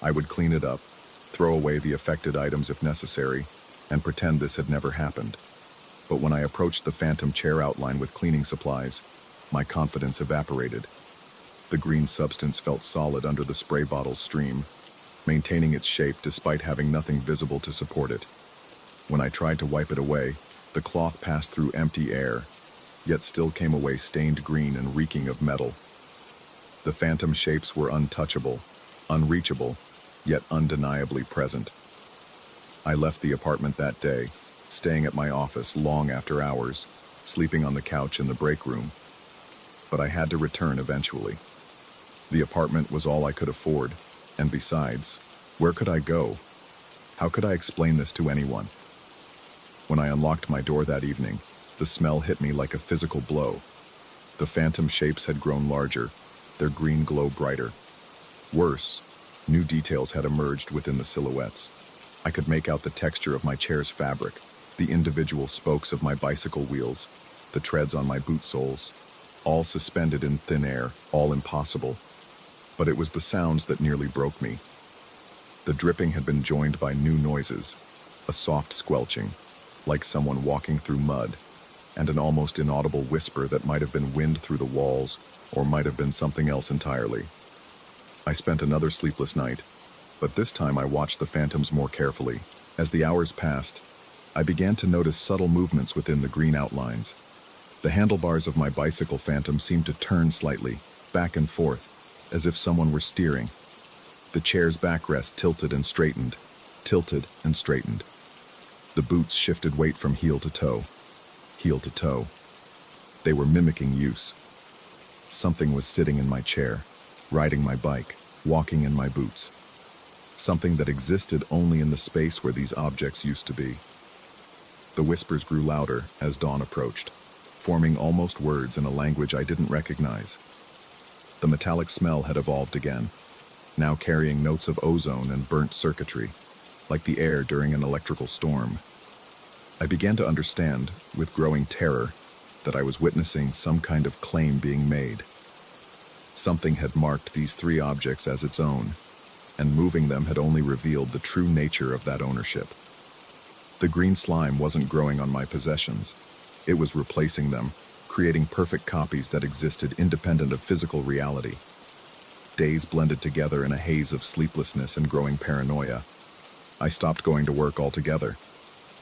[SPEAKER 1] I would clean it up, throw away the affected items if necessary, and pretend this had never happened. But when I approached the phantom chair outline with cleaning supplies, my confidence evaporated. The green substance felt solid under the spray bottle's stream, maintaining its shape despite having nothing visible to support it. When I tried to wipe it away, the cloth passed through empty air, yet still came away stained green and reeking of metal. The phantom shapes were untouchable, unreachable, yet undeniably present. I left the apartment that day, staying at my office long after hours, sleeping on the couch in the break room. But I had to return eventually. The apartment was all I could afford, and besides, where could I go? How could I explain this to anyone? When I unlocked my door that evening, the smell hit me like a physical blow. The phantom shapes had grown larger, their green glow brighter. Worse, new details had emerged within the silhouettes. I could make out the texture of my chair's fabric, the individual spokes of my bicycle wheels, the treads on my boot soles, all suspended in thin air, all impossible. But it was the sounds that nearly broke me. The dripping had been joined by new noises, a soft squelching, like someone walking through mud, and an almost inaudible whisper that might have been wind through the walls or might have been something else entirely. I spent another sleepless night, but this time I watched the phantoms more carefully. As the hours passed, I began to notice subtle movements within the green outlines. The handlebars of my bicycle phantom seemed to turn slightly, back and forth, as if someone were steering. The chair's backrest tilted and straightened, tilted and straightened. The boots shifted weight from heel to toe. They were mimicking use. Something was sitting in my chair, riding my bike, walking in my boots. Something that existed only in the space where these objects used to be. The whispers grew louder as dawn approached, forming almost words in a language I didn't recognize. The metallic smell had evolved again, now carrying notes of ozone and burnt circuitry, like the air during an electrical storm. I began to understand, with growing terror, that I was witnessing some kind of claim being made. Something had marked these three objects as its own, and moving them had only revealed the true nature of that ownership. The green slime wasn't growing on my possessions. It was replacing them, creating perfect copies that existed independent of physical reality. Days blended together in a haze of sleeplessness and growing paranoia. I stopped going to work altogether.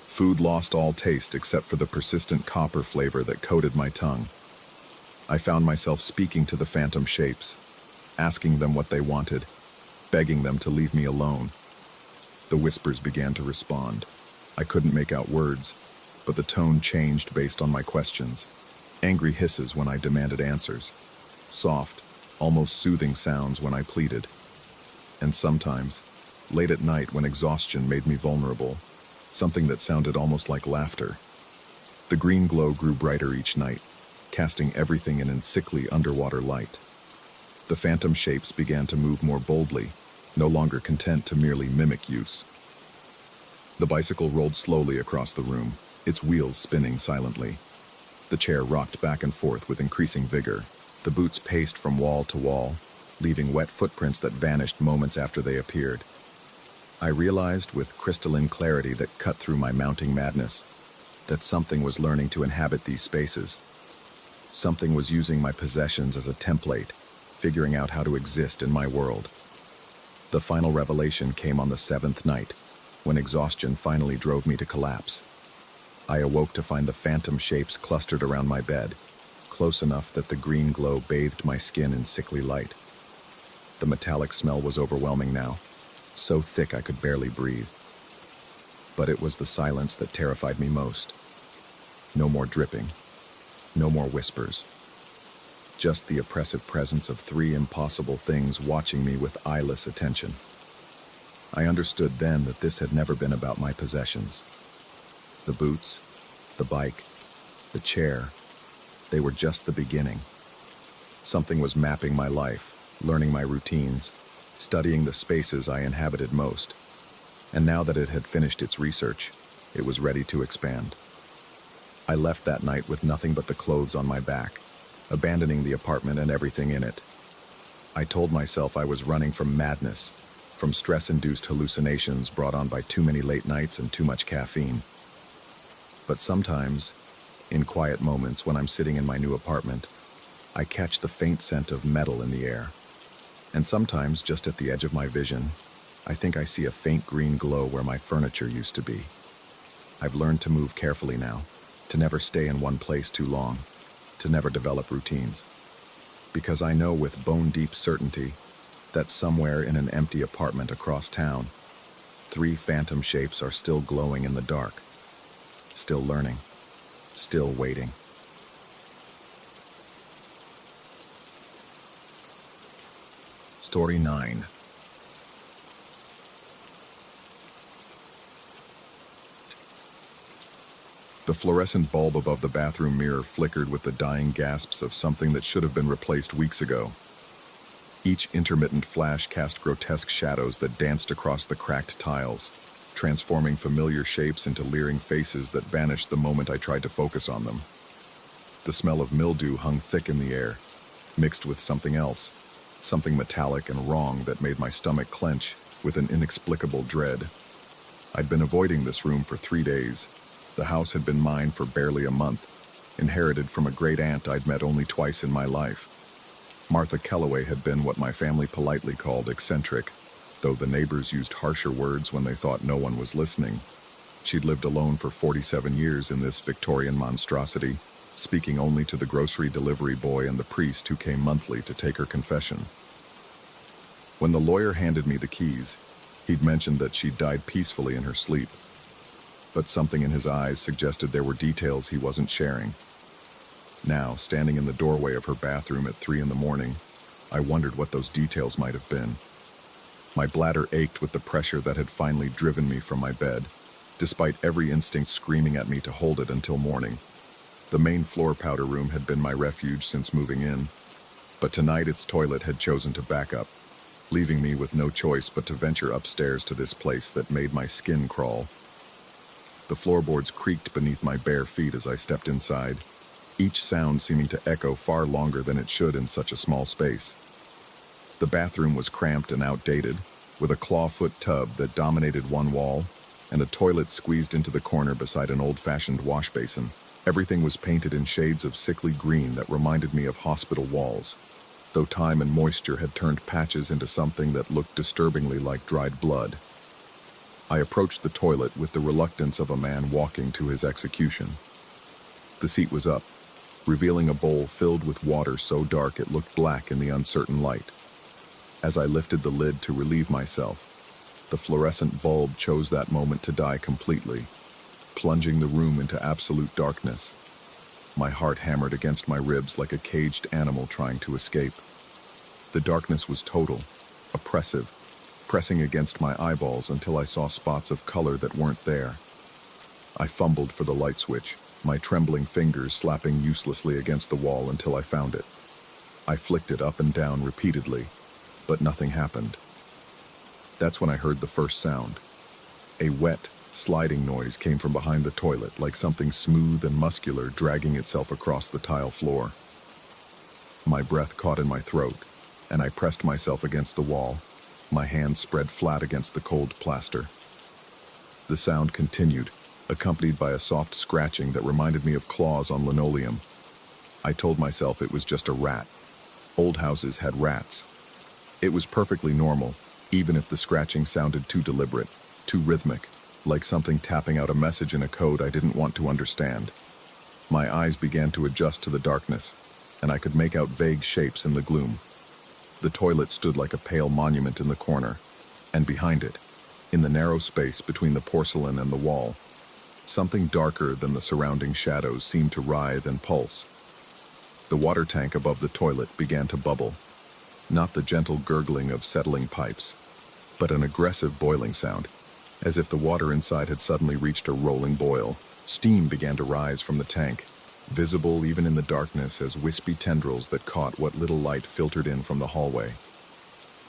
[SPEAKER 1] Food lost all taste except for the persistent copper flavor that coated my tongue. I found myself speaking to the phantom shapes, asking them what they wanted, begging them to leave me alone. The whispers began to respond. I couldn't make out words, but the tone changed based on my questions. Angry hisses when I demanded answers. Soft, almost soothing sounds when I pleaded. And sometimes, late at night when exhaustion made me vulnerable, something that sounded almost like laughter. The green glow grew brighter each night, casting everything in sickly underwater light. The phantom shapes began to move more boldly, no longer content to merely mimic use. The bicycle rolled slowly across the room, its wheels spinning silently. The chair rocked back and forth with increasing vigor. The boots paced from wall to wall, leaving wet footprints that vanished moments after they appeared. I realized with crystalline clarity that cut through my mounting madness that something was learning to inhabit these spaces. Something was using my possessions as a template, figuring out how to exist in my world. The final revelation came on the seventh night, when exhaustion finally drove me to collapse. I awoke to find the phantom shapes clustered around my bed, close enough that the green glow bathed my skin in sickly light. The metallic smell was overwhelming now, so thick I could barely breathe. But it was the silence that terrified me most. No more dripping, no more whispers. Just the oppressive presence of three impossible things watching me with eyeless attention. I understood then that this had never been about my possessions. The boots, the bike, the chair, they were just the beginning. Something was mapping my life, learning my routines, studying the spaces I inhabited most. And now that it had finished its research, it was ready to expand. I left that night with nothing but the clothes on my back, abandoning the apartment and everything in it. I told myself I was running from madness, from stress-induced hallucinations brought on by too many late nights and too much caffeine. But sometimes, in quiet moments when I'm sitting in my new apartment, I catch the faint scent of metal in the air. And sometimes, just at the edge of my vision, I think I see a faint green glow where my furniture used to be. I've learned to move carefully now, to never stay in one place too long, to never develop routines. Because I know with bone-deep certainty that somewhere in an empty apartment across town, three phantom shapes are still glowing in the dark, still learning, still waiting. Story 9. The fluorescent bulb above the bathroom mirror flickered with the dying gasps of something that should have been replaced weeks ago. Each intermittent flash cast grotesque shadows that danced across the cracked tiles, transforming familiar shapes into leering faces that vanished the moment I tried to focus on them. The smell of mildew hung thick in the air, mixed with something else, something metallic and wrong that made my stomach clench with an inexplicable dread. I'd been avoiding this room for 3 days. The house had been mine for barely a month, inherited from a great aunt I'd met only twice in my life. Martha Kellaway had been what my family politely called eccentric, though the neighbors used harsher words when they thought no one was listening. She'd lived alone for 47 years in this Victorian monstrosity, speaking only to the grocery delivery boy and the priest who came monthly to take her confession. When the lawyer handed me the keys, he'd mentioned that she'd died peacefully in her sleep, but something in his eyes suggested there were details he wasn't sharing. Now, standing in the doorway of her bathroom at 3 in the morning, I wondered what those details might have been. My bladder ached with the pressure that had finally driven me from my bed, despite every instinct screaming at me to hold it until morning. The main floor powder room had been my refuge since moving in, but tonight its toilet had chosen to back up, leaving me with no choice but to venture upstairs to this place that made my skin crawl. The floorboards creaked beneath my bare feet as I stepped inside, each sound seeming to echo far longer than it should in such a small space. The bathroom was cramped and outdated, with a clawfoot tub that dominated one wall and a toilet squeezed into the corner beside an old-fashioned wash basin. Everything was painted in shades of sickly green that reminded me of hospital walls, though time and moisture had turned patches into something that looked disturbingly like dried blood. I approached the toilet with the reluctance of a man walking to his execution. The seat was up, revealing a bowl filled with water so dark it looked black in the uncertain light. As I lifted the lid to relieve myself, the fluorescent bulb chose that moment to die completely, plunging the room into absolute darkness. My heart hammered against my ribs like a caged animal trying to escape. The darkness was total, oppressive, pressing against my eyeballs until I saw spots of color that weren't there. I fumbled for the light switch, my trembling fingers slapping uselessly against the wall until I found it. I flicked it up and down repeatedly, but nothing happened. That's when I heard the first sound. A wet, sliding noise came from behind the toilet, like something smooth and muscular dragging itself across the tile floor. My breath caught in my throat, and I pressed myself against the wall, my hands spread flat against the cold plaster. The sound continued, accompanied by a soft scratching that reminded me of claws on linoleum. I told myself it was just a rat. Old houses had rats. It was perfectly normal, even if the scratching sounded too deliberate, too rhythmic, like something tapping out a message in a code I didn't want to understand. My eyes began to adjust to the darkness, and I could make out vague shapes in the gloom. The toilet stood like a pale monument in the corner, and behind it, in the narrow space between the porcelain and the wall, something darker than the surrounding shadows seemed to writhe and pulse. The water tank above the toilet began to bubble, not the gentle gurgling of settling pipes, but an aggressive boiling sound, as if the water inside had suddenly reached a rolling boil. Steam began to rise from the tank, visible even in the darkness as wispy tendrils that caught what little light filtered in from the hallway.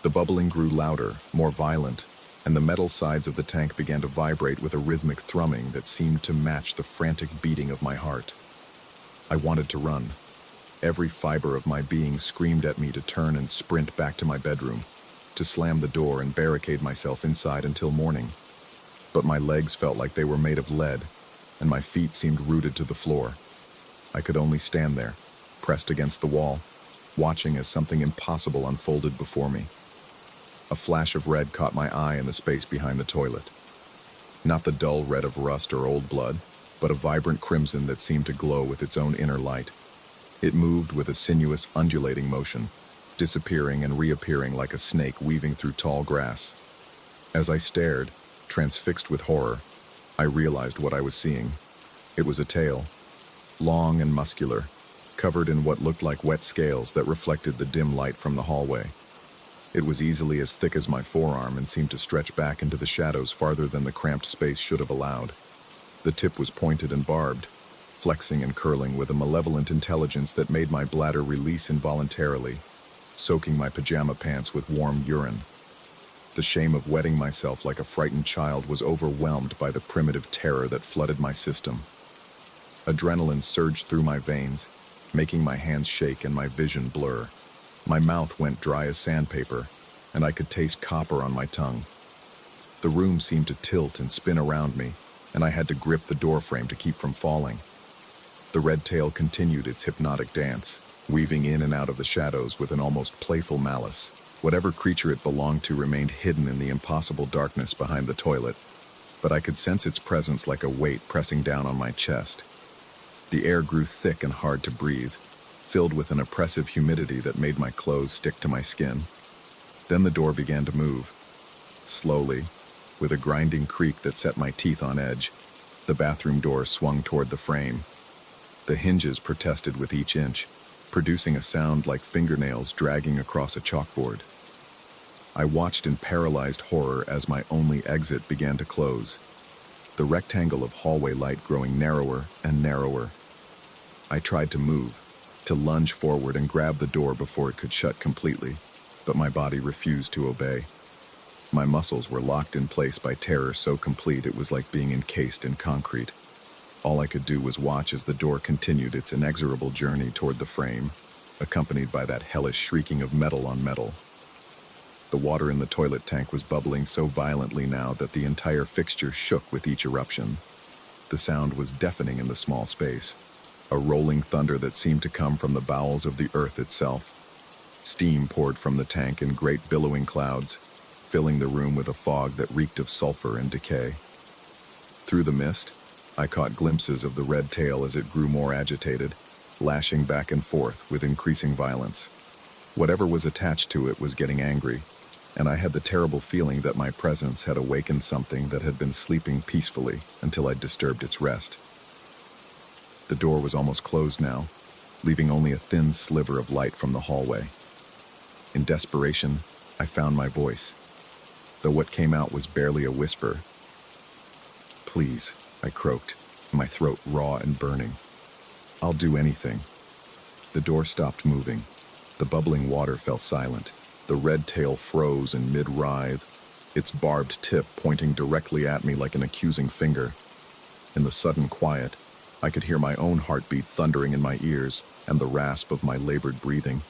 [SPEAKER 1] The bubbling grew louder, more violent, and the metal sides of the tank began to vibrate with a rhythmic thrumming that seemed to match the frantic beating of my heart. I wanted to run. Every fiber of my being screamed at me to turn and sprint back to my bedroom, to slam the door and barricade myself inside until morning. But my legs felt like they were made of lead, and my feet seemed rooted to the floor. I could only stand there, pressed against the wall, watching as something impossible unfolded before me. A flash of red caught my eye in the space behind the toilet. Not the dull red of rust or old blood, but a vibrant crimson that seemed to glow with its own inner light. It moved with a sinuous, undulating motion, disappearing and reappearing like a snake weaving through tall grass. As I stared, transfixed with horror, I realized what I was seeing. It was a tail, long and muscular, covered in what looked like wet scales that reflected the dim light from the hallway. It was easily as thick as my forearm and seemed to stretch back into the shadows farther than the cramped space should have allowed. The tip was pointed and barbed, flexing and curling with a malevolent intelligence that made my bladder release involuntarily, soaking my pajama pants with warm urine. The shame of wetting myself like a frightened child was overwhelmed by the primitive terror that flooded my system. Adrenaline surged through my veins, making my hands shake and my vision blur. My mouth went dry as sandpaper, and I could taste copper on my tongue. The room seemed to tilt and spin around me, and I had to grip the doorframe to keep from falling. The red tail continued its hypnotic dance, weaving in and out of the shadows with an almost playful malice. Whatever creature it belonged to remained hidden in the impossible darkness behind the toilet, but I could sense its presence like a weight pressing down on my chest. The air grew thick and hard to breathe, filled with an oppressive humidity that made my clothes stick to my skin. Then the door began to move. Slowly, with a grinding creak that set my teeth on edge, the bathroom door swung toward the frame. The hinges protested with each inch, producing a sound like fingernails dragging across a chalkboard. I watched in paralyzed horror as my only exit began to close, the rectangle of hallway light growing narrower and narrower. I tried to move, to lunge forward and grab the door before it could shut completely, but my body refused to obey. My muscles were locked in place by terror so complete it was like being encased in concrete. All I could do was watch as the door continued its inexorable journey toward the frame, accompanied by that hellish shrieking of metal on metal. The water in the toilet tank was bubbling so violently now that the entire fixture shook with each eruption. The sound was deafening in the small space, a rolling thunder that seemed to come from the bowels of the earth itself. Steam poured from the tank in great billowing clouds, filling the room with a fog that reeked of sulfur and decay. Through the mist, I caught glimpses of the red tail as it grew more agitated, lashing back and forth with increasing violence. Whatever was attached to it was getting angry, and I had the terrible feeling that my presence had awakened something that had been sleeping peacefully until I'd disturbed its rest. The door was almost closed now, leaving only a thin sliver of light from the hallway. In desperation, I found my voice, though what came out was barely a whisper. "Please," I croaked, my throat raw and burning. "I'll do anything." The door stopped moving. The bubbling water fell silent. The red tail froze in mid-writhe, its barbed tip pointing directly at me like an accusing finger. In the sudden quiet, I could hear my own heartbeat thundering in my ears and the rasp of my labored breathing.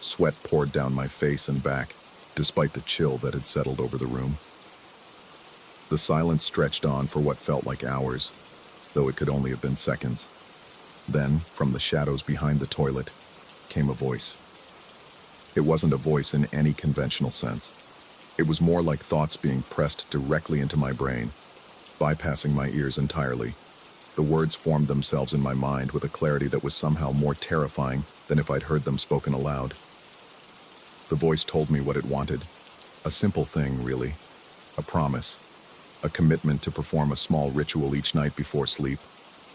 [SPEAKER 1] Sweat poured down my face and back, despite the chill that had settled over the room. The silence stretched on for what felt like hours, though it could only have been seconds. Then, from the shadows behind the toilet, came a voice. It wasn't a voice in any conventional sense. It was more like thoughts being pressed directly into my brain, bypassing my ears entirely. The words formed themselves in my mind with a clarity that was somehow more terrifying than if I'd heard them spoken aloud. The voice told me what it wanted. A simple thing, really. A promise. A commitment to perform a small ritual each night before sleep,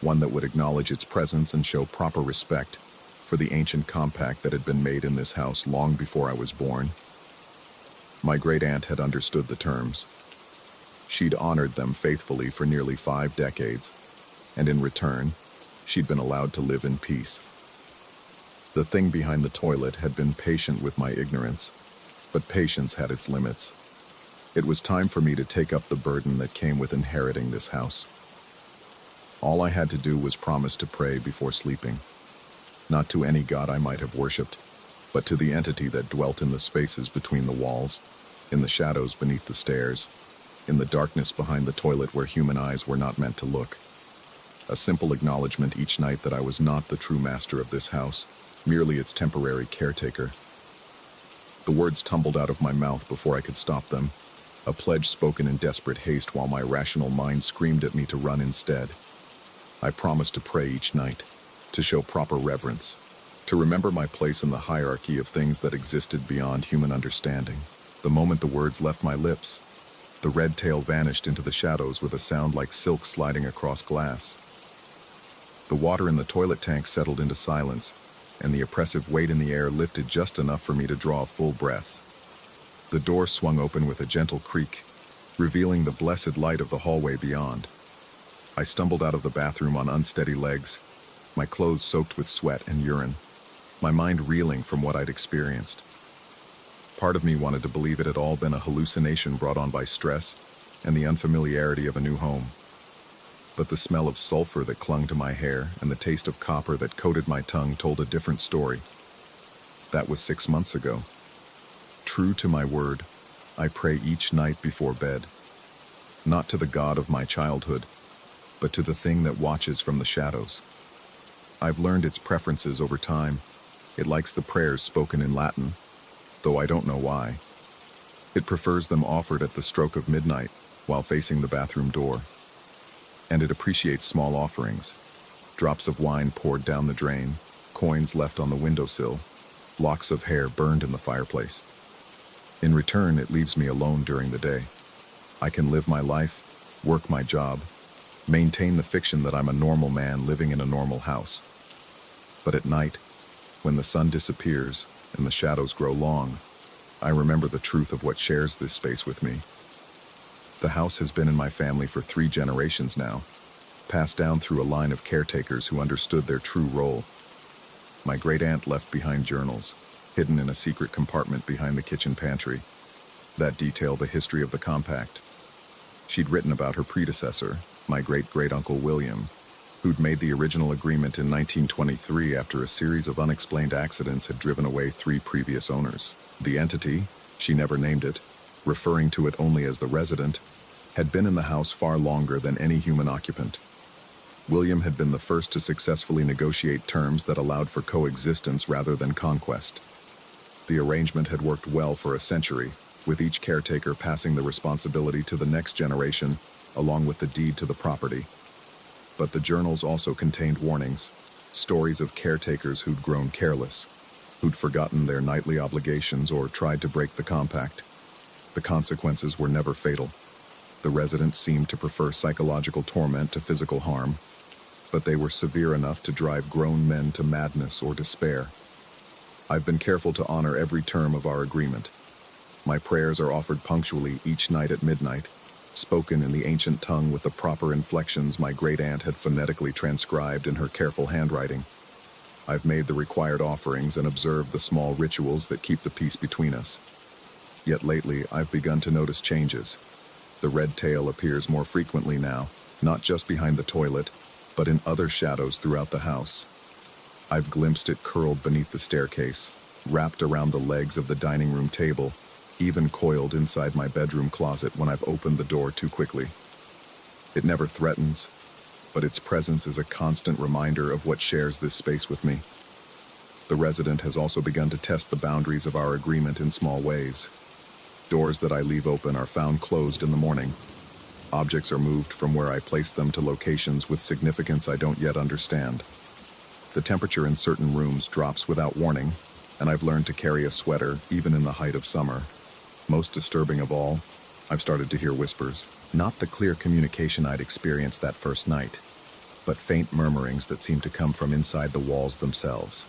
[SPEAKER 1] one that would acknowledge its presence and show proper respect for the ancient compact that had been made in this house long before I was born. My great-aunt had understood the terms. She'd honored them faithfully for nearly 5 decades, and in return, she'd been allowed to live in peace. The thing behind the toilet had been patient with my ignorance, but patience had its limits. It was time for me to take up the burden that came with inheriting this house. All I had to do was promise to pray before sleeping, not to any god I might have worshipped, but to the entity that dwelt in the spaces between the walls, in the shadows beneath the stairs, in the darkness behind the toilet where human eyes were not meant to look. A simple acknowledgement each night that I was not the true master of this house, merely its temporary caretaker. The words tumbled out of my mouth before I could stop them, a pledge spoken in desperate haste while my rational mind screamed at me to run instead. I promised to pray each night, to show proper reverence, to remember my place in the hierarchy of things that existed beyond human understanding. The moment the words left my lips, the red tail vanished into the shadows with a sound like silk sliding across glass. The water in the toilet tank settled into silence, and the oppressive weight in the air lifted just enough for me to draw a full breath. The door swung open with a gentle creak, revealing the blessed light of the hallway beyond. I stumbled out of the bathroom on unsteady legs, my clothes soaked with sweat and urine, my mind reeling from what I'd experienced. Part of me wanted to believe it had all been a hallucination brought on by stress and the unfamiliarity of a new home. But the smell of sulfur that clung to my hair and the taste of copper that coated my tongue told a different story. That was 6 months ago. True to my word, I pray each night before bed, not to the God of my childhood, but to the thing that watches from the shadows. I've learned its preferences over time. It likes the prayers spoken in Latin, though I don't know why. It prefers them offered at the stroke of midnight while facing the bathroom door. And it appreciates small offerings, drops of wine poured down the drain, coins left on the windowsill, locks of hair burned in the fireplace. In return, it leaves me alone during the day. I can live my life, work my job, maintain the fiction that I'm a normal man living in a normal house. But at night, when the sun disappears and the shadows grow long, I remember the truth of what shares this space with me. The house has been in my family for 3 generations now, passed down through a line of caretakers who understood their true role. My great-aunt left behind journals, hidden in a secret compartment behind the kitchen pantry, that detail the history of the compact. She'd written about her predecessor, my great-great-uncle William, who'd made the original agreement in 1923 after a series of unexplained accidents had driven away 3 previous owners. The entity, she never named it, referring to it only as the resident, had been in the house far longer than any human occupant. William had been the first to successfully negotiate terms that allowed for coexistence rather than conquest. The arrangement had worked well for a century, with each caretaker passing the responsibility to the next generation, along with the deed to the property. But the journals also contained warnings, stories of caretakers who'd grown careless, who'd forgotten their nightly obligations or tried to break the compact. The consequences were never fatal. The residents seemed to prefer psychological torment to physical harm, but they were severe enough to drive grown men to madness or despair. I've been careful to honor every term of our agreement. My prayers are offered punctually each night at midnight, spoken in the ancient tongue with the proper inflections my great-aunt had phonetically transcribed in her careful handwriting. I've made the required offerings and observed the small rituals that keep the peace between us. Yet lately, I've begun to notice changes. The red tail appears more frequently now, not just behind the toilet, but in other shadows throughout the house. I've glimpsed it curled beneath the staircase, wrapped around the legs of the dining room table, even coiled inside my bedroom closet when I've opened the door too quickly. It never threatens, but its presence is a constant reminder of what shares this space with me. The resident has also begun to test the boundaries of our agreement in small ways. Doors that I leave open are found closed in the morning. Objects are moved from where I place them to locations with significance I don't yet understand. The temperature in certain rooms drops without warning, and I've learned to carry a sweater even in the height of summer. Most disturbing of all, I've started to hear whispers. Not the clear communication I'd experienced that first night, but faint murmurings that seem to come from inside the walls themselves.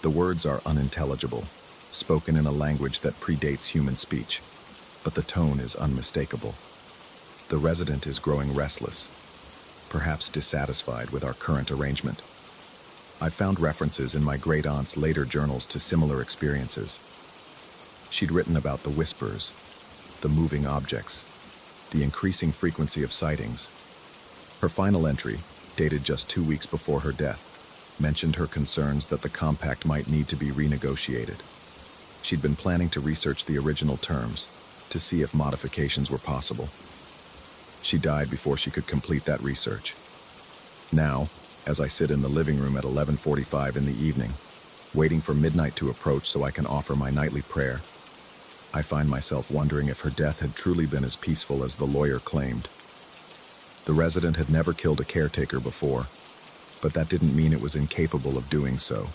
[SPEAKER 1] The words are unintelligible, spoken in a language that predates human speech, but the tone is unmistakable. The resident is growing restless, perhaps dissatisfied with our current arrangement. I found references in my great-aunt's later journals to similar experiences. She'd written about the whispers, the moving objects, the increasing frequency of sightings. Her final entry, dated just 2 weeks before her death, mentioned her concerns that the compact might need to be renegotiated. She'd been planning to research the original terms to see if modifications were possible. She died before she could complete that research. Now, as I sit in the living room at 11:45 in the evening, waiting for midnight to approach so I can offer my nightly prayer, I find myself wondering if her death had truly been as peaceful as the lawyer claimed. The resident had never killed a caretaker before, but that didn't mean it was incapable of doing so.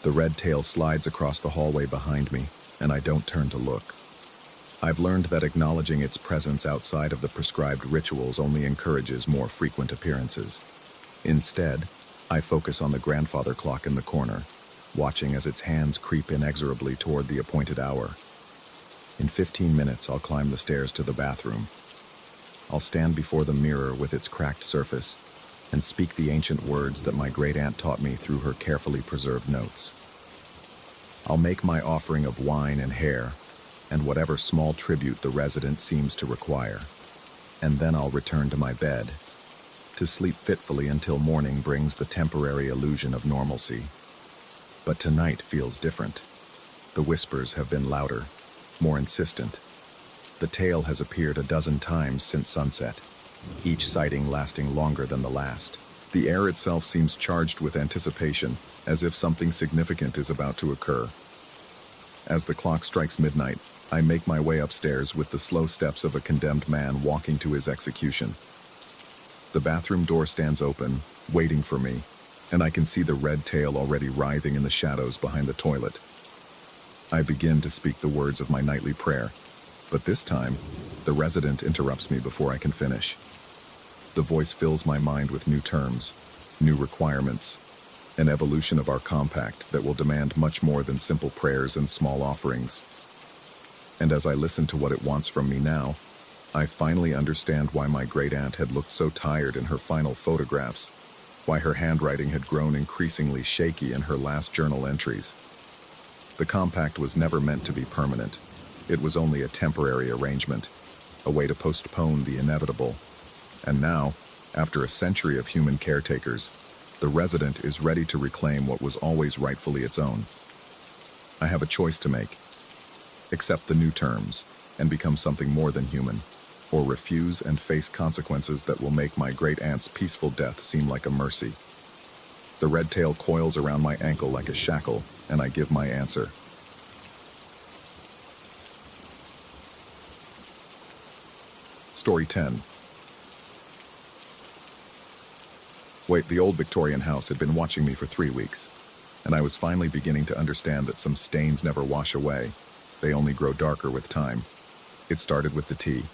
[SPEAKER 1] The red tail slides across the hallway behind me, and I don't turn to look. I've learned that acknowledging its presence outside of the prescribed rituals only encourages more frequent appearances. Instead, I focus on the grandfather clock in the corner, watching as its hands creep inexorably toward the appointed hour. In 15 minutes, I'll climb the stairs to the bathroom. I'll stand before the mirror with its cracked surface and speak the ancient words that my great-aunt taught me through her carefully preserved notes. I'll make my offering of wine and hair, and whatever small tribute the resident seems to require, and then I'll return to my bed, to sleep fitfully until morning brings the temporary illusion of normalcy. But tonight feels different. The whispers have been louder, more insistent. The tale has appeared a dozen times since sunset, each sighting lasting longer than the last. The air itself seems charged with anticipation, as if something significant is about to occur. As the clock strikes midnight, I make my way upstairs with the slow steps of a condemned man walking to his execution. The bathroom door stands open, waiting for me, and I can see the red tail already writhing in the shadows behind the toilet. I begin to speak the words of my nightly prayer, but this time, the resident interrupts me before I can finish. The voice fills my mind with new terms, new requirements, an evolution of our compact that will demand much more than simple prayers and small offerings. And as I listen to what it wants from me now, I finally understand why my great-aunt had looked so tired in her final photographs, why her handwriting had grown increasingly shaky in her last journal entries. The compact was never meant to be permanent. It was only a temporary arrangement, a way to postpone the inevitable. And now, after a century of human caretakers, the resident is ready to reclaim what was always rightfully its own. I have a choice to make. Accept the new terms and become something more than human, or refuse and face consequences that will make my great-aunt's peaceful death seem like a mercy. The red tail coils around my ankle like a shackle, and I give my answer. Story 10. Wait, the old Victorian house had been watching me for 3 weeks, and I was finally beginning to understand that some stains never wash away. They only grow darker with time. It started with the tea.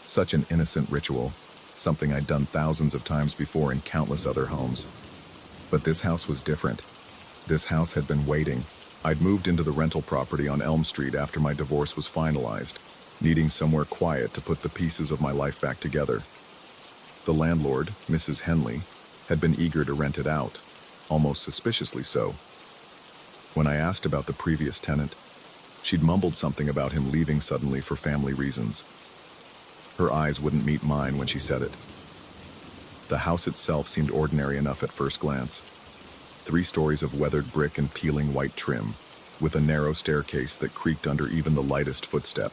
[SPEAKER 1] Such an innocent ritual, something I'd done thousands of times before in countless other homes. But this house was different. This house had been waiting. I'd moved into the rental property on Elm Street after my divorce was finalized, needing somewhere quiet to put the pieces of my life back together. The landlord, Mrs. Henley, had been eager to rent it out, almost suspiciously so. When I asked about the previous tenant, she'd mumbled something about him leaving suddenly for family reasons. Her eyes wouldn't meet mine when she said it. The house itself seemed ordinary enough at first glance. 3 stories of weathered brick and peeling white trim, with a narrow staircase that creaked under even the lightest footstep.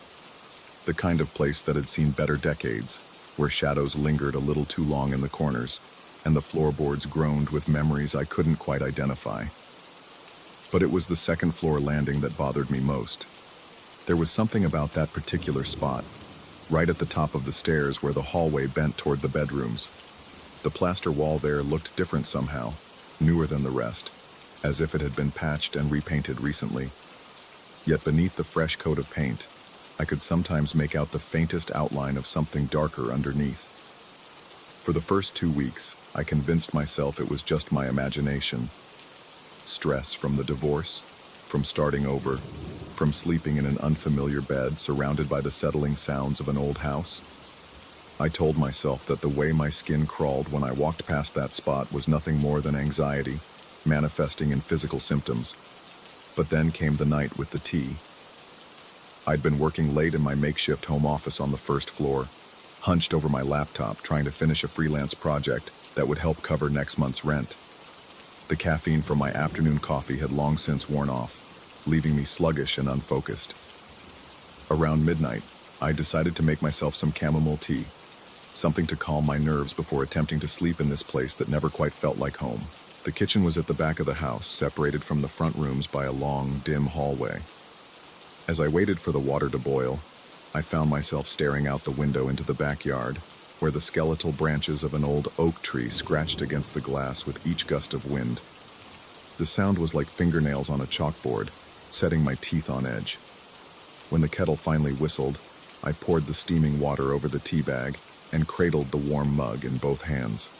[SPEAKER 1] The kind of place that had seen better decades, where shadows lingered a little too long in the corners, and the floorboards groaned with memories I couldn't quite identify. But it was the second-floor landing that bothered me most. There was something about that particular spot, right at the top of the stairs where the hallway bent toward the bedrooms. The plaster wall there looked different somehow, newer than the rest, as if it had been patched and repainted recently. Yet beneath the fresh coat of paint, I could sometimes make out the faintest outline of something darker underneath. For the first 2 weeks, I convinced myself it was just my imagination. Stress from the divorce, from starting over, from sleeping in an unfamiliar bed surrounded by the settling sounds of an old house. I told myself that the way my skin crawled when I walked past that spot was nothing more than anxiety, manifesting in physical symptoms. But then came the night with the tea. I'd been working late in my makeshift home office on the first floor, hunched over my laptop trying to finish a freelance project that would help cover next month's rent. The caffeine from my afternoon coffee had long since worn off, leaving me sluggish and unfocused. Around midnight, I decided to make myself some chamomile tea, something to calm my nerves before attempting to sleep in this place that never quite felt like home. The kitchen was at the back of the house, separated from the front rooms by a long, dim hallway. As I waited for the water to boil, I found myself staring out the window into the backyard, where the skeletal branches of an old oak tree scratched against the glass with each gust of wind. The sound was like fingernails on a chalkboard, setting my teeth on edge. When the kettle finally whistled, I poured the steaming water over the tea bag and cradled the warm mug in both hands.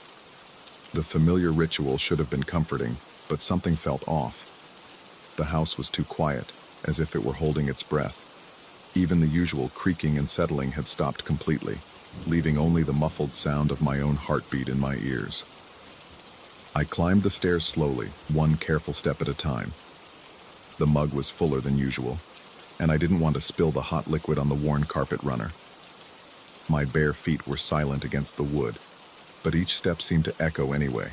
[SPEAKER 1] The familiar ritual should have been comforting, but something felt off. The house was too quiet, as if it were holding its breath. Even the usual creaking and settling had stopped completely, leaving only the muffled sound of my own heartbeat in my ears. I climbed the stairs slowly, one careful step at a time. The mug was fuller than usual, and I didn't want to spill the hot liquid on the worn carpet runner. My bare feet were silent against the wood, but each step seemed to echo anyway,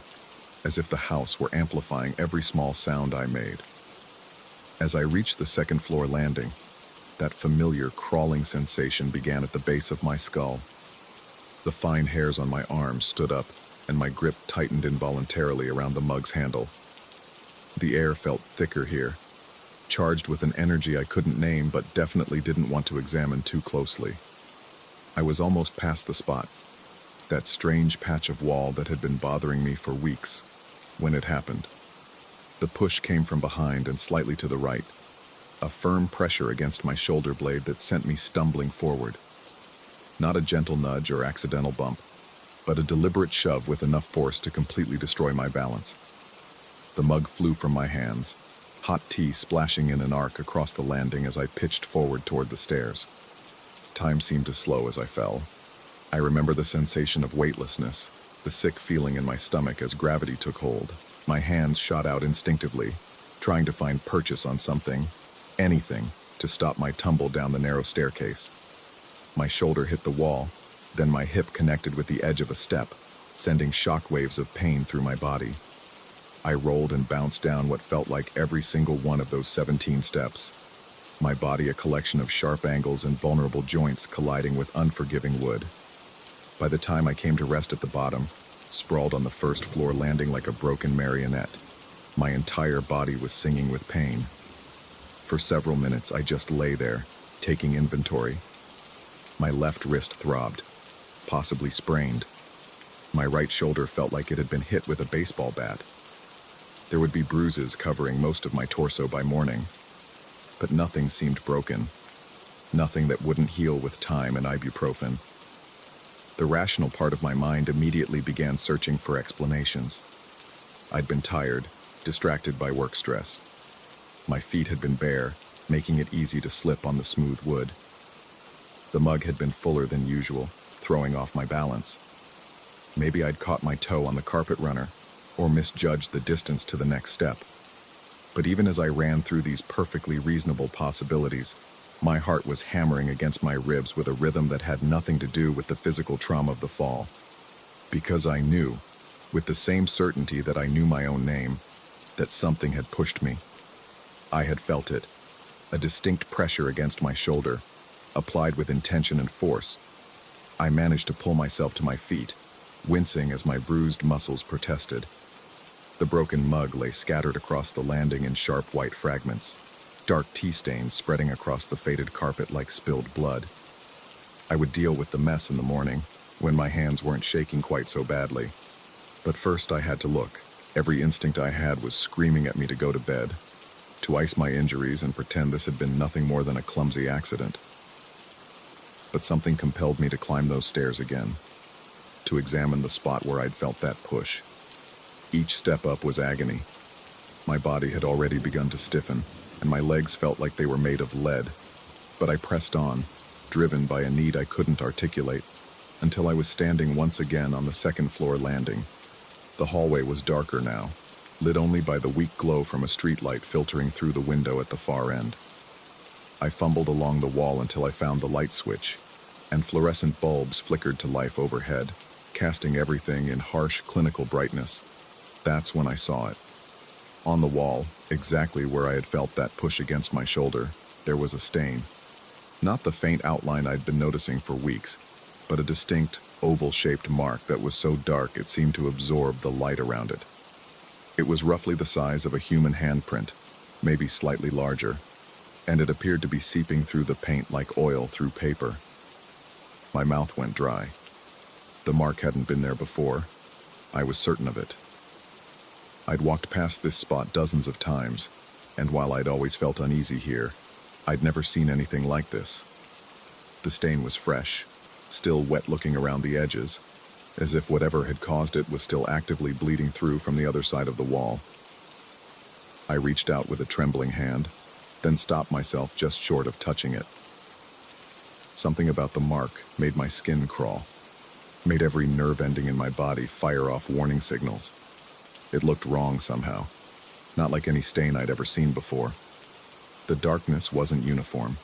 [SPEAKER 1] as if the house were amplifying every small sound I made. As I reached the second-floor landing, that familiar crawling sensation began at the base of my skull. The fine hairs on my arms stood up, and my grip tightened involuntarily around the mug's handle. The air felt thicker here, charged with an energy I couldn't name but definitely didn't want to examine too closely. I was almost past the spot, that strange patch of wall that had been bothering me for weeks, when it happened. The push came from behind and slightly to the right, a firm pressure against my shoulder blade that sent me stumbling forward. Not a gentle nudge or accidental bump, but a deliberate shove with enough force to completely destroy my balance. The mug flew from my hands, hot tea splashing in an arc across the landing as I pitched forward toward the stairs. Time seemed to slow as I fell. I remember the sensation of weightlessness, the sick feeling in my stomach as gravity took hold. My hands shot out instinctively, trying to find purchase on something, anything, to stop my tumble down the narrow staircase. My shoulder hit the wall, then my hip connected with the edge of a step, sending shockwaves of pain through my body. I rolled and bounced down what felt like every single one of those 17 steps. My body a collection of sharp angles and vulnerable joints colliding with unforgiving wood. By the time I came to rest at the bottom, sprawled on the first floor landing like a broken marionette, my entire body was singing with pain. For several minutes, I just lay there, taking inventory. My left wrist throbbed, possibly sprained. My right shoulder felt like it had been hit with a baseball bat. There would be bruises covering most of my torso by morning, but nothing seemed broken. Nothing that wouldn't heal with time and ibuprofen. The rational part of my mind immediately began searching for explanations. I'd been tired, distracted by work stress. My feet had been bare, making it easy to slip on the smooth wood. The mug had been fuller than usual, throwing off my balance. Maybe I'd caught my toe on the carpet runner, or misjudged the distance to the next step. But even as I ran through these perfectly reasonable possibilities, my heart was hammering against my ribs with a rhythm that had nothing to do with the physical trauma of the fall. Because I knew, with the same certainty that I knew my own name, that something had pushed me. I had felt it, a distinct pressure against my shoulder, applied with intention and force. I managed to pull myself to my feet, wincing as my bruised muscles protested. The broken mug lay scattered across the landing in sharp white fragments, dark tea stains spreading across the faded carpet like spilled blood. I would deal with the mess in the morning, when my hands weren't shaking quite so badly. But first I had to look. Every instinct I had was screaming at me to go to bed, to ice my injuries and pretend this had been nothing more than a clumsy accident. But something compelled me to climb those stairs again, to examine the spot where I'd felt that push. Each step up was agony. My body had already begun to stiffen, and my legs felt like they were made of lead. But I pressed on, driven by a need I couldn't articulate, until I was standing once again on the second floor landing. The hallway was darker now, lit only by the weak glow from a streetlight filtering through the window at the far end. I fumbled along the wall until I found the light switch, and fluorescent bulbs flickered to life overhead, casting everything in harsh, clinical brightness. That's when I saw it. On the wall, exactly where I had felt that push against my shoulder, there was a stain. Not the faint outline I'd been noticing for weeks, but a distinct, oval-shaped mark that was so dark it seemed to absorb the light around it. It was roughly the size of a human handprint, maybe slightly larger, and it appeared to be seeping through the paint like oil through paper. My mouth went dry. The mark hadn't been there before. I was certain of it. I'd walked past this spot dozens of times, and while I'd always felt uneasy here, I'd never seen anything like this. The stain was fresh, still wet-looking around the edges, as if whatever had caused it was still actively bleeding through from the other side of the wall. I reached out with a trembling hand, then stopped myself just short of touching it. Something about the mark made my skin crawl, made every nerve ending in my body fire off warning signals. It looked wrong somehow, not like any stain I'd ever seen before. The darkness wasn't uniform.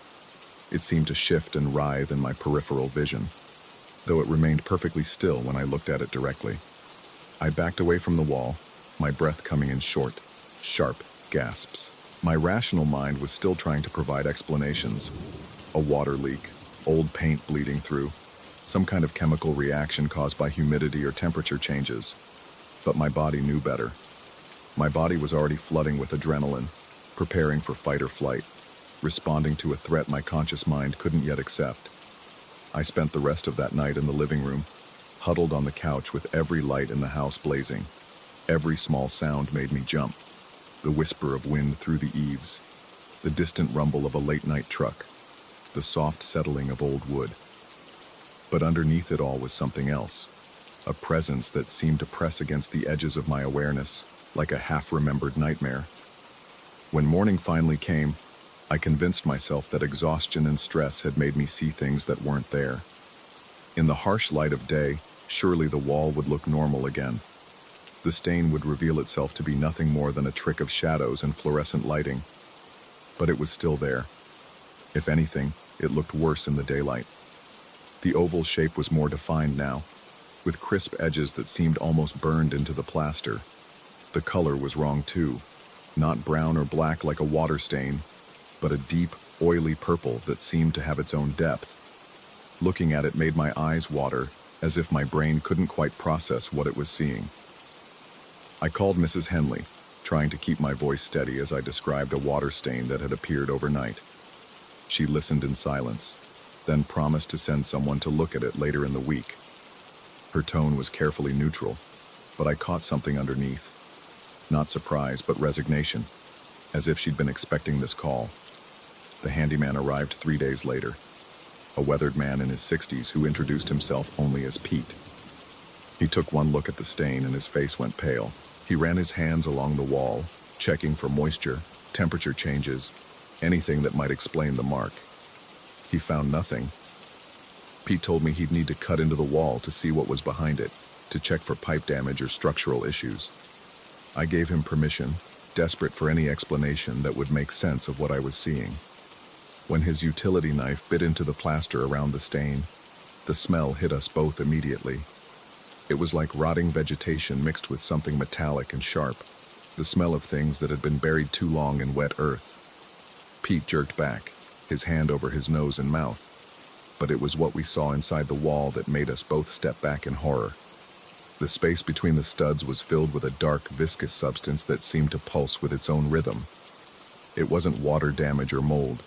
[SPEAKER 1] It seemed to shift and writhe in my peripheral vision, though it remained perfectly still when I looked at it directly. I backed away from the wall, my breath coming in short, sharp gasps. My rational mind was still trying to provide explanations. A water leak, old paint bleeding through, some kind of chemical reaction caused by humidity or temperature changes. But my body knew better. My body was already flooding with adrenaline, preparing for fight or flight, responding to a threat my conscious mind couldn't yet accept. I spent the rest of that night in the living room, huddled on the couch with every light in the house blazing. Every small sound made me jump. The whisper of wind through the eaves, the distant rumble of a late-night truck, the soft settling of old wood. But underneath it all was something else, a presence that seemed to press against the edges of my awareness, like a half-remembered nightmare. When morning finally came, I convinced myself that exhaustion and stress had made me see things that weren't there. In the harsh light of day, surely the wall would look normal again. The stain would reveal itself to be nothing more than a trick of shadows and fluorescent lighting. But it was still there. If anything, it looked worse in the daylight. The oval shape was more defined now, with crisp edges that seemed almost burned into the plaster. The color was wrong too, not brown or black like a water stain, but a deep, oily purple that seemed to have its own depth. Looking at it made my eyes water, as if my brain couldn't quite process what it was seeing. I called Mrs. Henley, trying to keep my voice steady as I described a water stain that had appeared overnight. She listened in silence, then promised to send someone to look at it later in the week. Her tone was carefully neutral, but I caught something underneath. Not surprise, but resignation, as if she'd been expecting this call. The handyman arrived 3 days later, a weathered man in his 60s who introduced himself only as Pete. He took one look at the stain and his face went pale. He ran his hands along the wall, checking for moisture, temperature changes, anything that might explain the mark. He found nothing. Pete told me he'd need to cut into the wall to see what was behind it, to check for pipe damage or structural issues. I gave him permission, desperate for any explanation that would make sense of what I was seeing. When his utility knife bit into the plaster around the stain, the smell hit us both immediately. It was like rotting vegetation mixed with something metallic and sharp, the smell of things that had been buried too long in wet earth. Pete jerked back, his hand over his nose and mouth, but it was what we saw inside the wall that made us both step back in horror. The space between the studs was filled with a dark, viscous substance that seemed to pulse with its own rhythm. It wasn't water damage or mold.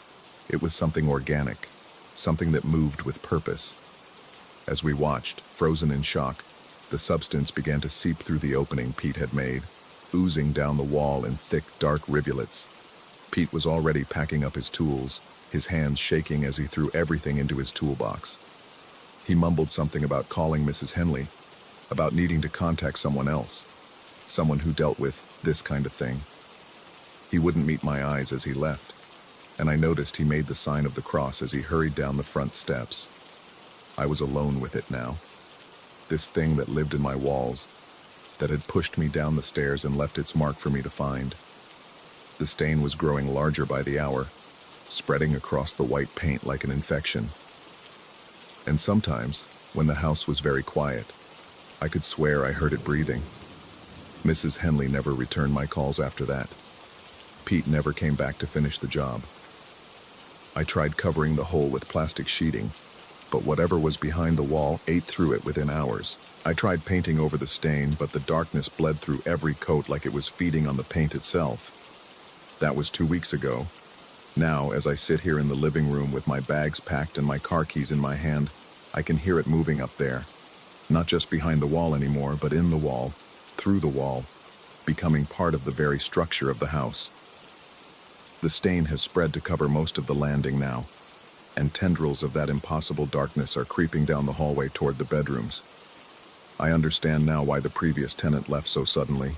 [SPEAKER 1] It was something organic, something that moved with purpose. As we watched, frozen in shock, the substance began to seep through the opening Pete had made, oozing down the wall in thick, dark rivulets. Pete was already packing up his tools, his hands shaking as he threw everything into his toolbox. He mumbled something about calling Mrs. Henley, about needing to contact someone else, someone who dealt with this kind of thing. He wouldn't meet my eyes as he left, and I noticed he made the sign of the cross as he hurried down the front steps. I was alone with it now. This thing that lived in my walls, that had pushed me down the stairs and left its mark for me to find. The stain was growing larger by the hour, spreading across the white paint like an infection. And sometimes, when the house was very quiet, I could swear I heard it breathing. Mrs. Henley never returned my calls after that. Pete never came back to finish the job. I tried covering the hole with plastic sheeting, but whatever was behind the wall ate through it within hours. I tried painting over the stain, but the darkness bled through every coat like it was feeding on the paint itself. That was 2 weeks ago. Now, as I sit here in the living room with my bags packed and my car keys in my hand, I can hear it moving up there. Not just behind the wall anymore, but in the wall, through the wall, becoming part of the very structure of the house. The stain has spread to cover most of the landing now, and tendrils of that impossible darkness are creeping down the hallway toward the bedrooms. I understand now why the previous tenant left so suddenly.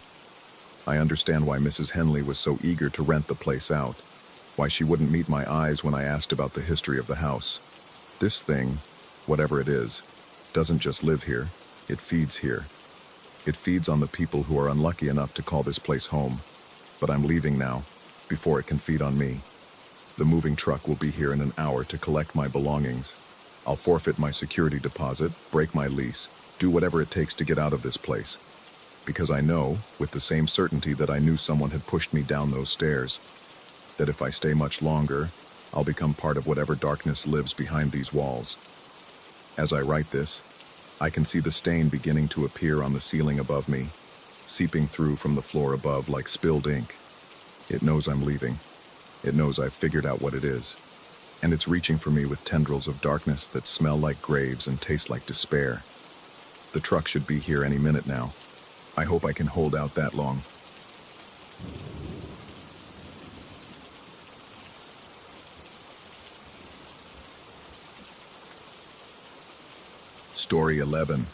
[SPEAKER 1] I understand why Mrs. Henley was so eager to rent the place out, why she wouldn't meet my eyes when I asked about the history of the house. This thing, whatever it is, doesn't just live here, it feeds here. It feeds on the people who are unlucky enough to call this place home. But I'm leaving now, before it can feed on me. The moving truck will be here in an hour to collect my belongings. I'll forfeit my security deposit, break my lease, do whatever it takes to get out of this place. Because I know, with the same certainty that I knew someone had pushed me down those stairs, that if I stay much longer, I'll become part of whatever darkness lives behind these walls. As I write this, I can see the stain beginning to appear on the ceiling above me, seeping through from the floor above like spilled ink. It knows I'm leaving. It knows I've figured out what it is. And it's reaching for me with tendrils of darkness that smell like graves and taste like despair. The truck should be here any minute now. I hope I can hold out that long. Story 11.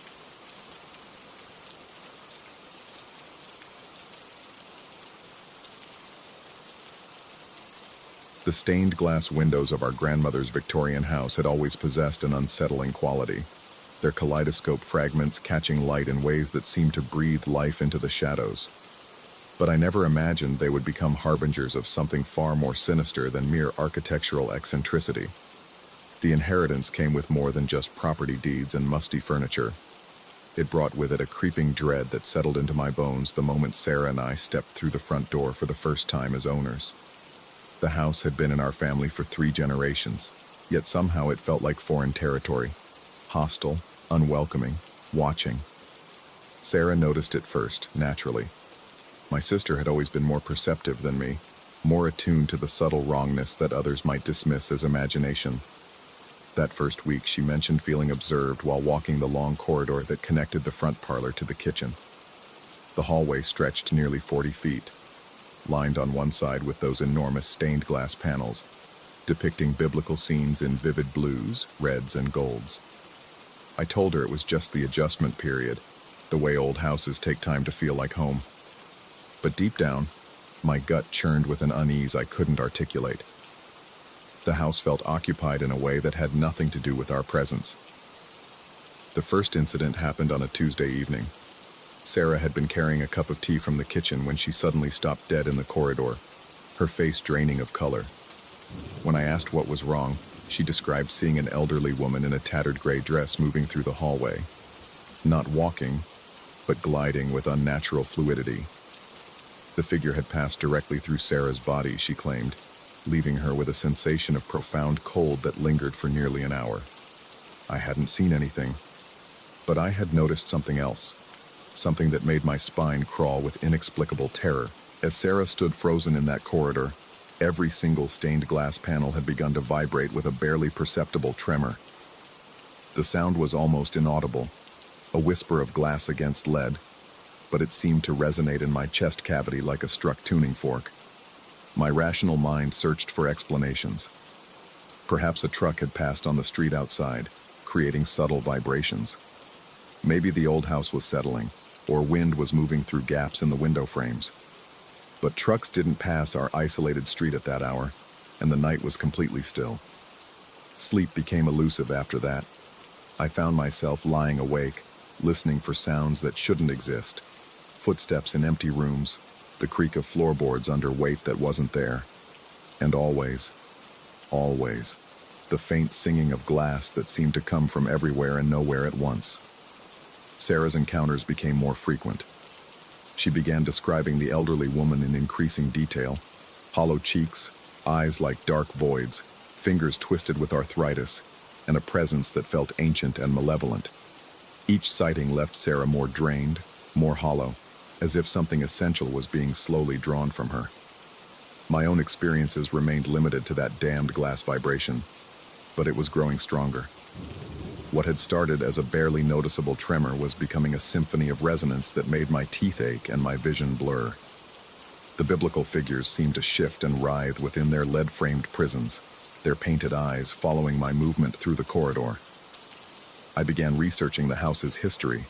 [SPEAKER 1] The stained glass windows of our grandmother's Victorian house had always possessed an unsettling quality, their kaleidoscope fragments catching light in ways that seemed to breathe life into the shadows. But I never imagined they would become harbingers of something far more sinister than mere architectural eccentricity. The inheritance came with more than just property deeds and musty furniture. It brought with it a creeping dread that settled into my bones the moment Sarah and I stepped through the front door for the first time as owners. The house had been in our family for 3 generations, yet somehow it felt like foreign territory. Hostile, unwelcoming, watching. Sarah noticed it first, naturally. My sister had always been more perceptive than me, more attuned to the subtle wrongness that others might dismiss as imagination. That first week, she mentioned feeling observed while walking the long corridor that connected the front parlor to the kitchen. The hallway stretched nearly 40 feet, lined on one side with those enormous stained glass panels, depicting biblical scenes in vivid blues, reds, and golds. I told her it was just the adjustment period, the way old houses take time to feel like home. But deep down, my gut churned with an unease I couldn't articulate. The house felt occupied in a way that had nothing to do with our presence. The first incident happened on a Tuesday evening. Sarah had been carrying a cup of tea from the kitchen when she suddenly stopped dead in the corridor, her face draining of color. When I asked what was wrong, she described seeing an elderly woman in a tattered gray dress moving through the hallway. Not walking, but gliding with unnatural fluidity. The figure had passed directly through Sarah's body, she claimed, leaving her with a sensation of profound cold that lingered for nearly an hour. I hadn't seen anything, but I had noticed something else. Something that made my spine crawl with inexplicable terror. As Sarah stood frozen in that corridor, every single stained glass panel had begun to vibrate with a barely perceptible tremor. The sound was almost inaudible, a whisper of glass against lead, but it seemed to resonate in my chest cavity like a struck tuning fork. My rational mind searched for explanations. Perhaps a truck had passed on the street outside, creating subtle vibrations. Maybe the old house was settling, or wind was moving through gaps in the window frames. But trucks didn't pass our isolated street at that hour, and the night was completely still. Sleep became elusive after that. I found myself lying awake, listening for sounds that shouldn't exist. Footsteps in empty rooms, the creak of floorboards under weight that wasn't there. And always, the faint singing of glass that seemed to come from everywhere and nowhere at once. Sarah's encounters became more frequent. She began describing the elderly woman in increasing detail. Hollow cheeks, eyes like dark voids, fingers twisted with arthritis, and a presence that felt ancient and malevolent. Each sighting left Sarah more drained, more hollow, as if something essential was being slowly drawn from her. My own experiences remained limited to that damned glass vibration, but it was growing stronger. What had started as a barely noticeable tremor was becoming a symphony of resonance that made my teeth ache and my vision blur. The biblical figures seemed to shift and writhe within their lead-framed prisons, their painted eyes following my movement through the corridor. I began researching the house's history,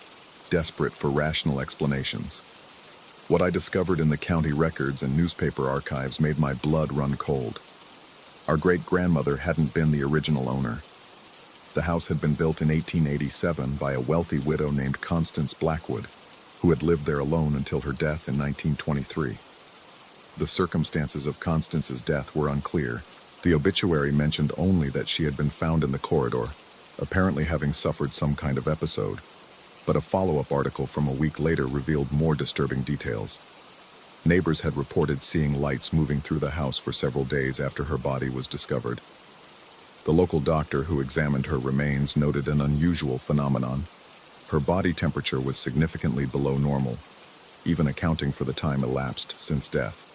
[SPEAKER 1] desperate for rational explanations. What I discovered in the county records and newspaper archives made my blood run cold. Our great-grandmother hadn't been the original owner. The house had been built in 1887 by a wealthy widow named Constance Blackwood, who had lived there alone until her death in 1923. The circumstances of Constance's death were unclear. The obituary mentioned only that she had been found in the corridor, apparently having suffered some kind of episode, but a follow-up article from a week later revealed more disturbing details. Neighbors had reported seeing lights moving through the house for several days after her body was discovered. The local doctor who examined her remains noted an unusual phenomenon. Her body temperature was significantly below normal, even accounting for the time elapsed since death.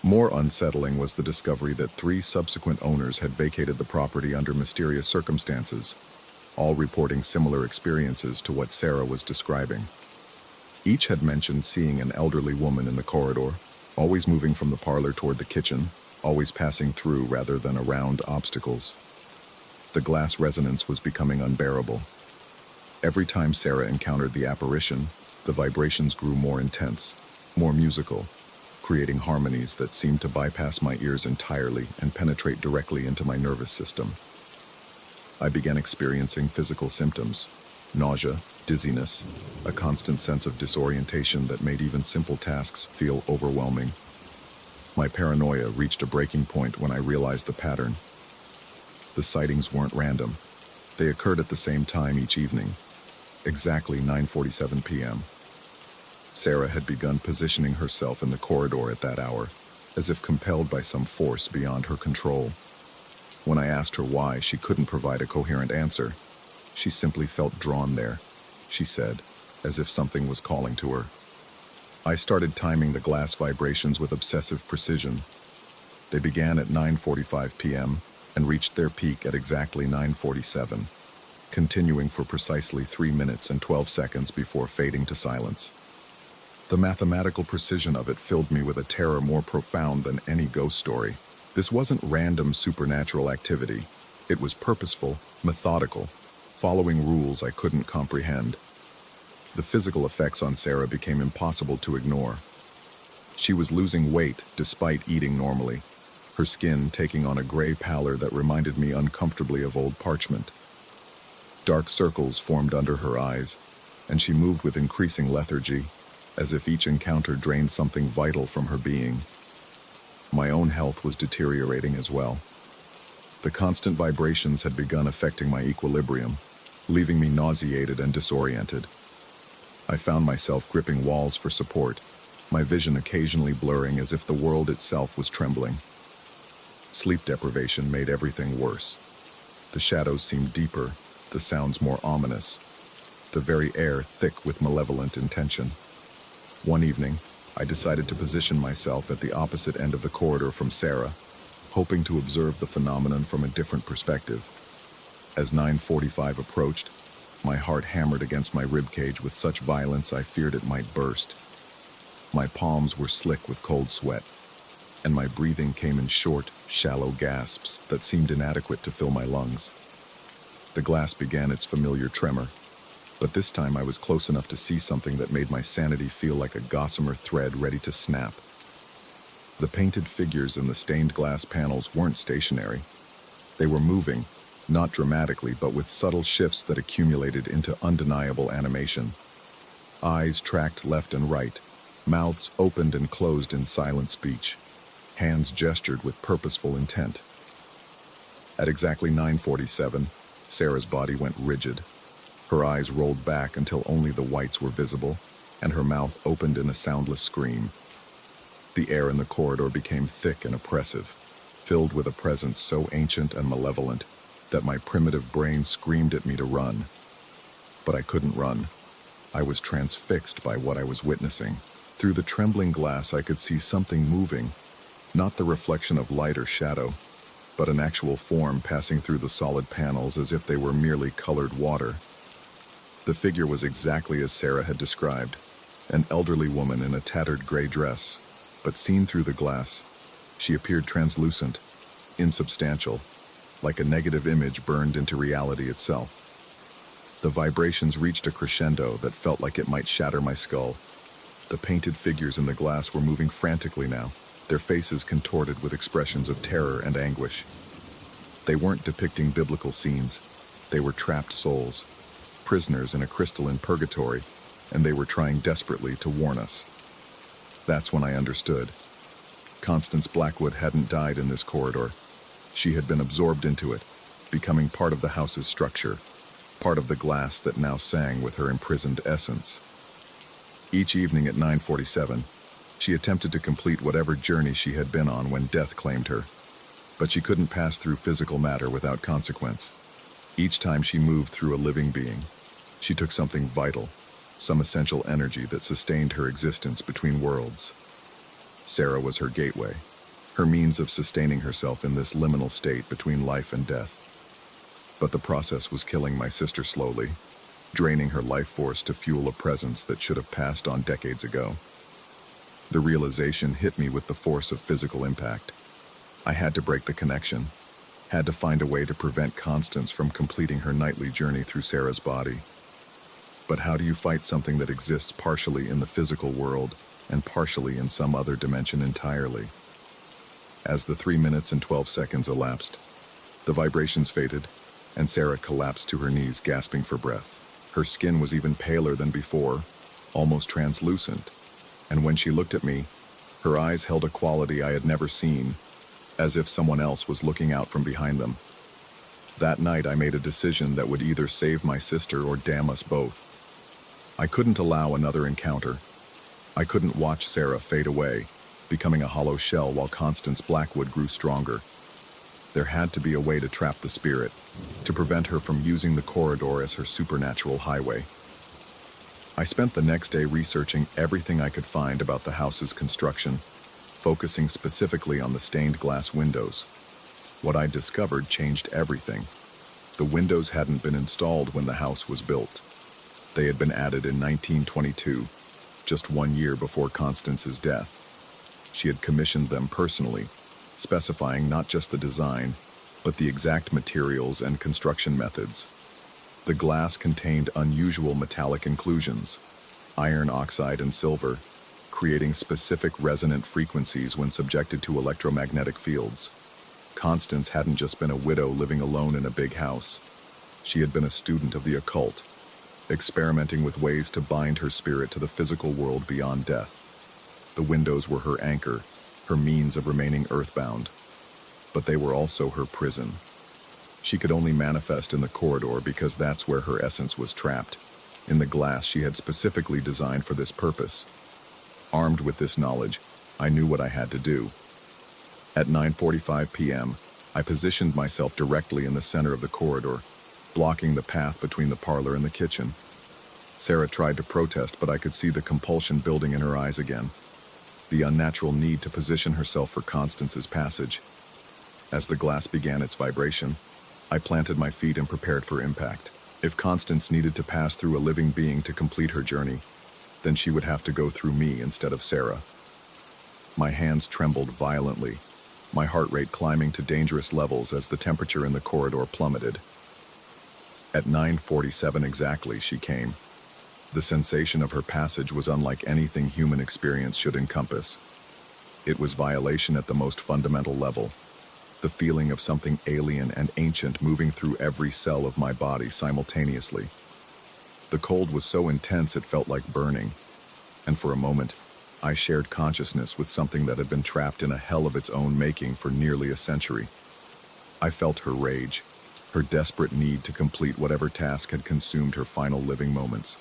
[SPEAKER 1] More unsettling was the discovery that 3 subsequent owners had vacated the property under mysterious circumstances, all reporting similar experiences to what Sarah was describing. Each had mentioned seeing an elderly woman in the corridor, always moving from the parlor toward the kitchen, always passing through rather than around obstacles. The glass resonance was becoming unbearable. Every time Sarah encountered the apparition, the vibrations grew more intense, more musical, creating harmonies that seemed to bypass my ears entirely and penetrate directly into my nervous system. I began experiencing physical symptoms: nausea, dizziness, a constant sense of disorientation that made even simple tasks feel overwhelming. My paranoia reached a breaking point when I realized the pattern. The sightings weren't random. They occurred at the same time each evening, exactly 9:47 p.m. Sarah had begun positioning herself in the corridor at that hour, as if compelled by some force beyond her control. When I asked her why, she couldn't provide a coherent answer. She simply felt drawn there, she said, as if something was calling to her. I started timing the glass vibrations with obsessive precision. They began at 9:45 p.m. and reached their peak at exactly 9:47, continuing for precisely 3 minutes and 12 seconds before fading to silence. The mathematical precision of it filled me with a terror more profound than any ghost story. This wasn't random supernatural activity. It was purposeful, methodical, following rules I couldn't comprehend. The physical effects on Sarah became impossible to ignore. She was losing weight despite eating normally, her skin taking on a gray pallor that reminded me uncomfortably of old parchment. Dark circles formed under her eyes, and she moved with increasing lethargy, as if each encounter drained something vital from her being. My own health was deteriorating as well. The constant vibrations had begun affecting my equilibrium, leaving me nauseated and disoriented. I found myself gripping walls for support, my vision occasionally blurring as if the world itself was trembling. Sleep deprivation made everything worse. The shadows seemed deeper, the sounds more ominous, the very air thick with malevolent intention. One evening, I decided to position myself at the opposite end of the corridor from Sarah, hoping to observe the phenomenon from a different perspective. As 9:45 approached, my heart hammered against my ribcage with such violence I feared it might burst. My palms were slick with cold sweat, and my breathing came in short, shallow gasps that seemed inadequate to fill my lungs. The glass began its familiar tremor, but this time I was close enough to see something that made my sanity feel like a gossamer thread ready to snap. The painted figures in the stained glass panels weren't stationary. They were moving, not dramatically, but with subtle shifts that accumulated into undeniable animation. Eyes tracked left and right, mouths opened and closed in silent speech. Hands gestured with purposeful intent. At exactly 9:47, Sarah's body went rigid. Her eyes rolled back until only the whites were visible, and her mouth opened in a soundless scream. The air in the corridor became thick and oppressive, filled with a presence so ancient and malevolent that my primitive brain screamed at me to run. But I couldn't run. I was transfixed by what I was witnessing. Through the trembling glass I could see something moving, not the reflection of light or shadow, but an actual form passing through the solid panels as if they were merely colored water. The figure was exactly as Sarah had described, an elderly woman in a tattered gray dress, but seen through the glass, she appeared translucent, insubstantial, like a negative image burned into reality itself. The vibrations reached a crescendo that felt like it might shatter my skull. The painted figures in the glass were moving frantically now, their faces contorted with expressions of terror and anguish. They weren't depicting biblical scenes. They were trapped souls, prisoners in a crystalline purgatory, and they were trying desperately to warn us. That's when I understood. Constance Blackwood hadn't died in this corridor. She had been absorbed into it, becoming part of the house's structure, part of the glass that now sang with her imprisoned essence. Each evening at 9:47, she attempted to complete whatever journey she had been on when death claimed her. But she couldn't pass through physical matter without consequence. Each time she moved through a living being, she took something vital, some essential energy that sustained her existence between worlds. Sarah was her gateway, her means of sustaining herself in this liminal state between life and death. But the process was killing my sister slowly, draining her life force to fuel a presence that should have passed on decades ago. The realization hit me with the force of physical impact. I had to break the connection, had to find a way to prevent Constance from completing her nightly journey through Sarah's body. But how do you fight something that exists partially in the physical world and partially in some other dimension entirely? As the 3 minutes and 12 seconds elapsed, the vibrations faded, and Sarah collapsed to her knees, gasping for breath. Her skin was even paler than before, almost translucent, and when she looked at me, her eyes held a quality I had never seen, as if someone else was looking out from behind them. That night I made a decision that would either save my sister or damn us both. I couldn't allow another encounter. I couldn't watch Sarah fade away, becoming a hollow shell while Constance Blackwood grew stronger. There had to be a way to trap the spirit, to prevent her from using the corridor as her supernatural highway. I spent the next day researching everything I could find about the house's construction, focusing specifically on the stained glass windows. What I discovered changed everything. The windows hadn't been installed when the house was built. They had been added in 1922, just 1 year before Constance's death. She had commissioned them personally, specifying not just the design, but the exact materials and construction methods. The glass contained unusual metallic inclusions, iron oxide and silver, creating specific resonant frequencies when subjected to electromagnetic fields. Constance hadn't just been a widow living alone in a big house. She had been a student of the occult, experimenting with ways to bind her spirit to the physical world beyond death. The windows were her anchor, her means of remaining earthbound. But they were also her prison. She could only manifest in the corridor because that's where her essence was trapped, in the glass she had specifically designed for this purpose. Armed with this knowledge, I knew what I had to do. At 9:45 p.m., I positioned myself directly in the center of the corridor, blocking the path between the parlor and the kitchen. Sarah tried to protest, but I could see the compulsion building in her eyes again, the unnatural need to position herself for Constance's passage. As the glass began its vibration, I planted my feet and prepared for impact. If Constance needed to pass through a living being to complete her journey, then she would have to go through me instead of Sarah. My hands trembled violently, my heart rate climbing to dangerous levels as the temperature in the corridor plummeted. At 9:47 exactly, she came. The sensation of her passage was unlike anything human experience should encompass. It was violation at the most fundamental level, the feeling of something alien and ancient moving through every cell of my body simultaneously. The cold was so intense it felt like burning, and for a moment, I shared consciousness with something that had been trapped in a hell of its own making for nearly a century. I felt her rage, her desperate need to complete whatever task had consumed her final living moments.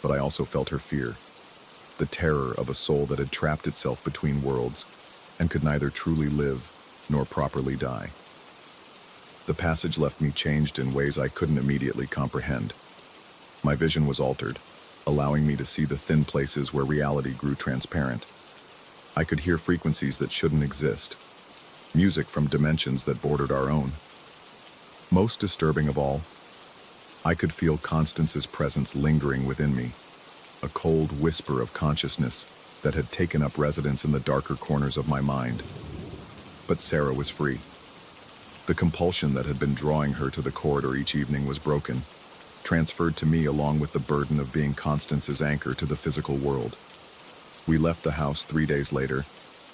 [SPEAKER 1] But I also felt her fear, the terror of a soul that had trapped itself between worlds and could neither truly live nor properly die. The passage left me changed in ways I couldn't immediately comprehend. My vision was altered, allowing me to see the thin places where reality grew transparent. I could hear frequencies that shouldn't exist, music from dimensions that bordered our own. Most disturbing of all, I could feel Constance's presence lingering within me, a cold whisper of consciousness that had taken up residence in the darker corners of my mind. But Sarah was free. The compulsion that had been drawing her to the corridor each evening was broken, transferred to me along with the burden of being Constance's anchor to the physical world. We left the house 3 days later,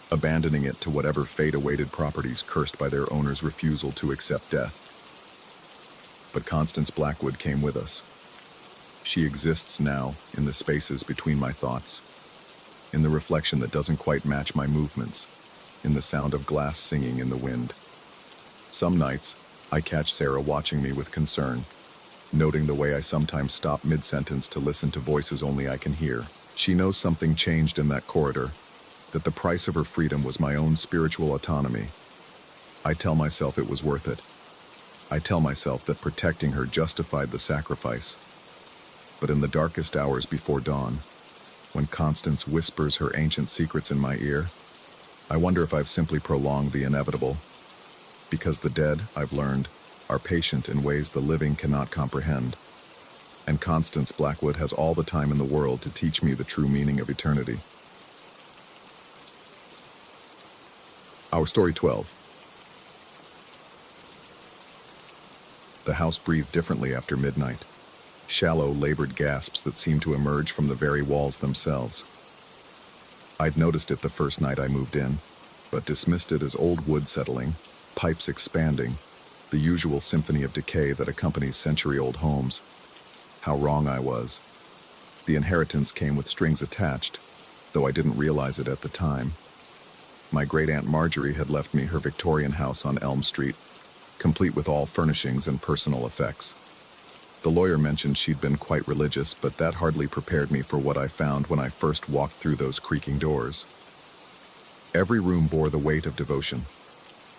[SPEAKER 1] abandoning it to whatever fate awaited properties cursed by their owner's refusal to accept death. But Constance Blackwood came with us. She exists now in the spaces between my thoughts, in the reflection that doesn't quite match my movements, in the sound of glass singing in the wind. Some nights, I catch Sarah watching me with concern, noting the way I sometimes stop mid-sentence to listen to voices only I can hear. She knows something changed in that corridor, that the price of her freedom was my own spiritual autonomy. I tell myself it was worth it. I tell myself that protecting her justified the sacrifice. But in the darkest hours before dawn, when Constance whispers her ancient secrets in my ear, I wonder if I've simply prolonged the inevitable. Because the dead, I've learned, are patient in ways the living cannot comprehend. And Constance Blackwood has all the time in the world to teach me the true meaning of eternity. Our story 12. The house breathed differently after midnight. Shallow, labored gasps that seemed to emerge from the very walls themselves. I'd noticed it the first night I moved in, but dismissed it as old wood settling, pipes expanding, the usual symphony of decay that accompanies century-old homes. How wrong I was. The inheritance came with strings attached, though I didn't realize it at the time. My great-aunt Marjorie had left me her Victorian house on Elm Street, complete with all furnishings and personal effects. The lawyer mentioned she'd been quite religious, but that hardly prepared me for what I found when I first walked through those creaking doors. Every room bore the weight of devotion.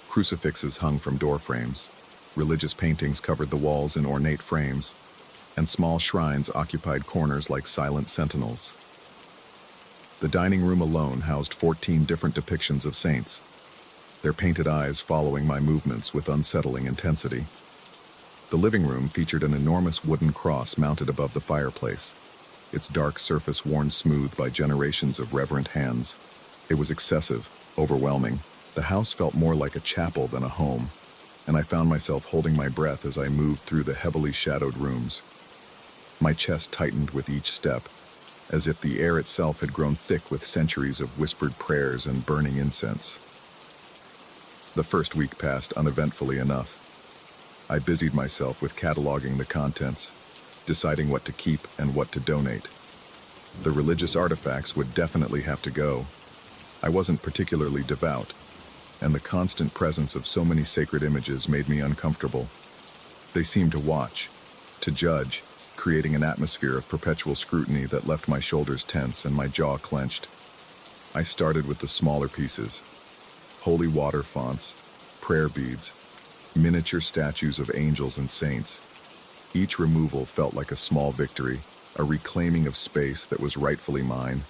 [SPEAKER 1] Crucifixes hung from door frames, religious paintings covered the walls in ornate frames, and small shrines occupied corners like silent sentinels. The dining room alone housed 14 different depictions of saints, their painted eyes following my movements with unsettling intensity. The living room featured an enormous wooden cross mounted above the fireplace, its dark surface worn smooth by generations of reverent hands. It was excessive, overwhelming. The house felt more like a chapel than a home, and I found myself holding my breath as I moved through the heavily shadowed rooms. My chest tightened with each step, as if the air itself had grown thick with centuries of whispered prayers and burning incense. The first week passed uneventfully enough. I busied myself with cataloging the contents, deciding what to keep and what to donate. The religious artifacts would definitely have to go. I wasn't particularly devout, and the constant presence of so many sacred images made me uncomfortable. They seemed to watch, to judge, creating an atmosphere of perpetual scrutiny that left my shoulders tense and my jaw clenched. I started with the smaller pieces: holy water fonts, prayer beads, miniature statues of angels and saints. Each removal felt like a small victory, a reclaiming of space that was rightfully mine.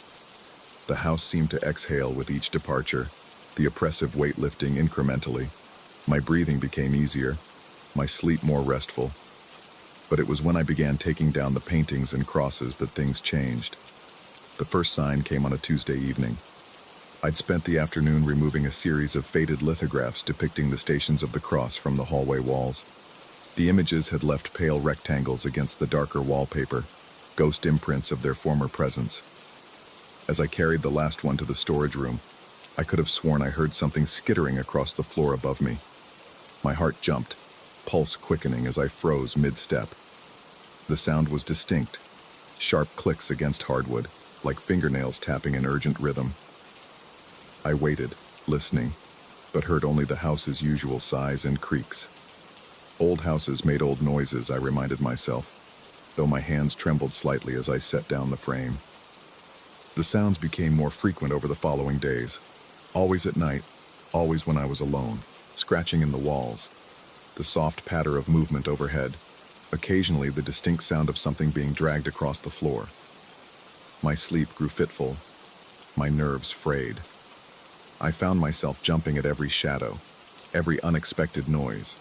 [SPEAKER 1] The house seemed to exhale with each departure, the oppressive weight lifting incrementally. My breathing became easier, my sleep more restful. But it was when I began taking down the paintings and crosses that things changed. The first sign came on a Tuesday evening. I'd spent the afternoon removing a series of faded lithographs depicting the Stations of the Cross from the hallway walls. The images had left pale rectangles against the darker wallpaper, ghost imprints of their former presence. As I carried the last one to the storage room, I could have sworn I heard something skittering across the floor above me. My heart jumped, pulse quickening as I froze mid-step. The sound was distinct, sharp clicks against hardwood, like fingernails tapping an urgent rhythm. I waited, listening, but heard only the house's usual sighs and creaks. Old houses made old noises, I reminded myself, though my hands trembled slightly as I set down the frame. The sounds became more frequent over the following days, always at night, always when I was alone, scratching in the walls, the soft patter of movement overhead, occasionally the distinct sound of something being dragged across the floor. My sleep grew fitful, my nerves frayed. I found myself jumping at every shadow, every unexpected noise.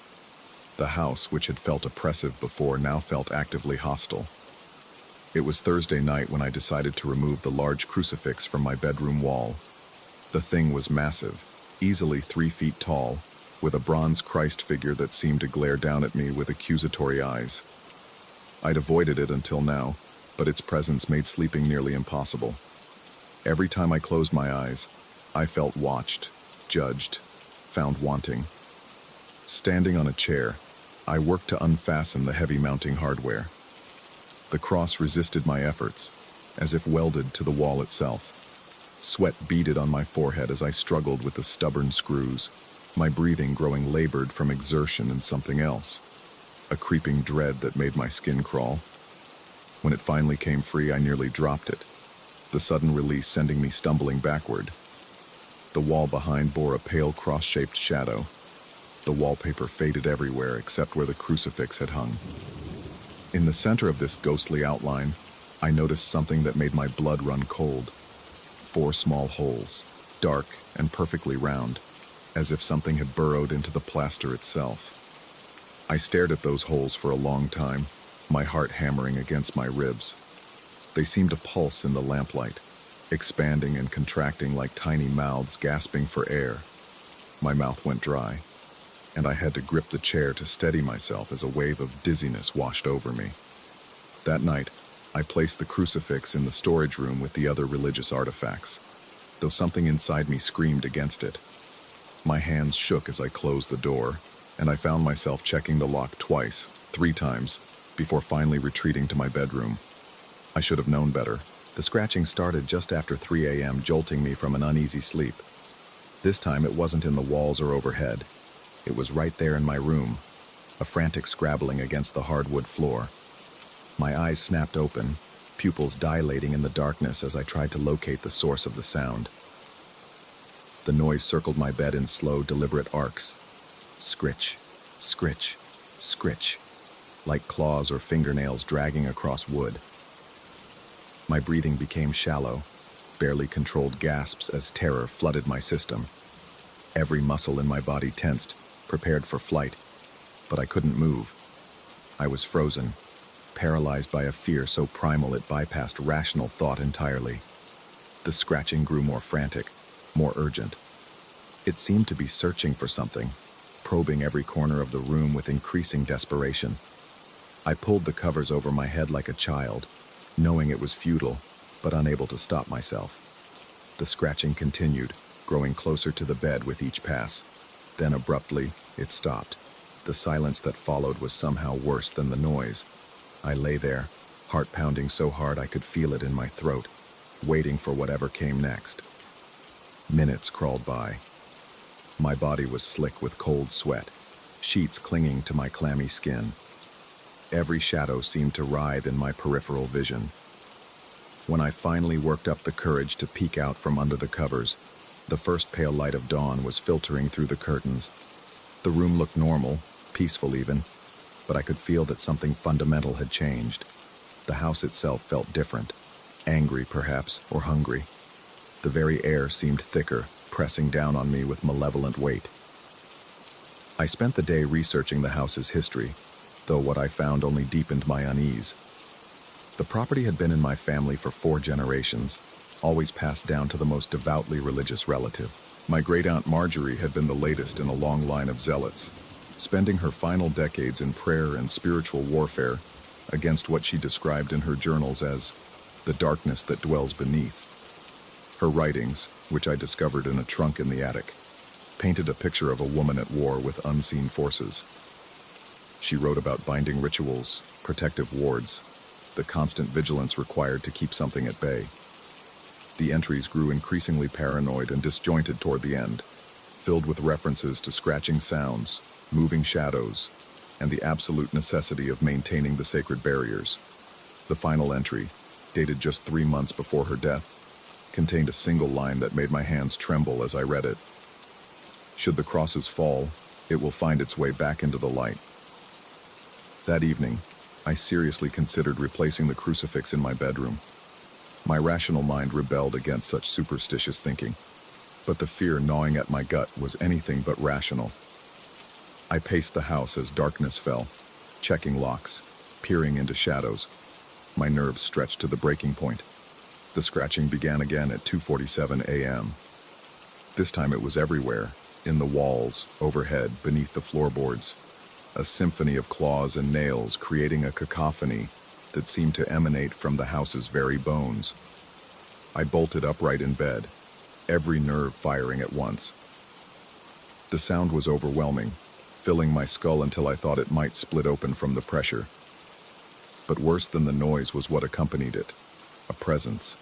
[SPEAKER 1] The house, which had felt oppressive before, now felt actively hostile. It was Thursday night when I decided to remove the large crucifix from my bedroom wall. The thing was massive, easily 3 feet tall, with a bronze Christ figure that seemed to glare down at me with accusatory eyes. I'd avoided it until now, but its presence made sleeping nearly impossible. Every time I closed my eyes, I felt watched, judged, found wanting. Standing on a chair, I worked to unfasten the heavy mounting hardware. The cross resisted my efforts, as if welded to the wall itself. Sweat beaded on my forehead as I struggled with the stubborn screws, my breathing growing labored from exertion and something else, a creeping dread that made my skin crawl. When it finally came free, I nearly dropped it, the sudden release sending me stumbling backward. The wall behind bore a pale cross-shaped shadow. The wallpaper faded everywhere except where the crucifix had hung. In the center of this ghostly outline, I noticed something that made my blood run cold. 4 small holes, dark and perfectly round, as if something had burrowed into the plaster itself. I stared at those holes for a long time, my heart hammering against my ribs. They seemed to pulse in the lamplight, expanding and contracting like tiny mouths gasping for air. My mouth went dry, and I had to grip the chair to steady myself as a wave of dizziness washed over me. That night, I placed the crucifix in the storage room with the other religious artifacts, though something inside me screamed against it. My hands shook as I closed the door, and I found myself checking the lock twice, 3 times, before finally retreating to my bedroom. I should have known better. The scratching started just after 3 a.m., jolting me from an uneasy sleep. This time it wasn't in the walls or overhead. It was right there in my room, a frantic scrabbling against the hardwood floor. My eyes snapped open, pupils dilating in the darkness as I tried to locate the source of the sound. The noise circled my bed in slow, deliberate arcs. Scritch, scritch, scritch, like claws or fingernails dragging across wood. My breathing became shallow, barely controlled gasps as terror flooded my system. Every muscle in my body tensed, prepared for flight, but I couldn't move. I was frozen, paralyzed by a fear so primal it bypassed rational thought entirely. The scratching grew more frantic, more urgent. It seemed to be searching for something, probing every corner of the room with increasing desperation. I pulled the covers over my head like a child, knowing it was futile, but unable to stop myself. The scratching continued, growing closer to the bed with each pass. Then abruptly, it stopped. The silence that followed was somehow worse than the noise. I lay there, heart pounding so hard I could feel it in my throat, waiting for whatever came next. Minutes crawled by. My body was slick with cold sweat, sheets clinging to my clammy skin. Every shadow seemed to writhe in my peripheral vision. When I finally worked up the courage to peek out from under the covers, the first pale light of dawn was filtering through the curtains. The room looked normal, peaceful even, but I could feel that something fundamental had changed. The house itself felt different, angry perhaps, or hungry. The very air seemed thicker, pressing down on me with malevolent weight. I spent the day researching the house's history, though what I found only deepened my unease. The property had been in my family for 4 generations, always passed down to the most devoutly religious relative. My great-aunt Marjorie had been the latest in a long line of zealots, spending her final decades in prayer and spiritual warfare against what she described in her journals as the darkness that dwells beneath. Her writings, which I discovered in a trunk in the attic, painted a picture of a woman at war with unseen forces. She wrote about binding rituals, protective wards, the constant vigilance required to keep something at bay. The entries grew increasingly paranoid and disjointed toward the end, filled with references to scratching sounds, moving shadows, and the absolute necessity of maintaining the sacred barriers. The final entry, dated just 3 months before her death, contained a single line that made my hands tremble as I read it. Should the crosses fall, it will find its way back into the light. That evening, I seriously considered replacing the crucifix in my bedroom. My rational mind rebelled against such superstitious thinking, but the fear gnawing at my gut was anything but rational. I paced the house as darkness fell, checking locks, peering into shadows. My nerves stretched to the breaking point. The scratching began again at 2:47 a.m. This time it was everywhere, in the walls, overhead, beneath the floorboards. A symphony of claws and nails creating a cacophony that seemed to emanate from the house's very bones. I bolted upright in bed, every nerve firing at once. The sound was overwhelming, filling my skull until I thought it might split open from the pressure. But worse than the noise was what accompanied it, a presence,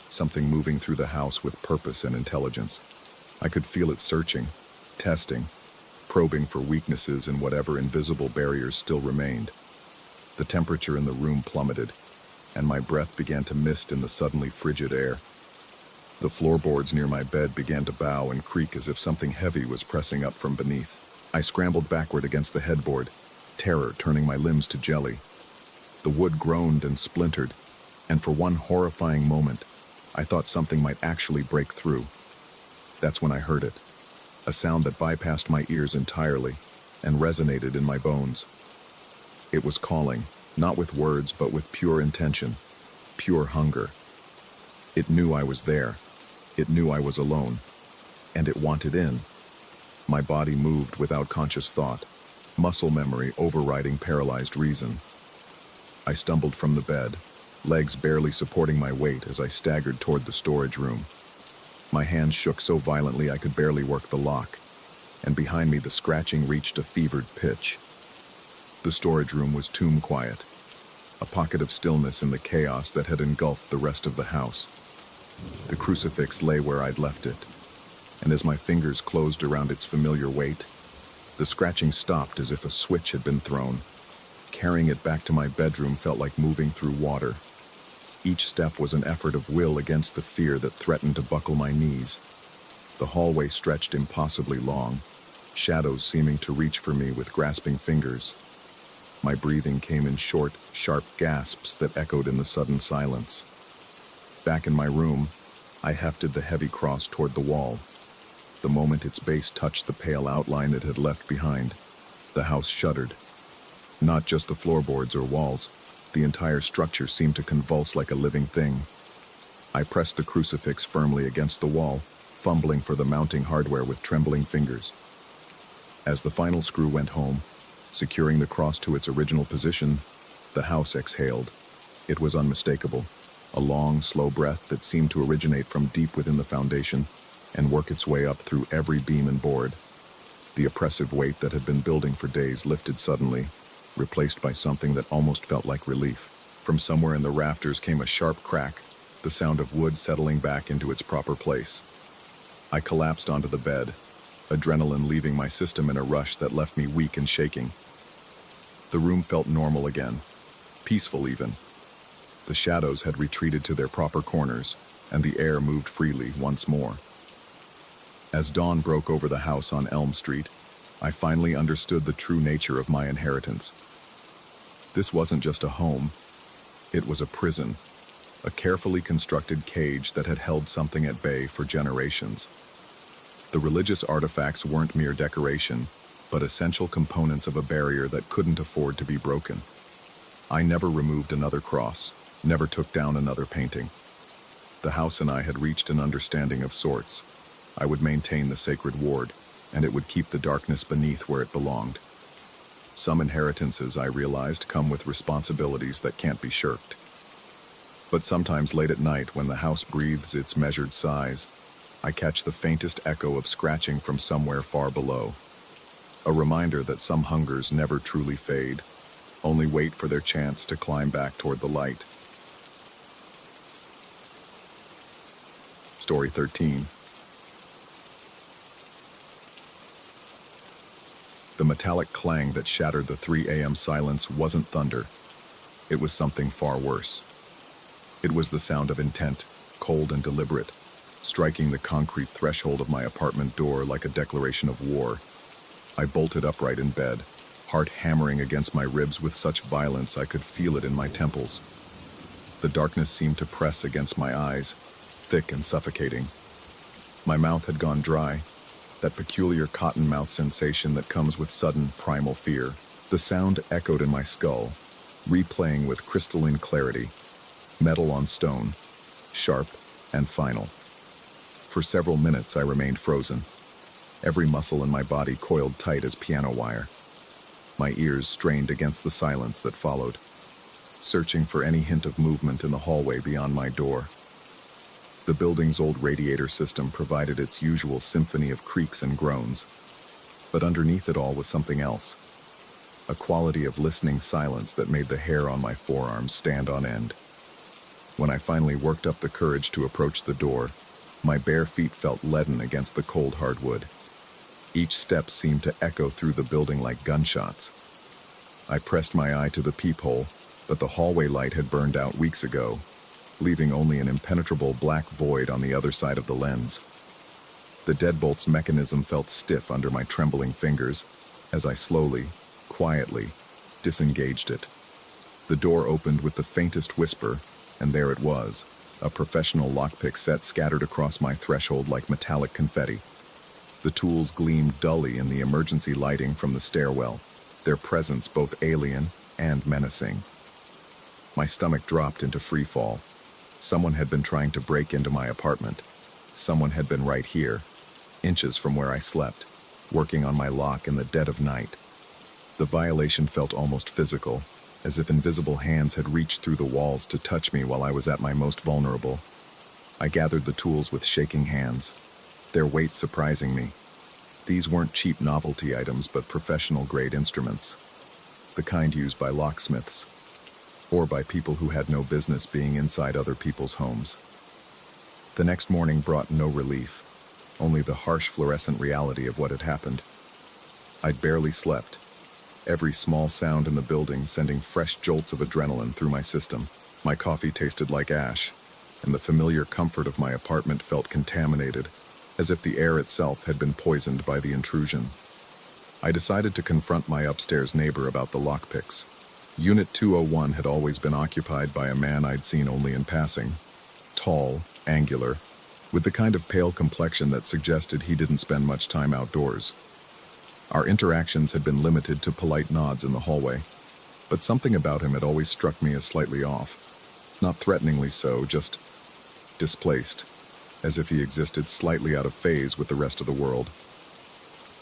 [SPEAKER 1] something moving through the house with purpose and intelligence. I could feel it searching, testing, probing for weaknesses in whatever invisible barriers still remained. The temperature in the room plummeted, and my breath began to mist in the suddenly frigid air. The floorboards near my bed began to bow and creak as if something heavy was pressing up from beneath. I scrambled backward against the headboard, terror turning my limbs to jelly. The wood groaned and splintered, and for one horrifying moment, I thought something might actually break through. That's when I heard it, a sound that bypassed my ears entirely and resonated in my bones. It was calling, not with words but with pure intention, pure hunger. It knew I was there. It knew I was alone. And it wanted in. My body moved without conscious thought, muscle memory overriding paralyzed reason. I stumbled from the bed, legs barely supporting my weight as I staggered toward the storage room. My hands shook so violently I could barely work the lock, and behind me the scratching reached a fevered pitch. The storage room was tomb quiet, a pocket of stillness in the chaos that had engulfed the rest of the house. The crucifix lay where I'd left it, and as my fingers closed around its familiar weight, the scratching stopped as if a switch had been thrown. Carrying it back to my bedroom felt like moving through water. Each step was an effort of will against the fear that threatened to buckle my knees. The hallway stretched impossibly long, shadows seeming to reach for me with grasping fingers. My breathing came in short, sharp gasps that echoed in the sudden silence. Back in my room, I hefted the heavy cross toward the wall. The moment its base touched the pale outline it had left behind, the house shuddered. Not just the floorboards or walls, the entire structure seemed to convulse like a living thing. I pressed the crucifix firmly against the wall, fumbling for the mounting hardware with trembling fingers. As the final screw went home, securing the cross to its original position, the house exhaled. It was unmistakable, a long, slow breath that seemed to originate from deep within the foundation and work its way up through every beam and board. The oppressive weight that had been building for days lifted suddenly, replaced by something that almost felt like relief. From somewhere in the rafters came a sharp crack, the sound of wood settling back into its proper place. I collapsed onto the bed, adrenaline leaving my system in a rush that left me weak and shaking. The room felt normal again, peaceful even. The shadows had retreated to their proper corners, and the air moved freely once more. As dawn broke over the house on Elm Street, I finally understood the true nature of my inheritance. This wasn't just a home, it was a prison, a carefully constructed cage that had held something at bay for generations. The religious artifacts weren't mere decoration, but essential components of a barrier that couldn't afford to be broken. I never removed another cross, never took down another painting. The house and I had reached an understanding of sorts. I would maintain the sacred ward, and it would keep the darkness beneath where it belonged. Some inheritances, I realized, come with responsibilities that can't be shirked. But sometimes late at night, when the house breathes its measured sighs, I catch the faintest echo of scratching from somewhere far below. A reminder that some hungers never truly fade, only wait for their chance to climb back toward the light. Story 13. The metallic clang that shattered the 3 a.m. silence wasn't thunder. It was something far worse. It was the sound of intent, cold and deliberate, striking the concrete threshold of my apartment door like a declaration of war. I bolted upright in bed, heart hammering against my ribs with such violence I could feel it in my temples. The darkness seemed to press against my eyes, thick and suffocating. My mouth had gone dry, that peculiar cotton-mouth sensation that comes with sudden, primal fear. The sound echoed in my skull, replaying with crystalline clarity, metal on stone, sharp and final. For several minutes I remained frozen, every muscle in my body coiled tight as piano wire. My ears strained against the silence that followed, searching for any hint of movement in the hallway beyond my door. The building's old radiator system provided its usual symphony of creaks and groans, but underneath it all was something else, a quality of listening silence that made the hair on my forearms stand on end. When I finally worked up the courage to approach the door, my bare feet felt leaden against the cold hardwood. Each step seemed to echo through the building like gunshots. I pressed my eye to the peephole, but the hallway light had burned out weeks ago, leaving only an impenetrable black void on the other side of the lens. The deadbolt's mechanism felt stiff under my trembling fingers as I slowly, quietly, disengaged it. The door opened with the faintest whisper, and there it was, a professional lockpick set scattered across my threshold like metallic confetti. The tools gleamed dully in the emergency lighting from the stairwell, their presence both alien and menacing. My stomach dropped into free fall. Someone had been trying to break into my apartment. Someone had been right here, inches from where I slept, working on my lock in the dead of night. The violation felt almost physical, as if invisible hands had reached through the walls to touch me while I was at my most vulnerable. I gathered the tools with shaking hands, their weight surprising me. These weren't cheap novelty items, but professional-grade instruments, the kind used by locksmiths, or by people who had no business being inside other people's homes. The next morning brought no relief, only the harsh fluorescent reality of what had happened. I'd barely slept, every small sound in the building sending fresh jolts of adrenaline through my system. My coffee tasted like ash, and the familiar comfort of my apartment felt contaminated, as if the air itself had been poisoned by the intrusion. I decided to confront my upstairs neighbor about the lockpicks. Unit 201 had always been occupied by a man I'd seen only in passing. Tall, angular, with the kind of pale complexion that suggested he didn't spend much time outdoors. Our interactions had been limited to polite nods in the hallway, but something about him had always struck me as slightly off. Not threateningly so, just displaced, as if he existed slightly out of phase with the rest of the world.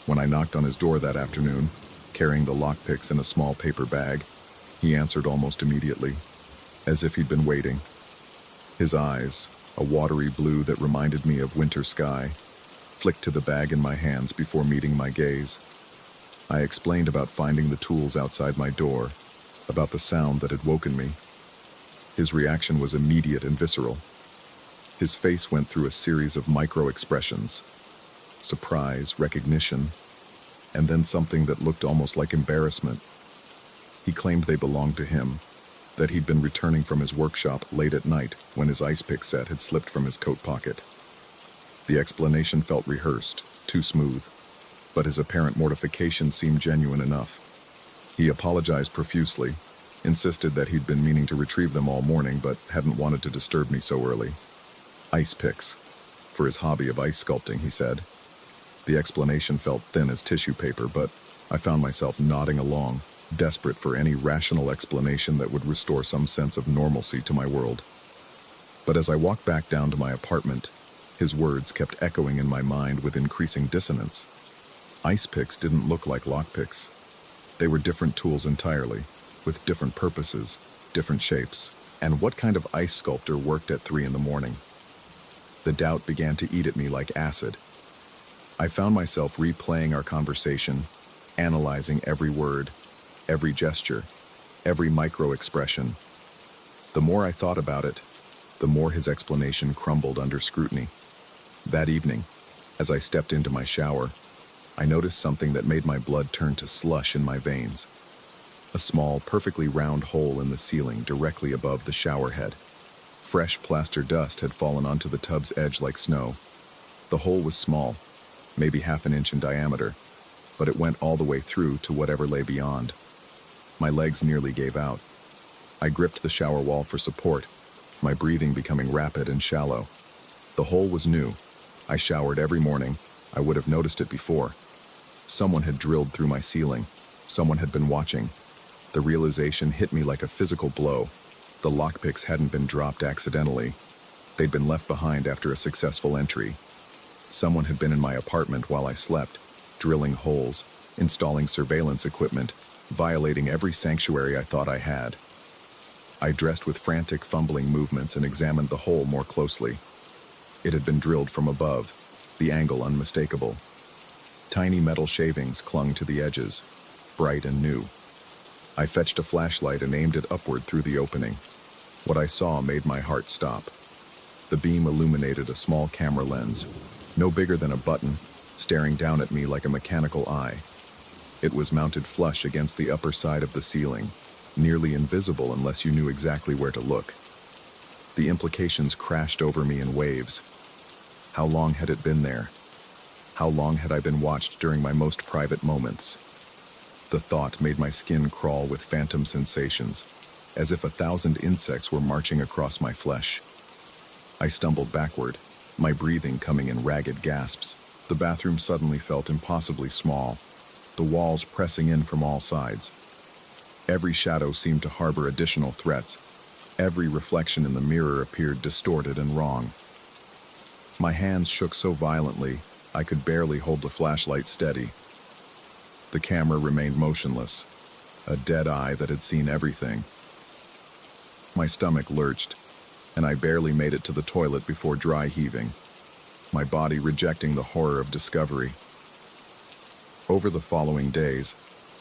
[SPEAKER 1] When I knocked on his door that afternoon, carrying the lockpicks in a small paper bag, he answered almost immediately, as if he'd been waiting. His eyes, a watery blue that reminded me of winter sky, flicked to the bag in my hands before meeting my gaze. I explained about finding the tools outside my door, about the sound that had woken me. His reaction was immediate and visceral. His face went through a series of micro-expressions: surprise, recognition, and then something that looked almost like embarrassment. He claimed they belonged to him, that he'd been returning from his workshop late at night when his ice pick set had slipped from his coat pocket. The explanation felt rehearsed, too smooth, but his apparent mortification seemed genuine enough. He apologized profusely, insisted that he'd been meaning to retrieve them all morning but hadn't wanted to disturb me so early. Ice picks, for his hobby of ice sculpting, he said. The explanation felt thin as tissue paper, but I found myself nodding along, desperate for any rational explanation that would restore some sense of normalcy to my world. But as I walked back down to my apartment, his words kept echoing in my mind with increasing dissonance. Ice picks didn't look like lockpicks. They were different tools entirely, with different purposes, different shapes. And what kind of ice sculptor worked at 3 a.m? The doubt began to eat at me like acid. I found myself replaying our conversation, analyzing every word, every gesture, every micro-expression. The more I thought about it, the more his explanation crumbled under scrutiny. That evening, as I stepped into my shower, I noticed something that made my blood turn to slush in my veins. A small, perfectly round hole in the ceiling directly above the shower head. Fresh plaster dust had fallen onto the tub's edge like snow. The hole was small, maybe half an inch in diameter, but it went all the way through to whatever lay beyond. My legs nearly gave out. I gripped the shower wall for support, my breathing becoming rapid and shallow. The hole was new. I showered every morning. I would have noticed it before. Someone had drilled through my ceiling. Someone had been watching. The realization hit me like a physical blow. The lockpicks hadn't been dropped accidentally. They'd been left behind after a successful entry. Someone had been in my apartment while I slept, drilling holes, installing surveillance equipment, violating every sanctuary I thought I had. I dressed with frantic, fumbling movements and examined the hole more closely. It had been drilled from above, the angle unmistakable. Tiny metal shavings clung to the edges, bright and new. I fetched a flashlight and aimed it upward through the opening. What I saw made my heart stop. The beam illuminated a small camera lens, no bigger than a button, staring down at me like a mechanical eye. It was mounted flush against the upper side of the ceiling, nearly invisible unless you knew exactly where to look. The implications crashed over me in waves. How long had it been there? How long had I been watched during my most private moments? The thought made my skin crawl with phantom sensations, as if 1,000 insects were marching across my flesh. I stumbled backward, my breathing coming in ragged gasps. The bathroom suddenly felt impossibly small, the walls pressing in from all sides. Every shadow seemed to harbor additional threats. Every reflection in the mirror appeared distorted and wrong. My hands shook so violently, I could barely hold the flashlight steady. The camera remained motionless, a dead eye that had seen everything. My stomach lurched, and I barely made it to the toilet before dry heaving, my body rejecting the horror of discovery. Over the following days,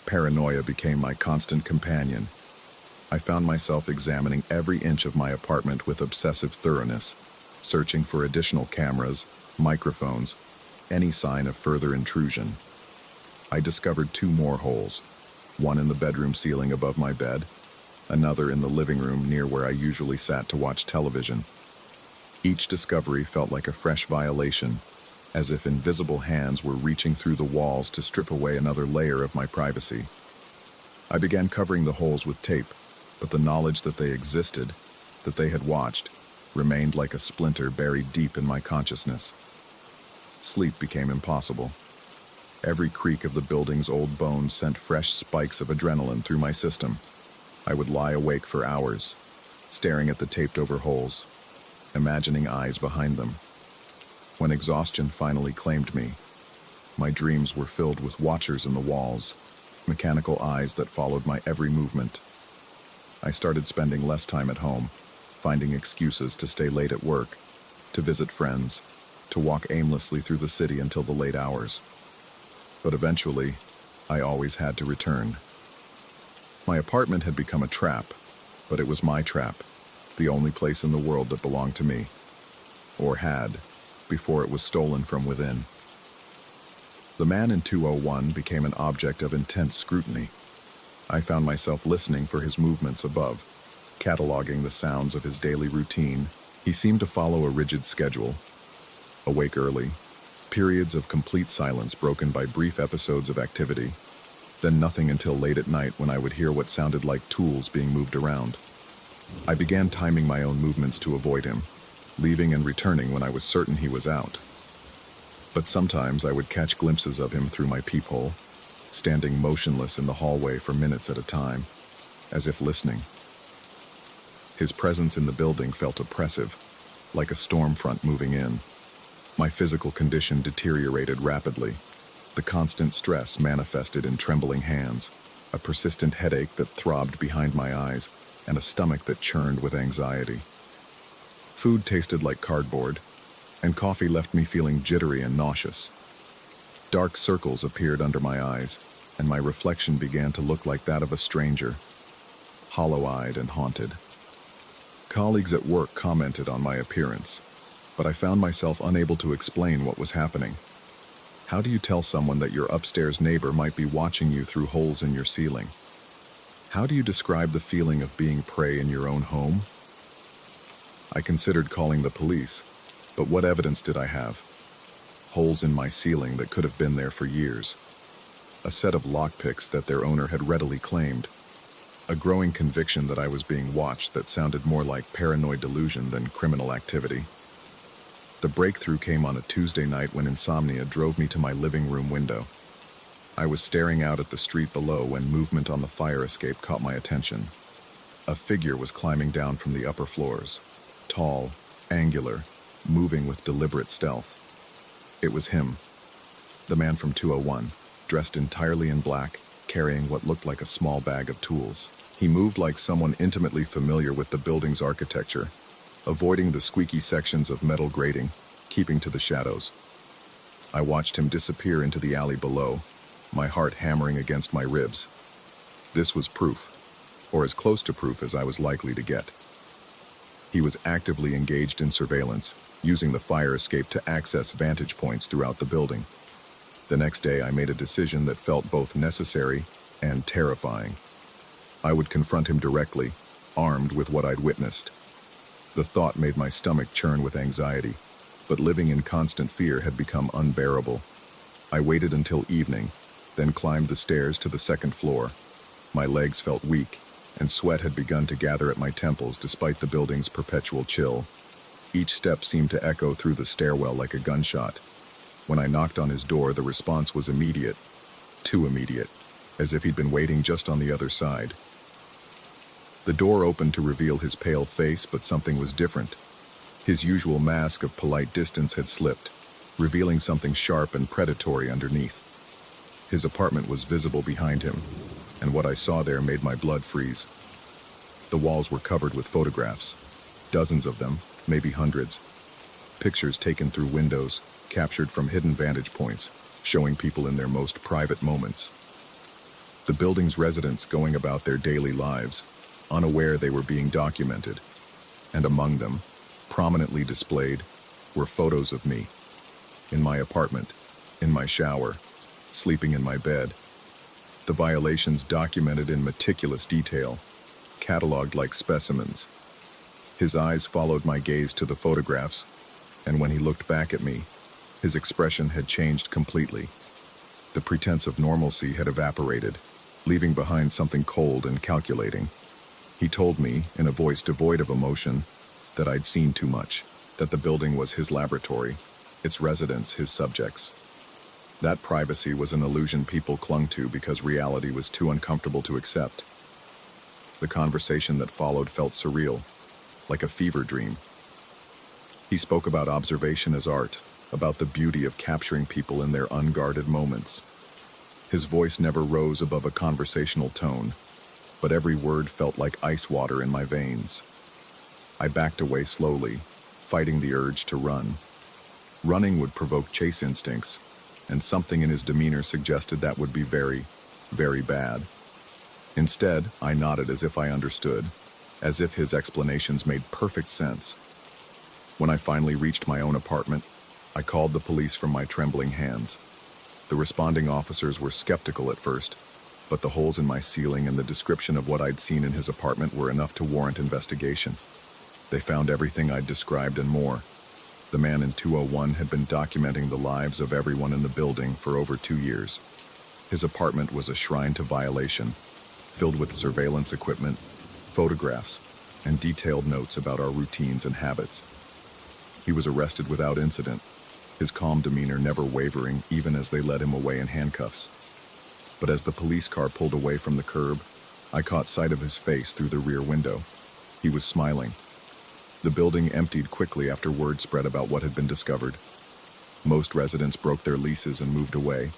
[SPEAKER 1] paranoia became my constant companion. I found myself examining every inch of my apartment with obsessive thoroughness, searching for additional cameras, microphones, any sign of further intrusion. I discovered 2 more holes, one in the bedroom ceiling above my bed, another in the living room near where I usually sat to watch television. Each discovery felt like a fresh violation, as if invisible hands were reaching through the walls to strip away another layer of my privacy. I began covering the holes with tape, but the knowledge that they existed, that they had watched, remained like a splinter buried deep in my consciousness. Sleep became impossible. Every creak of the building's old bones sent fresh spikes of adrenaline through my system. I would lie awake for hours, staring at the taped-over holes, imagining eyes behind them. When exhaustion finally claimed me, my dreams were filled with watchers in the walls, mechanical eyes that followed my every movement. I started spending less time at home, finding excuses to stay late at work, to visit friends, to walk aimlessly through the city until the late hours. But eventually, I always had to return. My apartment had become a trap, but it was my trap, the only place in the world that belonged to me, or had, before it was stolen from within. The man in 201 became an object of intense scrutiny. I found myself listening for his movements above, cataloging the sounds of his daily routine. He seemed to follow a rigid schedule. Awake early, periods of complete silence broken by brief episodes of activity, then nothing until late at night when I would hear what sounded like tools being moved around. I began timing my own movements to avoid him, leaving and returning when I was certain he was out. But sometimes I would catch glimpses of him through my peephole, standing motionless in the hallway for minutes at a time, as if listening. His presence in the building felt oppressive, like a storm front moving in. My physical condition deteriorated rapidly. The constant stress manifested in trembling hands, a persistent headache that throbbed behind my eyes, and a stomach that churned with anxiety. Food tasted like cardboard, and coffee left me feeling jittery and nauseous. Dark circles appeared under my eyes, and my reflection began to look like that of a stranger, hollow-eyed and haunted. Colleagues at work commented on my appearance, but I found myself unable to explain what was happening. How do you tell someone that your upstairs neighbor might be watching you through holes in your ceiling? How do you describe the feeling of being prey in your own home? I considered calling the police, but what evidence did I have? Holes in my ceiling that could have been there for years. A set of lockpicks that their owner had readily claimed. A growing conviction that I was being watched that sounded more like paranoid delusion than criminal activity. The breakthrough came on a Tuesday night when insomnia drove me to my living room window. I was staring out at the street below when movement on the fire escape caught my attention. A figure was climbing down from the upper floors, tall, angular, moving with deliberate stealth. It was him, the man from 201, dressed entirely in black, carrying what looked like a small bag of tools. He moved like someone intimately familiar with the building's architecture, avoiding the squeaky sections of metal grating, keeping to the shadows. I watched him disappear into the alley below, my heart hammering against my ribs. This was proof, or as close to proof as I was likely to get. He was actively engaged in surveillance, using the fire escape to access vantage points throughout the building. The next day, I made a decision that felt both necessary and terrifying. I would confront him directly, armed with what I'd witnessed. The thought made my stomach churn with anxiety, but living in constant fear had become unbearable. I waited until evening, then climbed the stairs to the second floor. My legs felt weak, and sweat had begun to gather at my temples despite the building's perpetual chill. Each step seemed to echo through the stairwell like a gunshot. When I knocked on his door, the response was immediate. Too immediate, as if he'd been waiting just on the other side. The door opened to reveal his pale face, but something was different. His usual mask of polite distance had slipped, revealing something sharp and predatory underneath. His apartment was visible behind him, and what I saw there made my blood freeze. The walls were covered with photographs, dozens of them, maybe hundreds. Pictures taken through windows, captured from hidden vantage points, showing people in their most private moments. The building's residents going about their daily lives, unaware they were being documented. And among them, prominently displayed, were photos of me. In my apartment, in my shower, sleeping in my bed. The violations documented in meticulous detail, cataloged like specimens. His eyes followed my gaze to the photographs, and when he looked back at me, his expression had changed completely. The pretense of normalcy had evaporated, leaving behind something cold and calculating. He told me, in a voice devoid of emotion, that I'd seen too much, that the building was his laboratory, its residents his subjects. That privacy was an illusion people clung to because reality was too uncomfortable to accept. The conversation that followed felt surreal, like a fever dream. He spoke about observation as art, about the beauty of capturing people in their unguarded moments. His voice never rose above a conversational tone, but every word felt like ice water in my veins. I backed away slowly, fighting the urge to run. Running would provoke chase instincts, and something in his demeanor suggested that would be very, very bad. Instead, I nodded as if I understood, as if his explanations made perfect sense. When I finally reached my own apartment, I called the police from my trembling hands. The responding officers were skeptical at first, but the holes in my ceiling and the description of what I'd seen in his apartment were enough to warrant investigation. They found everything I'd described and more. The man in 201 had been documenting the lives of everyone in the building for over 2 years. His apartment was a shrine to violation, filled with surveillance equipment, photographs, and detailed notes about our routines and habits. He was arrested without incident, his calm demeanor never wavering even as they led him away in handcuffs. But as the police car pulled away from the curb, I caught sight of his face through the rear window. He was smiling. The building emptied quickly after word spread about what had been discovered. Most residents broke their leases and moved away,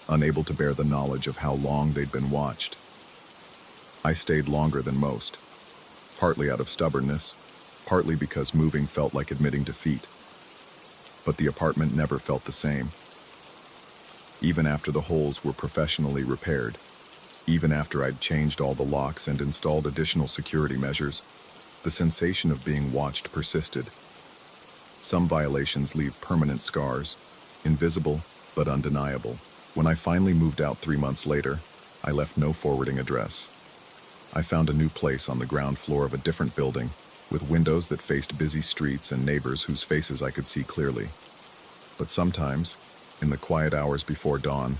[SPEAKER 1] unable to bear the knowledge of how long they'd been watched. I stayed longer than most, partly out of stubbornness, partly because moving felt like admitting defeat. But the apartment never felt the same. Even after the holes were professionally repaired, even after I'd changed all the locks and installed additional security measures, the sensation of being watched persisted. Some violations leave permanent scars, invisible but undeniable. When I finally moved out 3 months later, I left no forwarding address. I found a new place on the ground floor of a different building, with windows that faced busy streets and neighbors whose faces I could see clearly. But sometimes, in the quiet hours before dawn,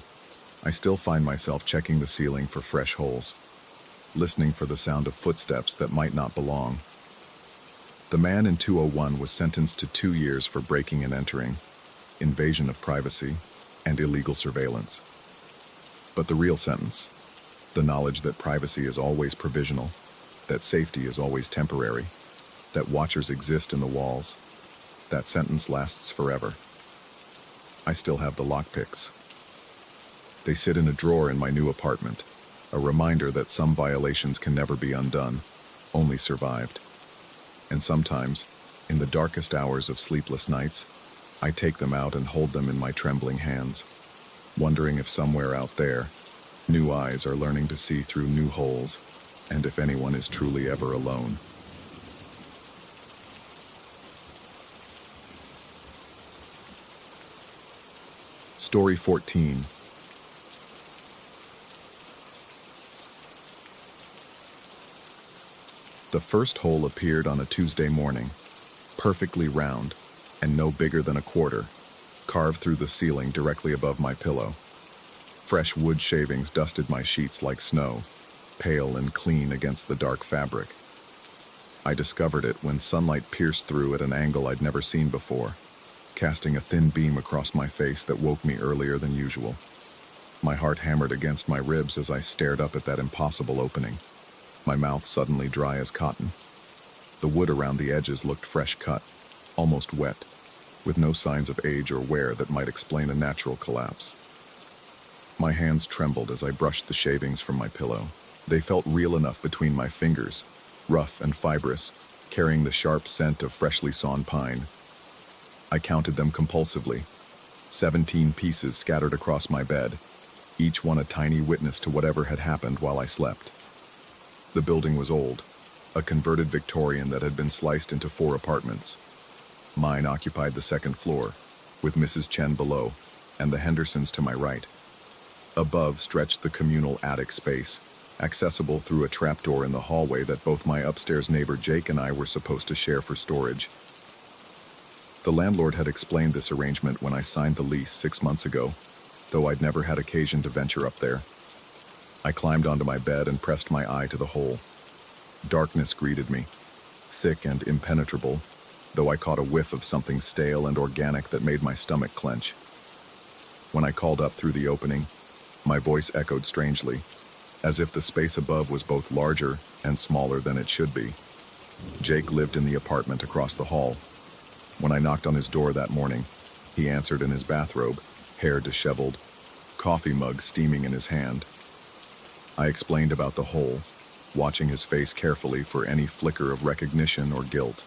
[SPEAKER 1] I still find myself checking the ceiling for fresh holes, listening for the sound of footsteps that might not belong. The man in 201 was sentenced to 2 years for breaking and entering, invasion of privacy, and illegal surveillance. But the real sentence, the knowledge that privacy is always provisional, that safety is always temporary, that watchers exist in the walls, that sentence lasts forever. I still have the lockpicks. They sit in a drawer in my new apartment, a reminder that some violations can never be undone, only survived. And sometimes, in the darkest hours of sleepless nights, I take them out and hold them in my trembling hands, wondering if somewhere out there, new eyes are learning to see through new holes, and if anyone is truly ever alone. Story 14. The first hole appeared on a Tuesday morning, perfectly round and no bigger than a quarter. carved through the ceiling directly above my pillow. Fresh wood shavings dusted my sheets like snow, pale and clean against the dark fabric. I discovered it when sunlight pierced through at an angle I'd never seen before, casting a thin beam across my face that woke me earlier than usual. My heart hammered against my ribs as I stared up at that impossible opening, my mouth suddenly dry as cotton. The wood around the edges looked fresh cut, almost wet, with no signs of age or wear that might explain a natural collapse. My hands trembled as I brushed the shavings from my pillow. They felt real enough between my fingers, rough and fibrous, carrying the sharp scent of freshly sawn pine. I counted them compulsively, 17 pieces scattered across my bed, each one a tiny witness to whatever had happened while I slept. The building was old, a converted Victorian that had been sliced into 4 apartments. Mine occupied the 2nd floor, with Mrs. Chen below, and the Hendersons to my right. Above stretched the communal attic space, accessible through a trapdoor in the hallway that both my upstairs neighbor Jake and I were supposed to share for storage. The landlord had explained this arrangement when I signed the lease 6 months ago, though I'd never had occasion to venture up there. I climbed onto my bed and pressed my eye to the hole. Darkness greeted me, thick and impenetrable, though I caught a whiff of something stale and organic that made my stomach clench. When I called up through the opening, my voice echoed strangely, as if the space above was both larger and smaller than it should be. Jake lived in the apartment across the hall. When I knocked on his door that morning, he answered in his bathrobe, hair disheveled, coffee mug steaming in his hand. I explained about the hole, watching his face carefully for any flicker of recognition or guilt.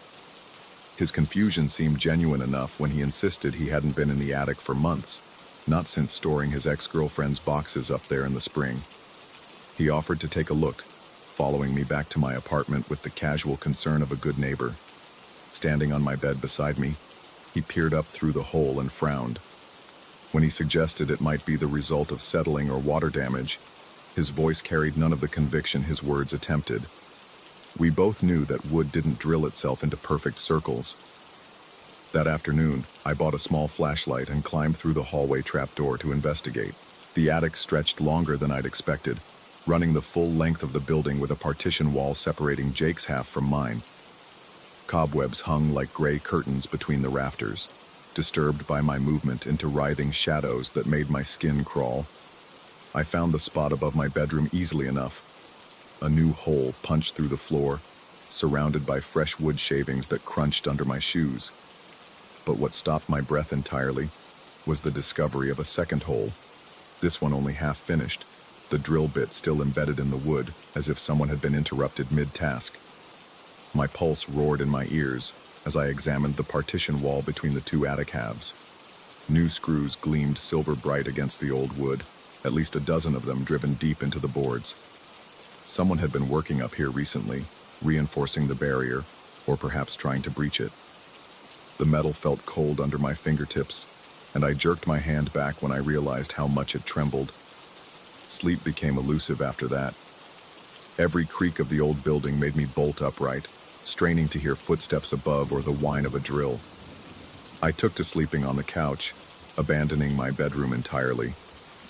[SPEAKER 1] His confusion seemed genuine enough when he insisted he hadn't been in the attic for months, not since storing his ex-girlfriend's boxes up there in the spring. He offered to take a look, following me back to my apartment with the casual concern of a good neighbor. Standing on my bed beside me, he peered up through the hole and frowned. When he suggested it might be the result of settling or water damage, his voice carried none of the conviction his words attempted. We both knew that wood didn't drill itself into perfect circles. That afternoon, I bought a small flashlight and climbed through the hallway trapdoor to investigate. The attic stretched longer than I'd expected, running the full length of the building with a partition wall separating Jake's half from mine. Cobwebs hung like gray curtains between the rafters, disturbed by my movement into writhing shadows that made my skin crawl. I found the spot above my bedroom easily enough. A new hole punched through the floor, surrounded by fresh wood shavings that crunched under my shoes. But what stopped my breath entirely was the discovery of a second hole, this one only half finished, the drill bit still embedded in the wood, as if someone had been interrupted mid-task. My pulse roared in my ears as I examined the partition wall between the 2 attic halves. New screws gleamed silver bright against the old wood, at least a dozen of them driven deep into the boards. Someone had been working up here recently, reinforcing the barrier, or perhaps trying to breach it. The metal felt cold under my fingertips, and I jerked my hand back when I realized how much it trembled. Sleep became elusive after that. Every creak of the old building made me bolt upright, straining to hear footsteps above or the whine of a drill. I took to sleeping on the couch, abandoning my bedroom entirely,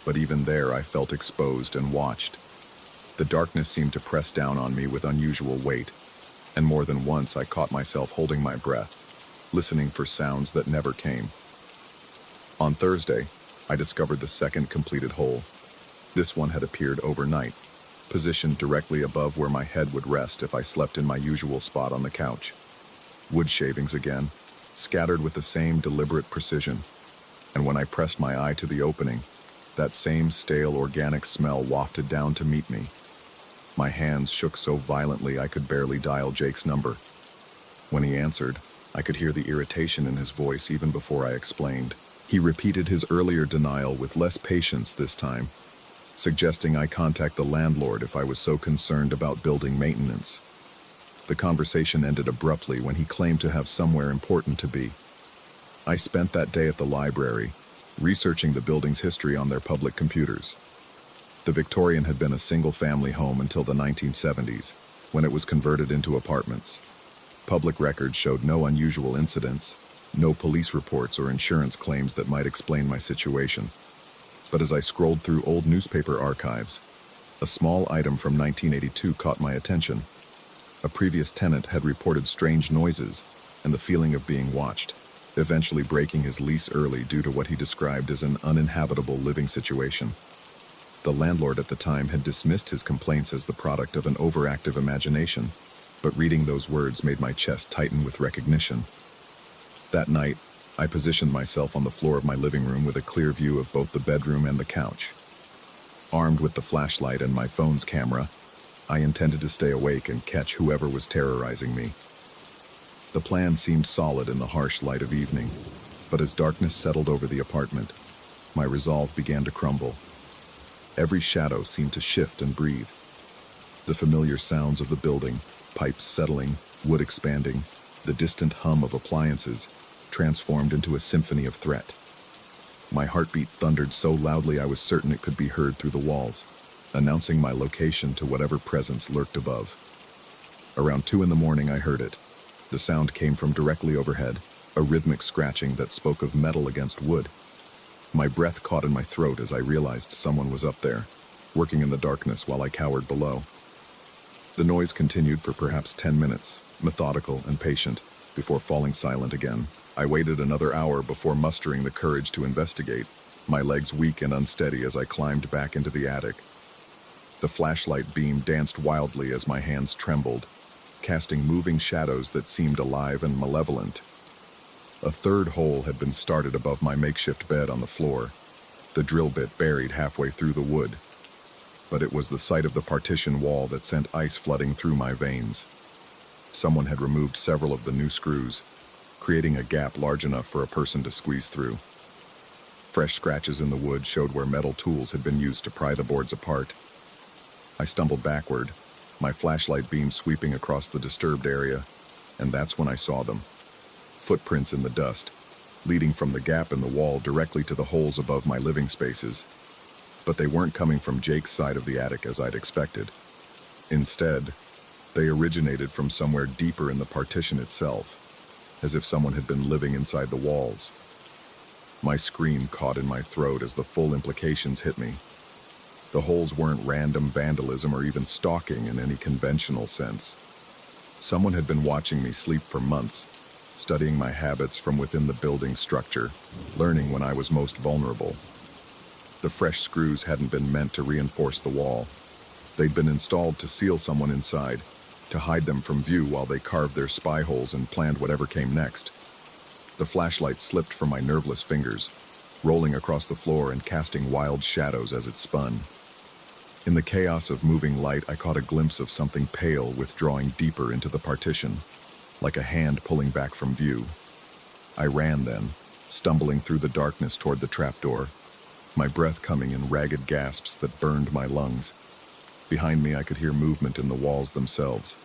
[SPEAKER 1] but even there I felt exposed and watched. The darkness seemed to press down on me with unusual weight, and more than once I caught myself holding my breath, listening for sounds that never came. On Thursday, I discovered the second completed hole. This one had appeared overnight, positioned directly above where my head would rest if I slept in my usual spot on the couch. Wood shavings again, scattered with the same deliberate precision, and when I pressed my eye to the opening, that same stale organic smell wafted down to meet me. My hands shook so violently I could barely dial Jake's number. When he answered, I could hear the irritation in his voice even before I explained. He repeated his earlier denial with less patience this time, suggesting I contact the landlord if I was so concerned about building maintenance. The conversation ended abruptly when he claimed to have somewhere important to be. I spent that day at the library, researching the building's history on their public computers. The Victorian had been a single-family home until the 1970s, when it was converted into apartments. Public records showed no unusual incidents, No police reports or insurance claims that might explain my situation. But as I scrolled through old newspaper archives, a small item from 1982 caught my attention. A previous tenant had reported strange noises and the feeling of being watched, eventually breaking his lease early due to what he described as an uninhabitable living situation. The landlord at the time had dismissed his complaints as the product of an overactive imagination, but reading those words made my chest tighten with recognition. That night, I positioned myself on the floor of my living room with a clear view of both the bedroom and the couch. Armed with the flashlight and my phone's camera, I intended to stay awake and catch whoever was terrorizing me. The plan seemed solid in the harsh light of evening, but as darkness settled over the apartment, my resolve began to crumble. Every shadow seemed to shift and breathe. The familiar sounds of the building, pipes settling, wood expanding, the distant hum of appliances, transformed into a symphony of threat. My heartbeat thundered so loudly I was certain it could be heard through the walls, announcing my location to whatever presence lurked above. Around 2 a.m, I heard it. The sound came from directly overhead, a rhythmic scratching that spoke of metal against wood. My breath caught in my throat as I realized someone was up there, working in the darkness while I cowered below. The noise continued for perhaps 10 minutes, methodical and patient, before falling silent again. I waited another hour before mustering the courage to investigate, my legs weak and unsteady as I climbed back into the attic. The flashlight beam danced wildly as my hands trembled, casting moving shadows that seemed alive and malevolent. A third hole had been started above my makeshift bed on the floor, the drill bit buried halfway through the wood. But it was the sight of the partition wall that sent ice flooding through my veins. Someone had removed several of the new screws, creating a gap large enough for a person to squeeze through. Fresh scratches in the wood showed where metal tools had been used to pry the boards apart. I stumbled backward, my flashlight beam sweeping across the disturbed area, and that's when I saw them. Footprints in the dust, leading from the gap in the wall directly to the holes above my living spaces. But they weren't coming from Jake's side of the attic as I'd expected. Instead, they originated from somewhere deeper in the partition itself, as if someone had been living inside the walls. My scream caught in my throat as the full implications hit me. The holes weren't random vandalism or even stalking in any conventional sense. Someone had been watching me sleep for months, studying my habits from within the building's structure, learning when I was most vulnerable. The fresh screws hadn't been meant to reinforce the wall. They'd been installed to seal someone inside, to hide them from view while they carved their spy holes and planned whatever came next. The flashlight slipped from my nerveless fingers, rolling across the floor and casting wild shadows as it spun. In the chaos of moving light, I caught a glimpse of something pale withdrawing deeper into the partition, like a hand pulling back from view. I ran then, stumbling through the darkness toward the trapdoor, my breath coming in ragged gasps that burned my lungs. Behind me, I could hear movement in the walls themselves,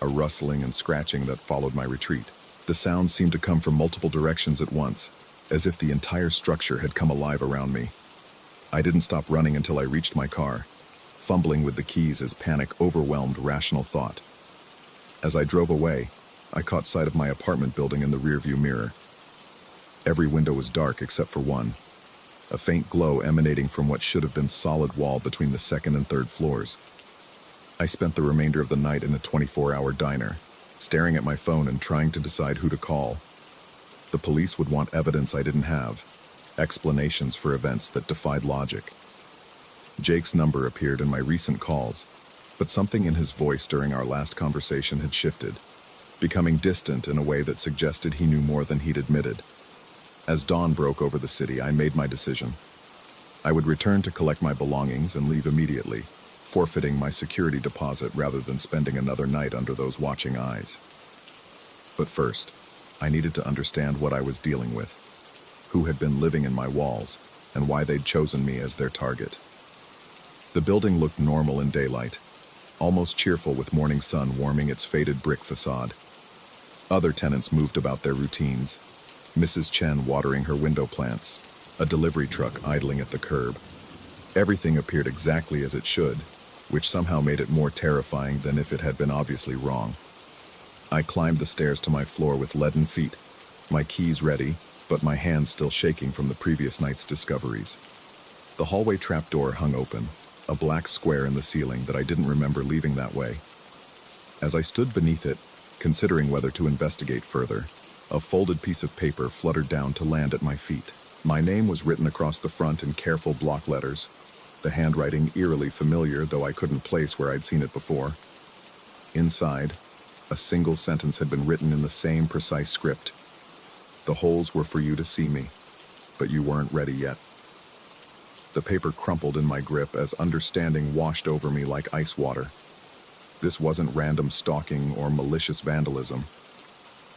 [SPEAKER 1] a rustling and scratching that followed my retreat. The sound seemed to come from multiple directions at once, as if the entire structure had come alive around me. I didn't stop running until I reached my car, fumbling with the keys as panic overwhelmed rational thought. As I drove away, I caught sight of my apartment building in the rearview mirror. Every window was dark except for one, a faint glow emanating from what should have been solid wall between the second and third floors. I spent the remainder of the night in a 24-hour diner, staring at my phone and trying to decide who to call. The police would want evidence I didn't have, explanations for events that defied logic. Jake's number appeared in my recent calls, but something in his voice during our last conversation had shifted, becoming distant in a way that suggested he knew more than he'd admitted. As dawn broke over the city, I made my decision. I would return to collect my belongings and leave immediately, forfeiting my security deposit rather than spending another night under those watching eyes. But first, I needed to understand what I was dealing with, who had been living in my walls, and why they'd chosen me as their target. The building looked normal in daylight, almost cheerful with morning sun warming its faded brick facade. Other tenants moved about their routines, Mrs. Chen watering her window plants, a delivery truck idling at the curb. Everything appeared exactly as it should, which somehow made it more terrifying than if it had been obviously wrong. I climbed the stairs to my floor with leaden feet, my keys ready, but my hands still shaking from the previous night's discoveries. The hallway trapdoor hung open, a black square in the ceiling that I didn't remember leaving that way. As I stood beneath it, considering whether to investigate further, a folded piece of paper fluttered down to land at my feet. My name was written across the front in careful block letters, the handwriting eerily familiar, though I couldn't place where I'd seen it before. Inside, a single sentence had been written in the same precise script. The holes were for you to see me, but you weren't ready yet. The paper crumpled in my grip as understanding washed over me like ice water. This wasn't random stalking or malicious vandalism.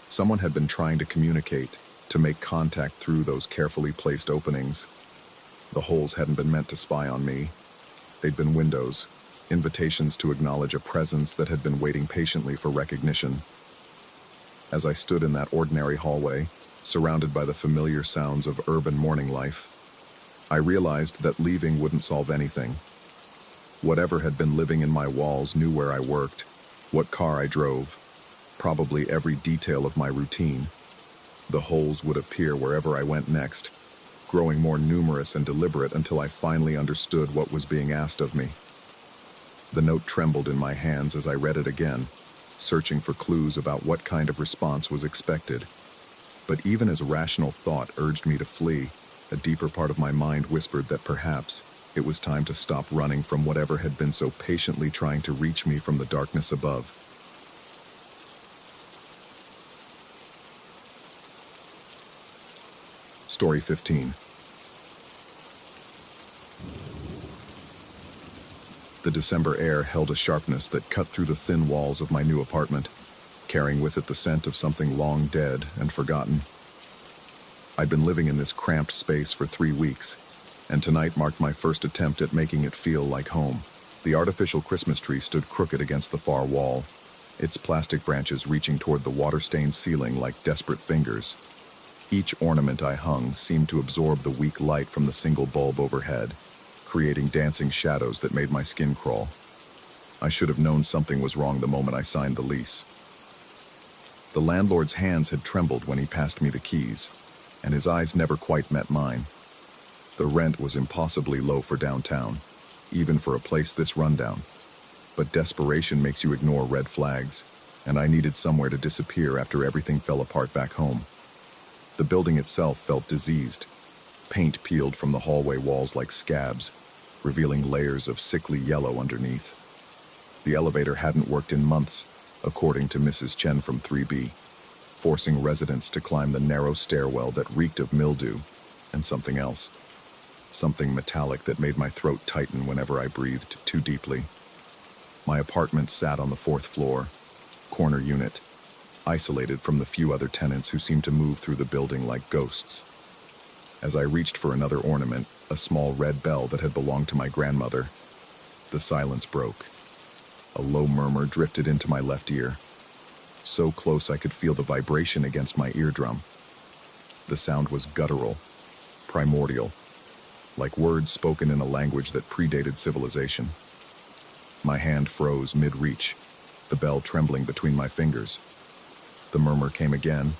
[SPEAKER 1] Someone had been trying to communicate, to make contact through those carefully placed openings. The holes hadn't been meant to spy on me. They'd been windows, invitations to acknowledge a presence that had been waiting patiently for recognition. As I stood in that ordinary hallway, surrounded by the familiar sounds of urban morning life, I realized that leaving wouldn't solve anything. Whatever had been living in my walls knew where I worked, what car I drove, probably every detail of my routine. The holes would appear wherever I went next, growing more numerous and deliberate until I finally understood what was being asked of me. The note trembled in my hands as I read it again, searching for clues about what kind of response was expected. But even as rational thought urged me to flee, a deeper part of my mind whispered that perhaps it was time to stop running from whatever had been so patiently trying to reach me from the darkness above. Story 15. The December air held a sharpness that cut through the thin walls of my new apartment, carrying with it the scent of something long dead and forgotten. I'd been living in this cramped space for 3 weeks, and tonight marked my first attempt at making it feel like home. The artificial Christmas tree stood crooked against the far wall, its plastic branches reaching toward the water-stained ceiling like desperate fingers. Each ornament I hung seemed to absorb the weak light from the single bulb overhead, creating dancing shadows that made my skin crawl. I should have known something was wrong the moment I signed the lease. The landlord's hands had trembled when he passed me the keys, and his eyes never quite met mine. The rent was impossibly low for downtown, even for a place this rundown. But desperation makes you ignore red flags, and I needed somewhere to disappear after everything fell apart back home. The building itself felt diseased. Paint peeled from the hallway walls like scabs, revealing layers of sickly yellow underneath. The elevator hadn't worked in months, according to Mrs. Chen from 3B, forcing residents to climb the narrow stairwell that reeked of mildew and something else. Something metallic that made my throat tighten whenever I breathed too deeply. My apartment sat on the 4th floor, corner unit, isolated from the few other tenants who seemed to move through the building like ghosts. As I reached for another ornament, a small red bell that had belonged to my grandmother, the silence broke. A low murmur drifted into my left ear, so close I could feel the vibration against my eardrum. The sound was guttural, primordial, like words spoken in a language that predated civilization. My hand froze mid-reach, the bell trembling between my fingers. The murmur came again,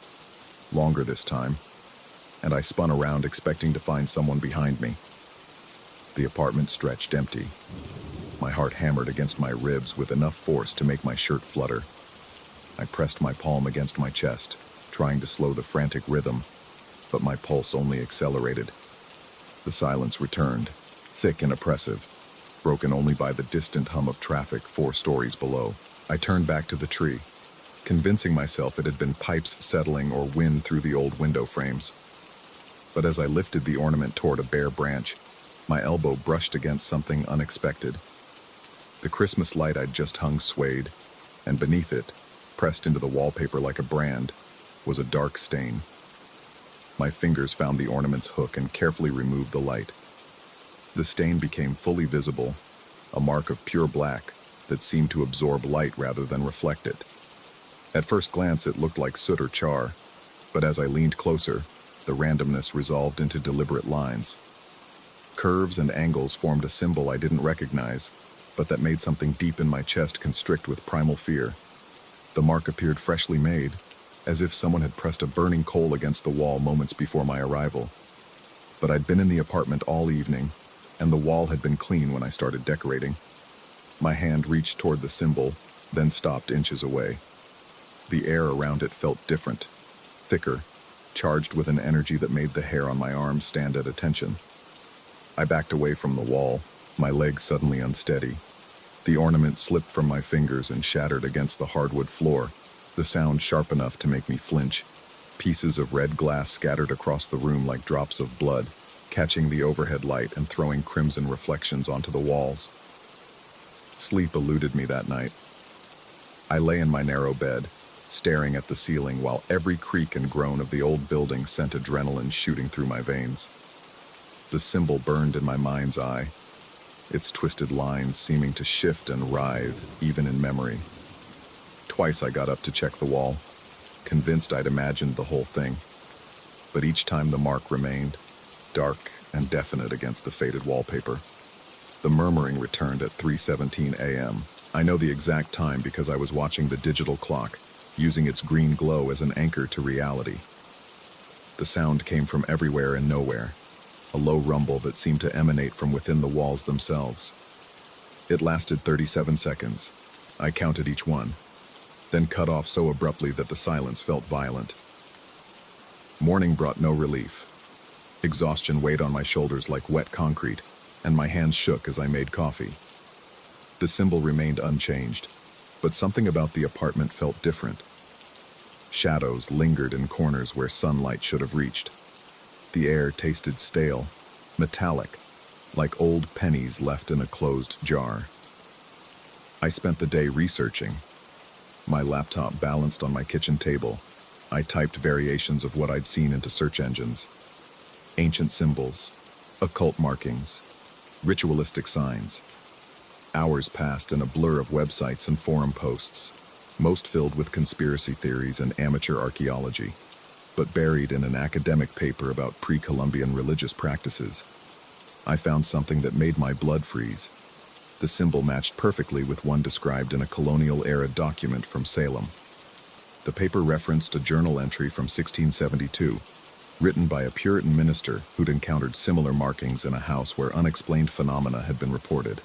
[SPEAKER 1] longer this time, and I spun around expecting to find someone behind me. The apartment stretched empty. My heart hammered against my ribs with enough force to make my shirt flutter. I pressed my palm against my chest, trying to slow the frantic rhythm, but my pulse only accelerated. The silence returned, thick and oppressive, broken only by the distant hum of traffic 4 stories below. I turned back to the tree, convincing myself it had been pipes settling or wind through the old window frames. But as I lifted the ornament toward a bare branch, my elbow brushed against something unexpected. The Christmas light I'd just hung swayed, and beneath it, pressed into the wallpaper like a brand, was a dark stain. My fingers found the ornament's hook and carefully removed the light. The stain became fully visible, a mark of pure black that seemed to absorb light rather than reflect it. At first glance it looked like soot or char, but as I leaned closer, the randomness resolved into deliberate lines. Curves and angles formed a symbol I didn't recognize, but that made something deep in my chest constrict with primal fear. The mark appeared freshly made, as if someone had pressed a burning coal against the wall moments before my arrival. But I'd been in the apartment all evening, and the wall had been clean when I started decorating. My hand reached toward the symbol, then stopped inches away. The air around it felt different, thicker, charged with an energy that made the hair on my arms stand at attention. I backed away from the wall, my legs suddenly unsteady. The ornament slipped from my fingers and shattered against the hardwood floor, the sound sharp enough to make me flinch. Pieces of red glass scattered across the room like drops of blood, catching the overhead light and throwing crimson reflections onto the walls. Sleep eluded me that night. I lay in my narrow bed, staring at the ceiling while every creak and groan of the old building sent adrenaline shooting through my veins. The symbol burned in my mind's eye, its twisted lines seeming to shift and writhe even in memory. Twice I got up to check the wall, convinced I'd imagined the whole thing. But each time the mark remained, dark and definite against the faded wallpaper. The murmuring returned at 3:17 a.m. I know the exact time because I was watching the digital clock, using its green glow as an anchor to reality. The sound came from everywhere and nowhere, a low rumble that seemed to emanate from within the walls themselves. It lasted 37 seconds. I counted each one, then cut off so abruptly that the silence felt violent. Morning brought no relief. Exhaustion weighed on my shoulders like wet concrete, and my hands shook as I made coffee. The symbol remained unchanged, but something about the apartment felt different. Shadows lingered in corners where sunlight should have reached. The air tasted stale, metallic, like old pennies left in a closed jar. I spent the day researching. My laptop balanced on my kitchen table. I typed variations of what I'd seen into search engines. Ancient symbols, occult markings, ritualistic signs. Hours passed in a blur of websites and forum posts, most filled with conspiracy theories and amateur archaeology, but buried in an academic paper about pre-Columbian religious practices. I found something that made my blood freeze. The symbol matched perfectly with one described in a colonial-era document from Salem. The paper referenced a journal entry from 1672, written by a Puritan minister who'd encountered similar markings in a house where unexplained phenomena had been reported.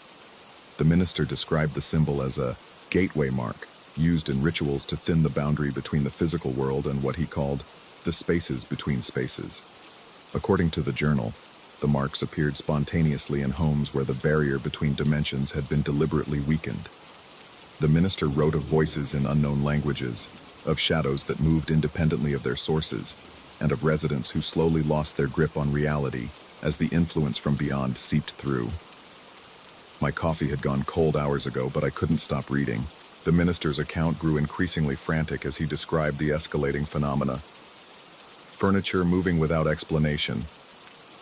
[SPEAKER 1] The minister described the symbol as a gateway mark, used in rituals to thin the boundary between the physical world and what he called the spaces between spaces. According to the journal, the marks appeared spontaneously in homes where the barrier between dimensions had been deliberately weakened. The minister wrote of voices in unknown languages, of shadows that moved independently of their sources, and of residents who slowly lost their grip on reality as the influence from beyond seeped through. My coffee had gone cold hours ago, but I couldn't stop reading. The minister's account grew increasingly frantic as he described the escalating phenomena. Furniture moving without explanation,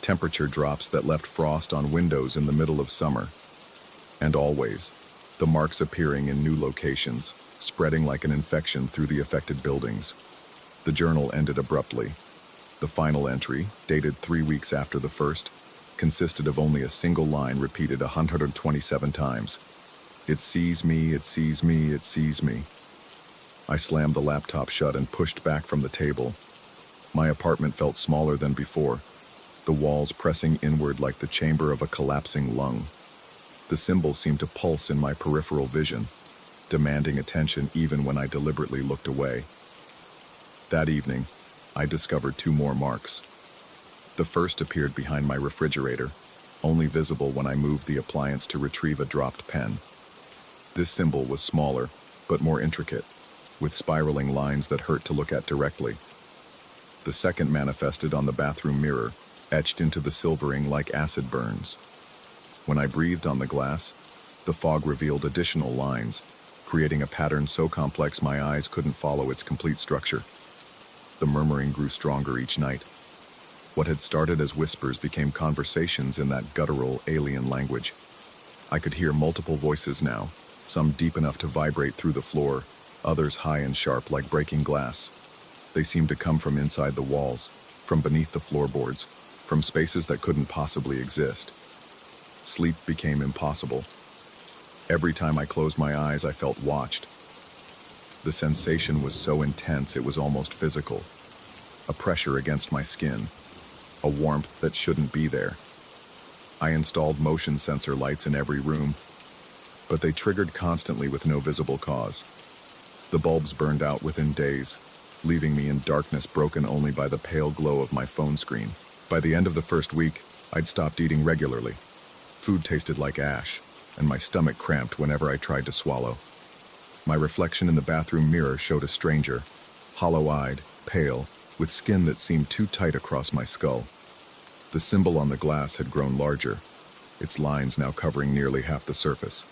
[SPEAKER 1] temperature drops that left frost on windows in the middle of summer, and always, the marks appearing in new locations, spreading like an infection through the affected buildings. The journal ended abruptly. The final entry, dated 3 weeks after the first, consisted of only a single line repeated 127 times. It sees me, it sees me, it sees me. I slammed the laptop shut and pushed back from the table. My apartment felt smaller than before, the walls pressing inward like the chamber of a collapsing lung. The symbol seemed to pulse in my peripheral vision, demanding attention even when I deliberately looked away. That evening, I discovered 2 more marks. The first appeared behind my refrigerator, only visible when I moved the appliance to retrieve a dropped pen. This symbol was smaller, but more intricate, with spiraling lines that hurt to look at directly. The second manifested on the bathroom mirror, etched into the silvering like acid burns. When I breathed on the glass, the fog revealed additional lines, creating a pattern so complex my eyes couldn't follow its complete structure. The murmuring grew stronger each night. What had started as whispers became conversations in that guttural, alien language. I could hear multiple voices now, some deep enough to vibrate through the floor, others high and sharp like breaking glass. They seemed to come from inside the walls, from beneath the floorboards, from spaces that couldn't possibly exist. Sleep became impossible. Every time I closed my eyes, I felt watched. The sensation was so intense it was almost physical. A pressure against my skin, a warmth that shouldn't be there. I installed motion sensor lights in every room, but they triggered constantly with no visible cause. The bulbs burned out within days, leaving me in darkness broken only by the pale glow of my phone screen. By the end of the first week, I'd stopped eating regularly. Food tasted like ash, and my stomach cramped whenever I tried to swallow. My reflection in the bathroom mirror showed a stranger, hollow-eyed, pale, with skin that seemed too tight across my skull. The symbol on the glass had grown larger, its lines now covering nearly half the surface.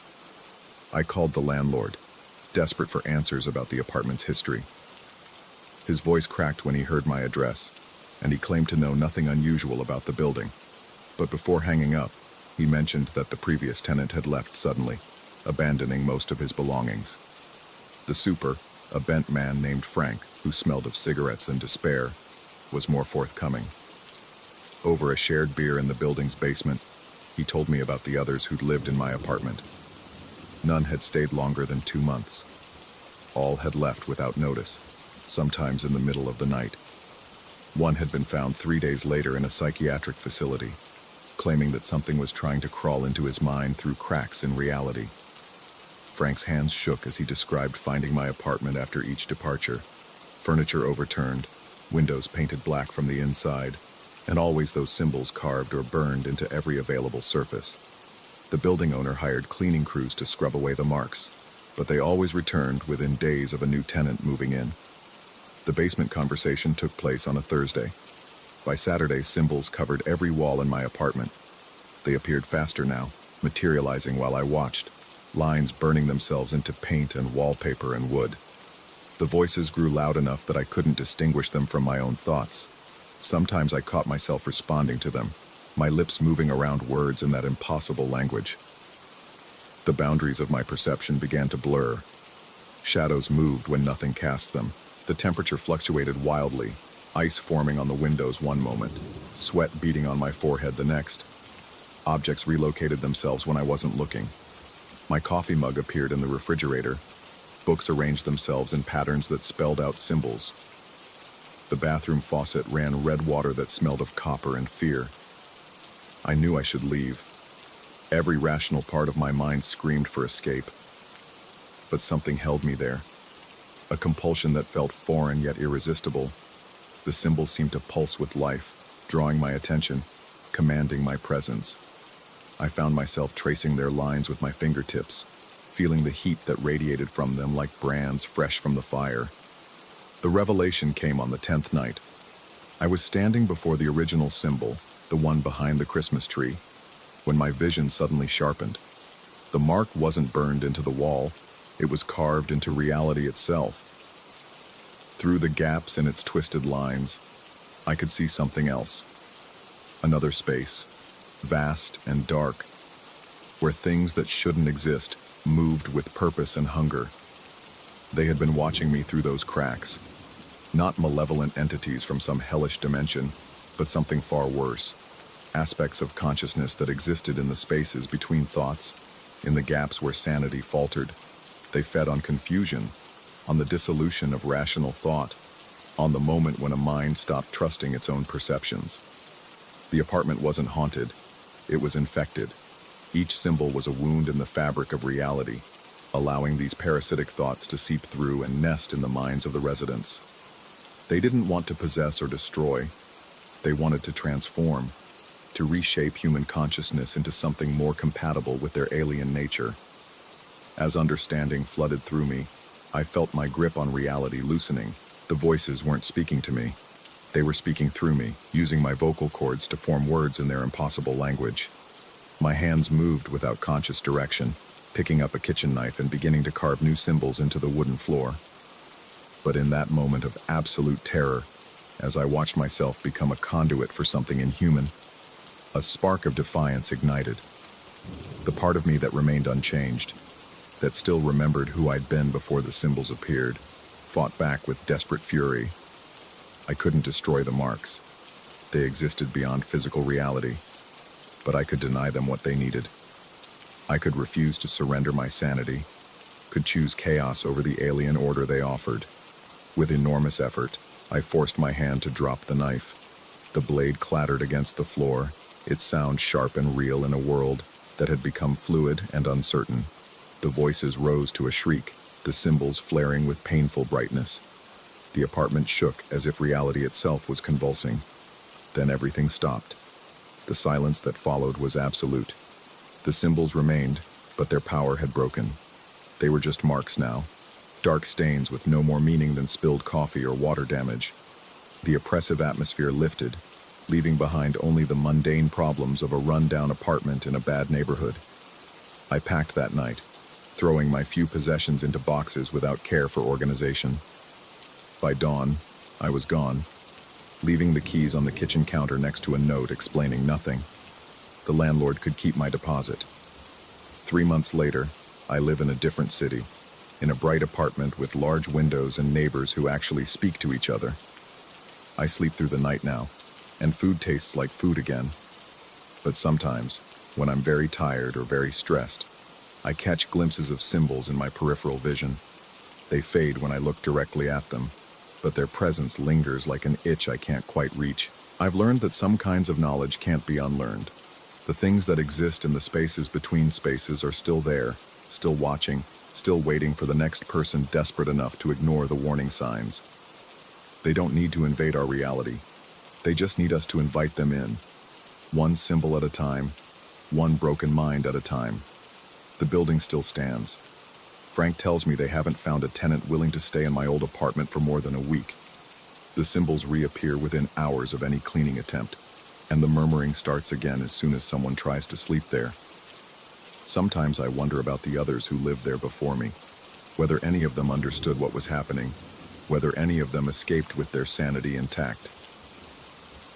[SPEAKER 1] I called the landlord, desperate for answers about the apartment's history. His voice cracked when he heard my address, and he claimed to know nothing unusual about the building. But before hanging up, he mentioned that the previous tenant had left suddenly, abandoning most of his belongings. The super, a bent man named Frank, who smelled of cigarettes and despair, was more forthcoming. Over a shared beer in the building's basement, he told me about the others who'd lived in my apartment. None had stayed longer than 2 months. All had left without notice, sometimes in the middle of the night. One had been found 3 days later in a psychiatric facility, claiming that something was trying to crawl into his mind through cracks in reality. Frank's hands shook as he described finding my apartment after each departure. Furniture overturned, windows painted black from the inside, and always those symbols carved or burned into every available surface. The building owner hired cleaning crews to scrub away the marks, but they always returned within days of a new tenant moving in. The basement conversation took place on a Thursday. By Saturday, symbols covered every wall in my apartment. They appeared faster now, materializing while I watched, lines burning themselves into paint and wallpaper and wood. The voices grew loud enough that I couldn't distinguish them from my own thoughts. Sometimes I caught myself responding to them, my lips moving around words in that impossible language. The boundaries of my perception began to blur. Shadows moved when nothing cast them. The temperature fluctuated wildly, ice forming on the windows one moment, sweat beating on my forehead the next. Objects relocated themselves when I wasn't looking. My coffee mug appeared in the refrigerator. Books arranged themselves in patterns that spelled out symbols. The bathroom faucet ran red water that smelled of copper and fear. I knew I should leave. Every rational part of my mind screamed for escape. But something held me there. A compulsion that felt foreign yet irresistible. The symbols seemed to pulse with life, drawing my attention, commanding my presence. I found myself tracing their lines with my fingertips, feeling the heat that radiated from them like brands fresh from the fire. The revelation came on the 10th night. I was standing before the original symbol, the one behind the Christmas tree, when my vision suddenly sharpened. The mark wasn't burned into the wall, it was carved into reality itself. Through the gaps in its twisted lines, I could see something else. Another space, vast and dark, where things that shouldn't exist moved with purpose and hunger. They had been watching me through those cracks. Not malevolent entities from some hellish dimension, but something far worse. Aspects of consciousness that existed in the spaces between thoughts, in the gaps where sanity faltered. They fed on confusion, on the dissolution of rational thought, on the moment when a mind stopped trusting its own perceptions. The apartment wasn't haunted, it was infected. Each symbol was a wound in the fabric of reality, allowing these parasitic thoughts to seep through and nest in the minds of the residents. They didn't want to possess or destroy. They wanted to transform, to reshape human consciousness into something more compatible with their alien nature. As understanding flooded through me, I felt my grip on reality loosening. The voices weren't speaking to me. They were speaking through me, using my vocal cords to form words in their impossible language. My hands moved without conscious direction, picking up a kitchen knife and beginning to carve new symbols into the wooden floor. But in that moment of absolute terror, as I watched myself become a conduit for something inhuman, a spark of defiance ignited. The part of me that remained unchanged, that still remembered who I'd been before the symbols appeared, fought back with desperate fury. I couldn't destroy the marks. They existed beyond physical reality, but I could deny them what they needed. I could refuse to surrender my sanity, could choose chaos over the alien order they offered. With enormous effort, I forced my hand to drop the knife. The blade clattered against the floor, its sound sharp and real in a world that had become fluid and uncertain. The voices rose to a shriek, the symbols flaring with painful brightness. The apartment shook as if reality itself was convulsing. Then everything stopped. The silence that followed was absolute. The symbols remained, but their power had broken. They were just marks now, dark stains with no more meaning than spilled coffee or water damage. The oppressive atmosphere lifted, leaving behind only the mundane problems of a run-down apartment in a bad neighborhood. I packed that night, throwing my few possessions into boxes without care for organization. By dawn, I was gone, leaving the keys on the kitchen counter next to a note explaining nothing. The landlord could keep my deposit. 3 months later, I live in a different city, in a bright apartment with large windows and neighbors who actually speak to each other. I sleep through the night now, and food tastes like food again. But sometimes, when I'm very tired or very stressed, I catch glimpses of symbols in my peripheral vision. They fade when I look directly at them, but their presence lingers like an itch I can't quite reach. I've learned that some kinds of knowledge can't be unlearned. The things that exist in the spaces between spaces are still there, still watching, still waiting for the next person desperate enough to ignore the warning signs. They don't need to invade our reality. They just need us to invite them in. One symbol at a time, one broken mind at a time. The building still stands. Frank tells me they haven't found a tenant willing to stay in my old apartment for more than a week. The symbols reappear within hours of any cleaning attempt, and the murmuring starts again as soon as someone tries to sleep there. Sometimes I wonder about the others who lived there before me, whether any of them understood what was happening, whether any of them escaped with their sanity intact.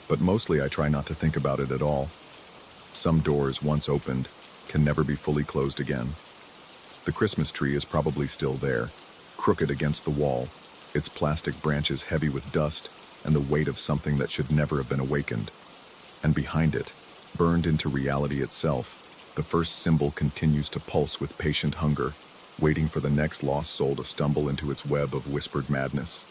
[SPEAKER 1] But mostly I try not to think about it at all. Some doors, once opened, can never be fully closed again. The Christmas tree is probably still there, crooked against the wall, its plastic branches heavy with dust and the weight of something that should never have been awakened. And behind it, burned into reality itself, the first symbol continues to pulse with patient hunger, waiting for the next lost soul to stumble into its web of whispered madness.